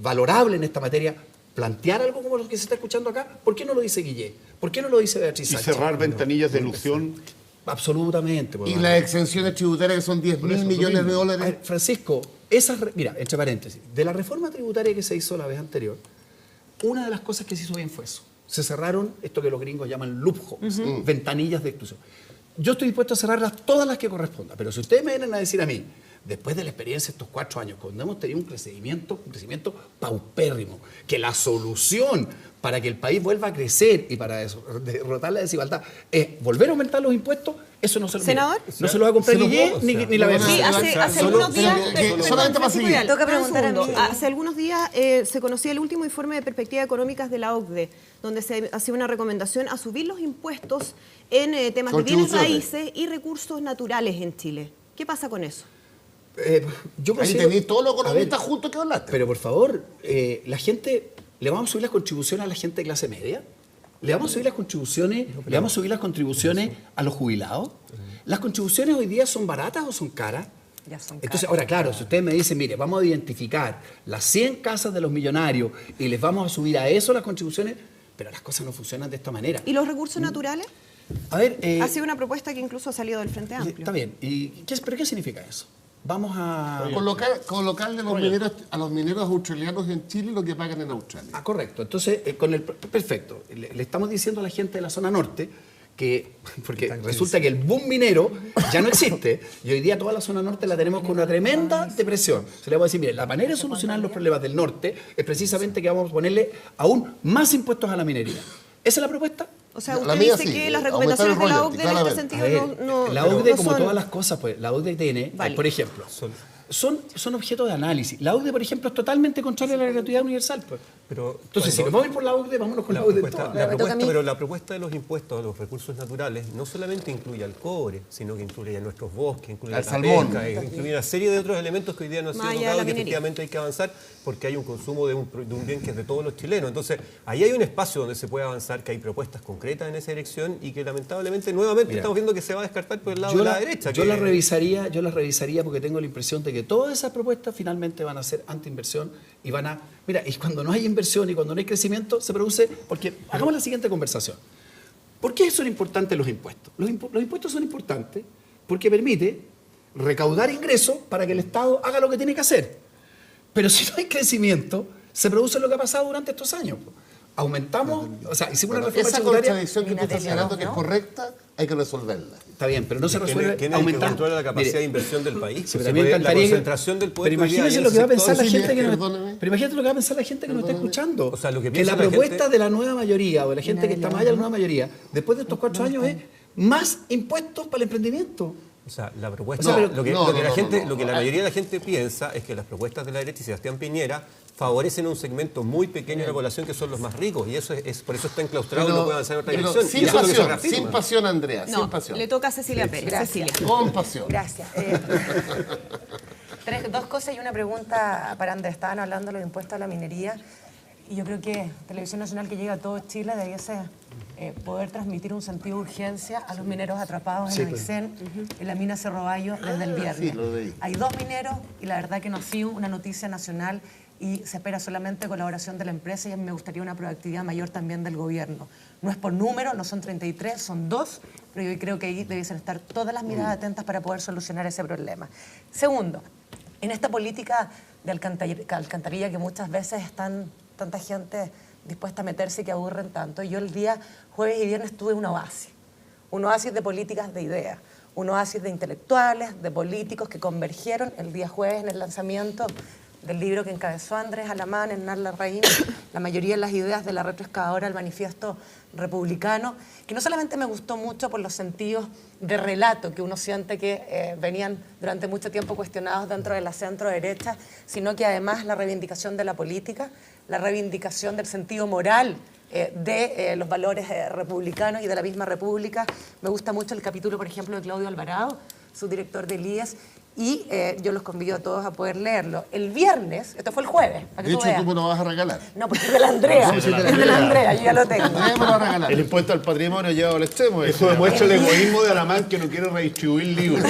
valorable en esta materia, plantear algo como lo que se está escuchando acá? ¿Por qué no lo dice Guillet? ¿Por qué no lo dice Beatriz Sánchez? Y cerrar ventanillas de ilusión. Absolutamente. Y las exenciones tributarias que son 10.000 millones de dólares. A ver, Francisco, mira, entre paréntesis, de la reforma tributaria que se hizo la vez anterior, una de las cosas que se hizo bien fue eso. Se cerraron esto que los gringos llaman loopholes, ventanillas de exclusión. Yo estoy dispuesto a cerrarlas todas las que correspondan, pero si ustedes me vienen a decir a mí, después de la experiencia de estos 4 años, cuando hemos tenido un crecimiento paupérrimo, que la solución para que el país vuelva a crecer y para derrotar la desigualdad es volver a aumentar los impuestos, eso no se lo ¿Senador? No se lo va a comprar ni la verdad. Sí, hace algunos días... solamente para seguir. Toca preguntar a mí. Hace algunos días se conocía el último informe de perspectivas económicas de la OCDE, donde se hacía una recomendación a subir los impuestos en temas de bienes raíces y recursos naturales en Chile. ¿Qué pasa con eso? Ahí tenéis todos los economistas juntos que hablaste. Pero por favor, la gente, ¿le vamos a subir las contribuciones a la gente de clase media? ¿Le vamos a subir las contribuciones a los jubilados? ¿Las contribuciones hoy día son baratas o son caras? Ya son caras. Entonces, ahora, claro, si ustedes me dicen, mire, vamos a identificar las 100 casas de los millonarios y les vamos a subir a eso las contribuciones, pero las cosas no funcionan de esta manera. ¿Y los recursos naturales? A ver, ha sido una propuesta que incluso ha salido del Frente Amplio. Está bien. ¿Pero qué significa eso? Vamos a... Colocarle a los mineros australianos en Chile lo que pagan en Australia. Correcto. Entonces, perfecto. Le estamos diciendo a la gente de la zona norte porque resulta que el boom minero ya no existe y hoy día toda la zona norte la tenemos con una tremenda depresión. Se le va a decir, mire, la manera de solucionar los problemas del norte es precisamente que vamos a ponerle aún más impuestos a la minería. ¿Esa es la propuesta? O sea, usted dice que las recomendaciones de la OCDE en este sentido no la OCDE, como son... todas las cosas, pues la OCDE tiene, por ejemplo, son objetos de análisis. La OCDE, por ejemplo, es totalmente contraria a la gratuidad universal. Pues. Entonces, si nos vamos a ir por la OCDE, vámonos con la OCDE. Pero la propuesta de los impuestos a los recursos naturales no solamente incluye al cobre, sino que incluye a nuestros bosques, incluye a la pesca, incluye una serie de otros elementos que hoy día no han sido tocados y que efectivamente hay que avanzar porque hay un consumo de un bien que es de todos los chilenos. Entonces, ahí hay un espacio donde se puede avanzar, que hay propuestas concretas en esa dirección y que lamentablemente nuevamente estamos viendo que se va a descartar por el lado de la derecha. Yo las revisaría porque tengo la impresión de que todas esas propuestas finalmente van a ser antiinversión y van a... Mira, y cuando no hay inversión y cuando no hay crecimiento, se produce... Porque hagamos la siguiente conversación. ¿Por qué son importantes los impuestos? Los impuestos son importantes porque permite recaudar ingresos para que el Estado haga lo que tiene que hacer. Pero si no hay crecimiento, se produce lo que ha pasado durante estos años. Aumentamos, hicimos una reforma tributaria. Esa contradicción que tú estás señalando que es correcta, hay que resolverla. Está bien, pero no se resuelve aumentando. Controla la capacidad de inversión del país. Sí, pero la concentración del poder. Pero imagínense lo que va a pensar la gente que nos está escuchando. O sea, que la propuesta de la nueva mayoría o de la gente que está más allá de la nueva mayoría, después de estos 4 años, es más impuestos para el emprendimiento. O sea, la propuesta, lo que la mayoría de la gente piensa es que las propuestas de la derecha y Sebastián Piñera favorecen a un segmento muy pequeño de la población que son los más ricos y eso es por eso está enclaustrado y no puede avanzar en otra dirección. Sin pasión, Andrea, sin pasión. Le toca a Cecilia Pérez. Gracias. Con pasión. Gracias. 2 cosas y una pregunta para Andrea. Estaban hablando de los impuestos a la minería y yo creo que Televisión Nacional, que llega a todo Chile, debiese poder transmitir un sentido de urgencia a los mineros atrapados en Aysén, en la mina Cerro Bayo, desde el viernes. Sí, hay 2 mineros y la verdad que no ha sido una noticia nacional y se espera solamente colaboración de la empresa y me gustaría una proactividad mayor también del gobierno. No es por número, no son 33, son 2, pero yo creo que ahí debiesen estar todas las miradas atentas para poder solucionar ese problema. Segundo, en esta política de alcantarilla que muchas veces están tanta gente dispuesta a meterse y que aburren tanto, yo el día jueves y viernes tuve un oasis de políticas de ideas, un oasis de intelectuales, de políticos que convergieron el día jueves en el lanzamiento del libro que encabezó Andrés Alamán, Hernán Larraín, la mayoría de las ideas de la retroexcavadora del manifiesto republicano, que no solamente me gustó mucho por los sentidos de relato que uno siente que venían durante mucho tiempo cuestionados dentro de la centro derecha, sino que además la reivindicación de la política, la reivindicación del sentido moral de los valores republicanos y de la misma república. Me gusta mucho el capítulo, por ejemplo, de Claudio Alvarado, su director de IES, y yo los convido a todos a poder leerlo. El viernes, esto fue el jueves, para que de hecho, tú me lo vas a regalar. No, porque es de la Andrea. Es de la Andrea, yo ya lo tengo. Andrea me lo va a regalar. El impuesto al patrimonio llevado al extremo. Eso demuestra el egoísmo de Alamán, que no quiere redistribuir libros.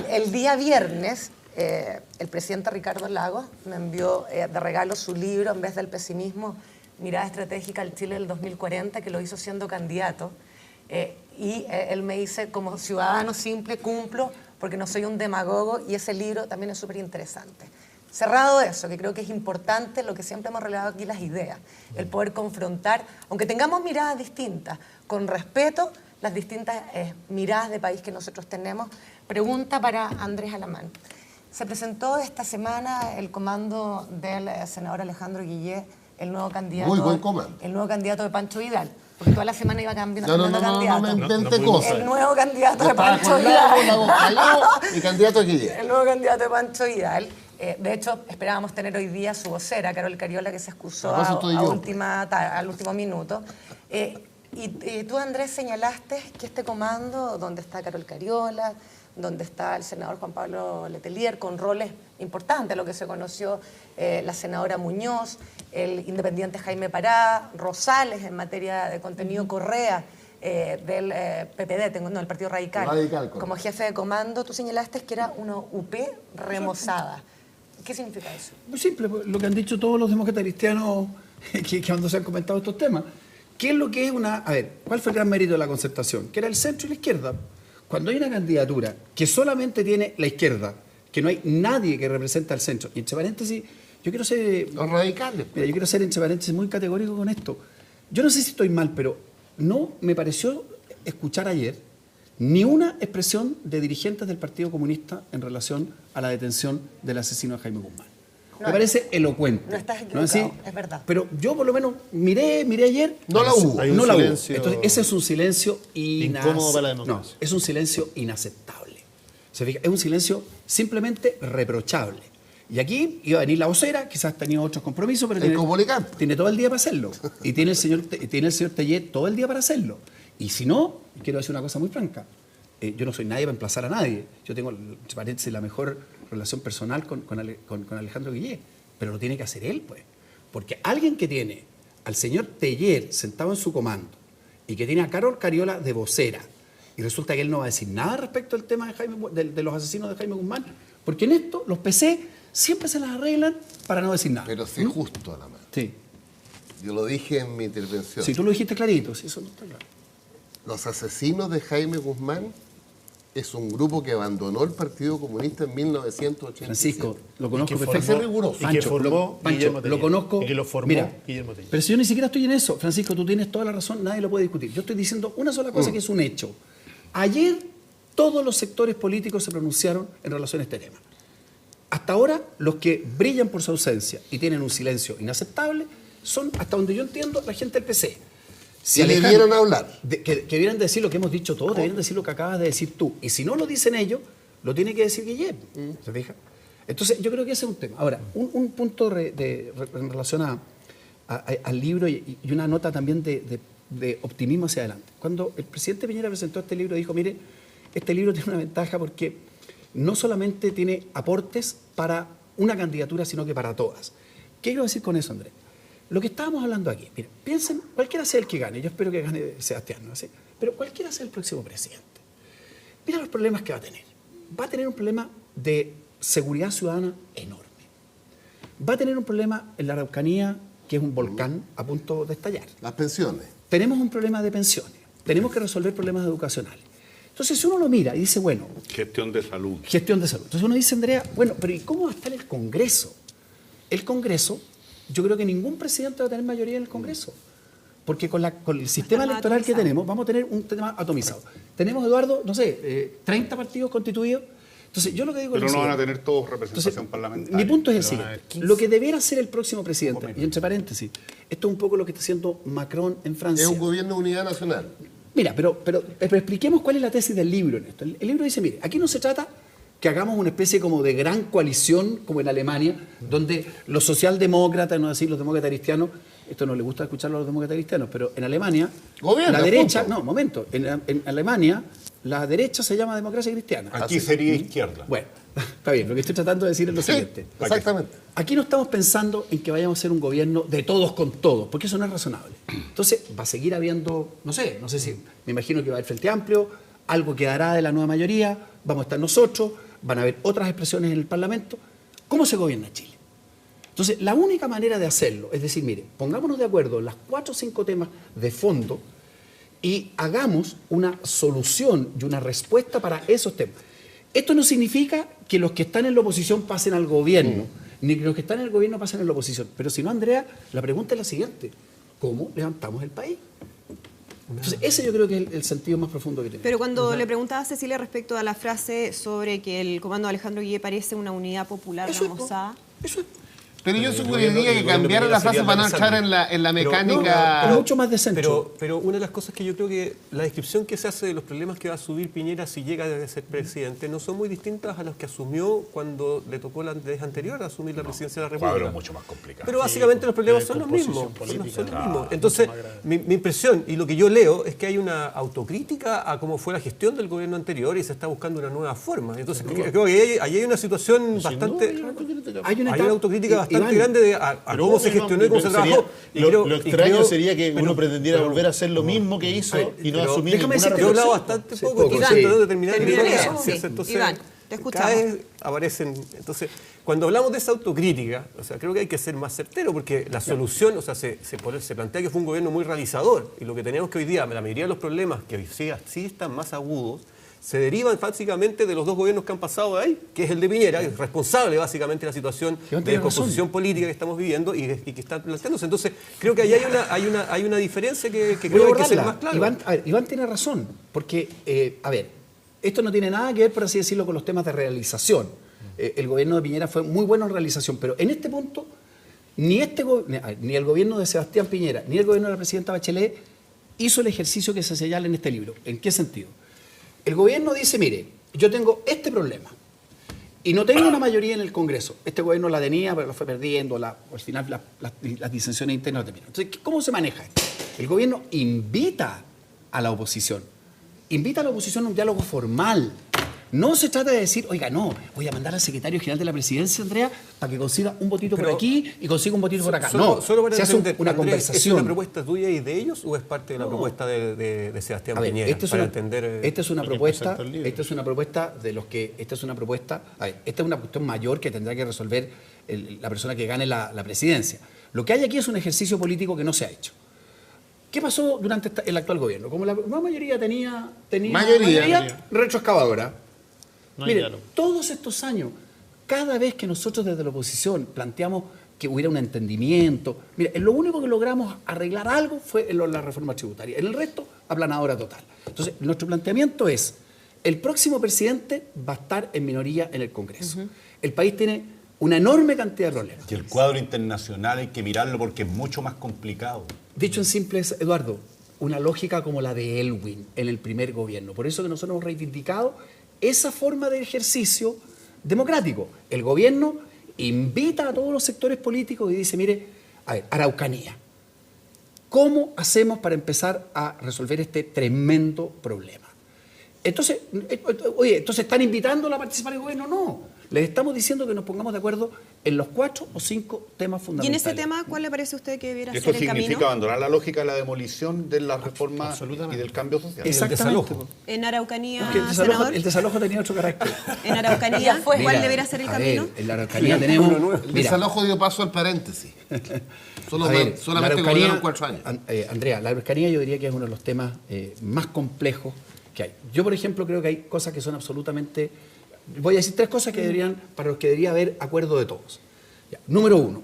El día viernes, el presidente Ricardo Lagos me envió de regalo su libro, En vez del pesimismo, Mirada Estratégica al Chile del 2040, que lo hizo siendo candidato. Y él me dice, como ciudadano simple, cumplo, porque no soy un demagogo, y ese libro también es súper interesante. Cerrado eso, que creo que es importante lo que siempre hemos relevado aquí, las ideas, el poder confrontar, aunque tengamos miradas distintas, con respeto, las distintas miradas de país que nosotros tenemos. Pregunta para Andrés Alamán. Se presentó esta semana el comando del senador Alejandro Guillé, el nuevo candidato. Muy buen comando. El nuevo candidato de Pancho Vidal. Porque toda la semana iba cambiando candidato. No me invente cosas. El nuevo candidato de Pancho Vidal. El candidato Guillé. El nuevo candidato de Pancho Vidal. De hecho, esperábamos tener hoy día su vocera, Carol Cariola, que se excusó al último minuto. Y tú, Andrés, señalaste que este comando, donde está Carol Cariola, donde está el senador Juan Pablo Letelier, con roles importantes, lo que se conoció la senadora Muñoz, el independiente Jaime Pará, Rosales en materia de contenido, Correa del PPD, el Partido Radical como jefe de comando. Tú señalaste que era una UP remozada. ¿Qué significa eso? Muy simple, lo que han dicho todos los demócratas cristianos que cuando se han comentado estos temas. ¿Qué es lo que es una...? A ver, ¿cuál fue el gran mérito de la concertación? Que era el centro y la izquierda. Cuando hay una candidatura que solamente tiene la izquierda, que no hay nadie que represente al centro, y entre paréntesis, yo quiero ser... Los radicales. Mira, yo quiero ser, entre paréntesis, muy categórico con esto. Yo no sé si estoy mal, pero no me pareció escuchar ayer ni una expresión de dirigentes del Partido Comunista en relación a la detención del asesino de Jaime Guzmán. Me parece elocuente. No estás equivocado, es verdad. Pero yo por lo menos miré ayer. No la hubo. No la hubo. Entonces, ese es un silencio incómodo para la democracia. No, es un silencio inaceptable. ¿Se fija? Es un silencio simplemente reprochable. Y aquí iba a venir la vocera, quizás tenía otros compromisos, pero tiene todo el día para hacerlo. Y tiene el señor Tellier todo el día para hacerlo. Y si no, quiero decir una cosa muy franca. Yo no soy nadie para emplazar a nadie. Yo tengo, parece, la mejor relación personal con Alejandro Guillé. Pero lo tiene que hacer él, pues. Porque alguien que tiene al señor Tellier sentado en su comando y que tiene a Carol Cariola de vocera, y resulta que él no va a decir nada respecto al tema de los asesinos de Jaime Guzmán, porque en esto los PC siempre se las arreglan para no decir nada. Pero sí, justo a la mano. Sí. Yo lo dije en mi intervención. Sí, tú lo dijiste clarito, sí, eso no está claro. Los asesinos de Jaime Guzmán es un grupo que abandonó el Partido Comunista en 1987. Francisco, lo conozco perfectamente. Y que formó Guillermo Tellier. Lo conozco. Y que lo formó Guillermo Tellier. Pero si yo ni siquiera estoy en eso, Francisco, tú tienes toda la razón, nadie lo puede discutir. Yo estoy diciendo una sola cosa que es un hecho. Ayer todos los sectores políticos se pronunciaron en relación a este tema. Hasta ahora, los que brillan por su ausencia y tienen un silencio inaceptable son, hasta donde yo entiendo, la gente del PC. Si debieran hablar. Que debieran decir lo que hemos dicho todos, debieran decir lo que acabas de decir tú. Y si no lo dicen ellos, lo tiene que decir Guillermo. ¿Se fija? Entonces, yo creo que ese es un tema. Ahora, un punto en relación al libro y una nota también de optimismo hacia adelante. Cuando el presidente Piñera presentó este libro, dijo, mire, este libro tiene una ventaja porque no solamente tiene aportes para una candidatura, sino que para todas. ¿Qué quiero decir con eso, Andrés? Lo que estábamos hablando aquí, miren, piensen, cualquiera sea el que gane, yo espero que gane Sebastián, ¿no? ¿Sí? Pero cualquiera sea el próximo presidente. Mira los problemas que va a tener. Va a tener un problema de seguridad ciudadana enorme. Va a tener un problema en la Araucanía, que es un volcán a punto de estallar. Las pensiones. Tenemos un problema de pensiones. Tenemos que resolver problemas educacionales. Entonces, si uno lo mira y dice, bueno... Gestión de salud. Gestión de salud. Entonces uno dice, Andrea, bueno, pero ¿y cómo va a estar el Congreso? El Congreso... Yo creo que ningún presidente va a tener mayoría en el Congreso. Porque con el sistema electoral que tenemos, vamos a tener un tema atomizado. Tenemos, Eduardo, no sé, 30 partidos constituidos. Entonces, yo lo que digo pero es no van a tener todos representación parlamentaria. Mi punto es el siguiente. Lo que debiera ser el próximo presidente, y entre paréntesis, esto es un poco lo que está haciendo Macron en Francia. Es un gobierno de unidad nacional. Mira, pero expliquemos cuál es la tesis del libro en esto. El libro dice, mire, aquí no se trata que hagamos una especie como de gran coalición, como en Alemania, donde los socialdemócratas, no decir los demócratas cristianos, esto no le gusta escucharlo a los demócratas cristianos, pero en Alemania, la derecha, no, momento, en Alemania, la derecha se llama democracia cristiana. Aquí sería izquierda. Bueno, está bien, lo que estoy tratando de decir es lo siguiente. Exactamente. Aquí no estamos pensando en que vayamos a ser un gobierno de todos con todos, porque eso no es razonable. Entonces, va a seguir habiendo, no sé si, me imagino que va a haber Frente Amplio, algo quedará de la nueva mayoría, vamos a estar nosotros, van a haber otras expresiones en el Parlamento. ¿Cómo se gobierna Chile? Entonces, la única manera de hacerlo es decir, mire, pongámonos de acuerdo en las 4 o 5 temas de fondo y hagamos una solución y una respuesta para esos temas. Esto no significa que los que están en la oposición pasen al gobierno, ni que los que están en el gobierno pasen a la oposición. Pero si no, Andrea, la pregunta es la siguiente. ¿Cómo levantamos el país? Entonces, ese yo creo que es el sentido más profundo que tiene. Pero cuando le preguntaba a Cecilia respecto a la frase sobre que el comando de Alejandro Guille parece una unidad popular ramosada... Pero yo sugeriría que cambiara la frase para no entrar en la mecánica... Pero mucho más decente. Pero una de las cosas que yo creo que la descripción que se hace de los problemas que va a subir Piñera si llega a ser presidente no son muy distintas a las que asumió cuando le tocó la vez anterior a asumir la presidencia de la República. Cuadro mucho más complicado. Pero básicamente los problemas son los mismos. Entonces, mi impresión y lo que yo leo es que hay una autocrítica a cómo fue la gestión del gobierno anterior y se está buscando una nueva forma. Entonces, creo que ahí hay una situación bastante... Hay una autocrítica bastante grande a cómo se gestionó y cómo se trabajó. Lo extraño sería que uno pretendiera volver a hacer lo mismo que hizo y no asumir ninguna reflexión. Yo he hablado bastante poco, tratando de terminar. Entonces, Iván, te escuchamos. Cada vez aparecen... Entonces, cuando hablamos de esa autocrítica, o sea, creo que hay que ser más certero porque la solución, o sea, se plantea que fue un gobierno muy realizador y lo que tenemos que hoy día, la mayoría de los problemas que hoy sí están más agudos, se derivan básicamente de los dos gobiernos que han pasado de ahí, que es el de Piñera, que es responsable básicamente de la situación de descomposición política que estamos viviendo y que está planteándose. Entonces, creo que ahí hay una diferencia que creo que hay que ser más claro. Iván tiene razón, porque, esto no tiene nada que ver, por así decirlo, con los temas de realización. El gobierno de Piñera fue muy bueno en realización, pero en este punto, ni el gobierno de Sebastián Piñera, ni el gobierno de la presidenta Bachelet hizo el ejercicio que se señala en este libro. ¿En qué sentido? El gobierno dice, mire, yo tengo este problema y no tengo una mayoría en el Congreso. Este gobierno la tenía, pero la fue perdiendo, al final las disensiones internas la terminaron. Entonces, ¿cómo se maneja esto? El gobierno invita a la oposición a un diálogo formal. No se trata de decir, oiga, no, voy a mandar al secretario general de la presidencia, Andrea, para que consiga un votito por aquí y consiga un votito por acá. No, se hace una conversación. ¿Es una propuesta tuya y de ellos o es parte de la propuesta de Sebastián Piñera? Esta es una propuesta de los que... Esta es una cuestión mayor que tendrá que resolver la persona que gane la presidencia. Lo que hay aquí es un ejercicio político que no se ha hecho. ¿Qué pasó durante el actual gobierno? Como la nueva mayoría tenía mayoría retroexcavadora. Miren, todos estos años, cada vez que nosotros desde la oposición planteamos que hubiera un entendimiento, mira, lo único que logramos arreglar algo fue la reforma tributaria. En el resto, aplanadora total. Entonces, nuestro planteamiento es, el próximo presidente va a estar en minoría en el Congreso. El país tiene una enorme cantidad de problemas. Y el cuadro internacional hay que mirarlo porque es mucho más complicado. Dicho en simple, Eduardo, una lógica como la de Elwin en el primer gobierno. Por eso que nosotros hemos reivindicado esa forma de ejercicio democrático. El gobierno invita a todos los sectores políticos y dice, mire, a ver, Araucanía, ¿cómo hacemos para empezar a resolver este tremendo problema? Entonces, ¿entonces están invitándola a participar el gobierno? No. Les estamos diciendo que nos pongamos de acuerdo en los 4 o 5 temas fundamentales. ¿Y en ese tema cuál le parece a usted que debiera ser el camino? Esto significa abandonar la lógica de la demolición de la reforma y del cambio social. Exactamente. En Araucanía, el desalojo tenía otro carácter. En Araucanía, ¿cuál debería ser el camino? En la Araucanía tenemos... El desalojo dio paso al paréntesis. Solamente gobiernaron 4 años. Andrea, la Araucanía yo diría que es uno de los temas más complejos que hay. Yo, por ejemplo, creo que hay cosas que son absolutamente... Voy a decir 3 cosas para los que debería haber acuerdo de todos. Número 1,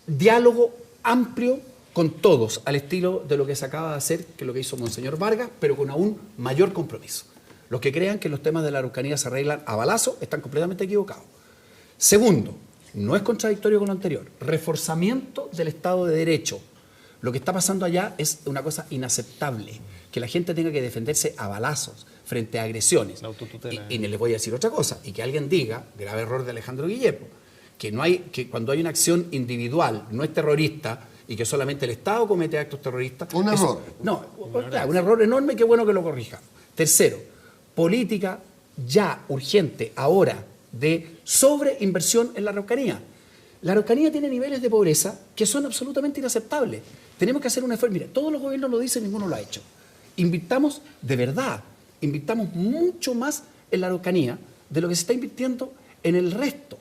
diálogo amplio con todos, al estilo de lo que se acaba de hacer, que es lo que hizo Monseñor Vargas, pero con aún mayor compromiso. Los que crean que los temas de la Araucanía se arreglan a balazo están completamente equivocados. Segundo, no es contradictorio con lo anterior, reforzamiento del Estado de Derecho. Lo que está pasando allá es una cosa inaceptable, que la gente tenga que defenderse a balazos frente a agresiones. Y les voy a decir otra cosa, y que alguien diga, grave error de Alejandro Guillermo, que cuando hay una acción individual no es terrorista y que solamente el Estado comete actos terroristas... Un error. No, claro, un error enorme, qué bueno que lo corrijamos. Tercero, política ya urgente ahora de sobreinversión en la Araucanía. La Araucanía tiene niveles de pobreza que son absolutamente inaceptables. Tenemos que hacer un esfuerzo. Mira, todos los gobiernos lo dicen, ninguno lo ha hecho. Invirtamos de verdad, invirtamos mucho más en la Araucanía de lo que se está invirtiendo en el resto.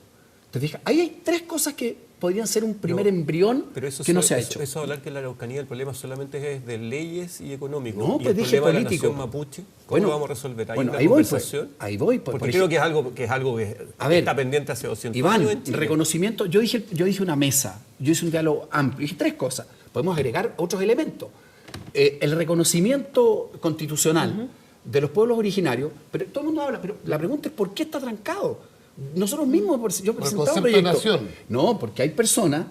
¿Te fijas? Ahí hay 3 cosas que podrían ser un primer embrión que no se ha hecho. Eso hablar que en la Araucanía el problema solamente es de leyes y económico. No, y pues el dije problema político. De la nación mapuche, ¿cómo lo vamos a resolver? ¿Hay una ahí voy, conversación? Ahí voy. Porque creo que es algo que está pendiente hace 200 años en Chile. Reconocimiento. Yo dije una mesa, yo hice un diálogo amplio, dije 3 cosas. Podemos agregar otros elementos. el reconocimiento constitucional de los pueblos originarios, pero todo el mundo habla, pero la pregunta es ¿por qué está trancado? Nosotros mismos, yo he presentado un proyecto. No, porque hay personas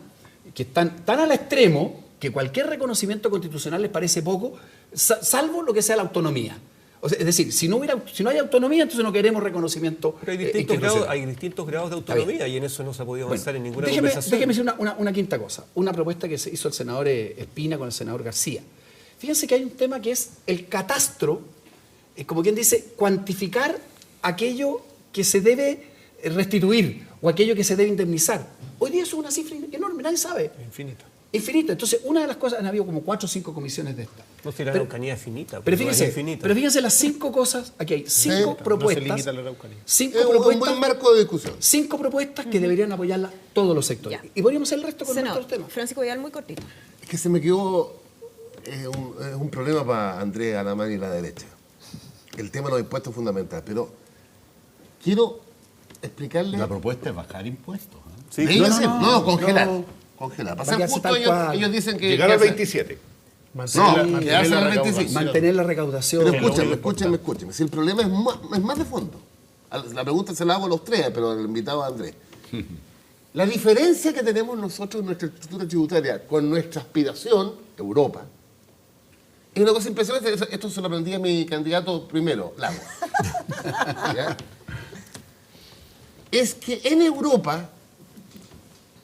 que están tan al extremo que cualquier reconocimiento constitucional les parece poco, salvo lo que sea la autonomía. O sea, es decir, si no hay autonomía, entonces no queremos reconocimiento. Pero hay distintos grados de autonomía y en eso no se ha podido avanzar en ninguna conversación. Déjeme decir una quinta cosa. Una propuesta que se hizo el senador Espina con el senador García. Fíjense que hay un tema que es el catastro, como quien dice, cuantificar aquello que se debe restituir o aquello que se debe indemnizar. Hoy día eso es una cifra enorme, nadie sabe. Infinita. Entonces, una de las cosas, han habido como 4 o 5 comisiones de estas. No, si la Araucanía es finita. Pero fíjense las 5 cosas, aquí hay 5 propuestas. No se limita la Araucanía. Un buen marco de discusión. 5 propuestas que deberían apoyarlas todos los sectores. Ya. Y podríamos hacer el resto con nuestros temas. Francisco Vidal, muy cortito. Es que se me quedó un problema para Andrés Alamán y la derecha. El tema de los impuestos es fundamental, pero quiero explicarle... La propuesta es bajar impuestos. ¿Sí? No, congelar. Congelar. Para ser justo, ellos dicen que... Llegar al 27. Quedarse al 25. Mantener la recaudación. Pero escúchame. Si el problema es más de fondo. La pregunta se la hago a los 3, pero el invitado a Andrés. La diferencia que tenemos nosotros en nuestra estructura tributaria con nuestra aspiración, Europa, es una cosa impresionante. Esto se lo aprendí a mi candidato primero, Lagos. Es que en Europa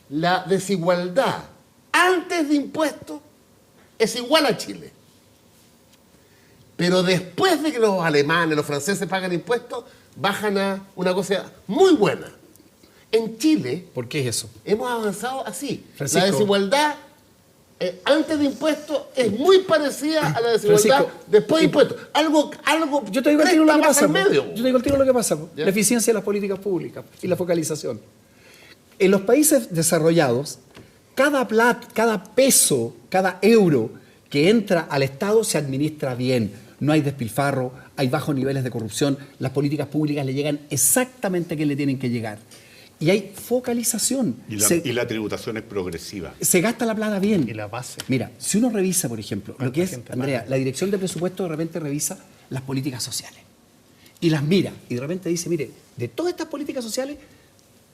la desigualdad antes de impuestos es igual a Chile. Pero después de que los alemanes, los franceses pagan impuestos, bajan a una cosa muy buena. En Chile... ¿Por qué es eso? Hemos avanzado así. Francisco, la desigualdad antes de impuestos es muy parecida a la desigualdad después de impuestos. Algo yo te digo el tiro lo que pasa. Yo te digo el tiro lo que pasa. La eficiencia de las políticas públicas y la focalización. En los países desarrollados, cada peso, cada euro que entra al Estado se administra bien. No hay despilfarro, hay bajos niveles de corrupción, las políticas públicas le llegan exactamente a quien le tienen que llegar. Y hay focalización. Y la tributación es progresiva. Se gasta la plata bien. Y la base. Mira, si uno revisa, por ejemplo, lo que es, Andrea, la Dirección de Presupuesto de repente revisa las políticas sociales. Y las mira. Y de repente dice, mire, de todas estas políticas sociales,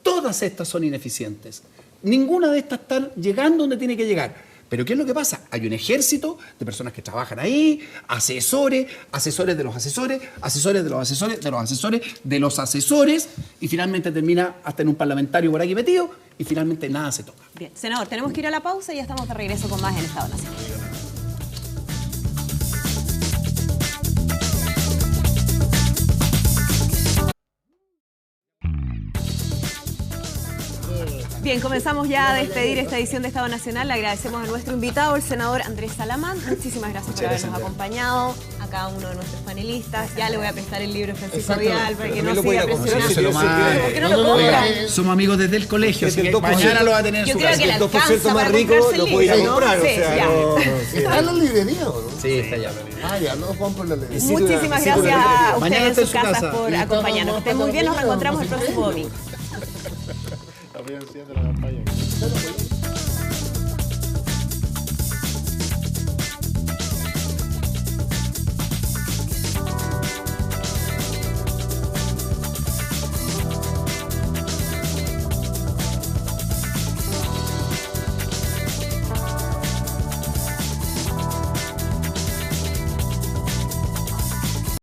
todas estas son ineficientes. Ninguna de estas está llegando donde tiene que llegar. Pero ¿qué es lo que pasa? Hay un ejército de personas que trabajan ahí, asesores de los asesores, asesores de los asesores, de los asesores, de los asesores, y finalmente termina hasta en un parlamentario por aquí metido, y finalmente nada se toca. Bien, senador, tenemos que ir a la pausa y ya estamos de regreso con más en Estado Nacional. Bien, comenzamos ya a despedir esta edición de Estado Nacional. Le agradecemos a nuestro invitado, el senador Andrés Alamán. Muchísimas gracias por habernos acompañado, a cada uno de nuestros panelistas. Ya le voy a prestar el libro a Francisco Vidal para que no siga presionando. ¿Por qué no lo compra? Somos amigos desde el colegio, así que mañana lo va a tener en su casa. Yo creo que le alcanza para comprarse el libro, ¿no? ¿Está en la librería o no? Sí, está allá. Ya no compro la librería. Muchísimas gracias a ustedes en sus casas por acompañarnos. Que estén muy bien, nos reencontramos el próximo domingo. La financiación de la campaña.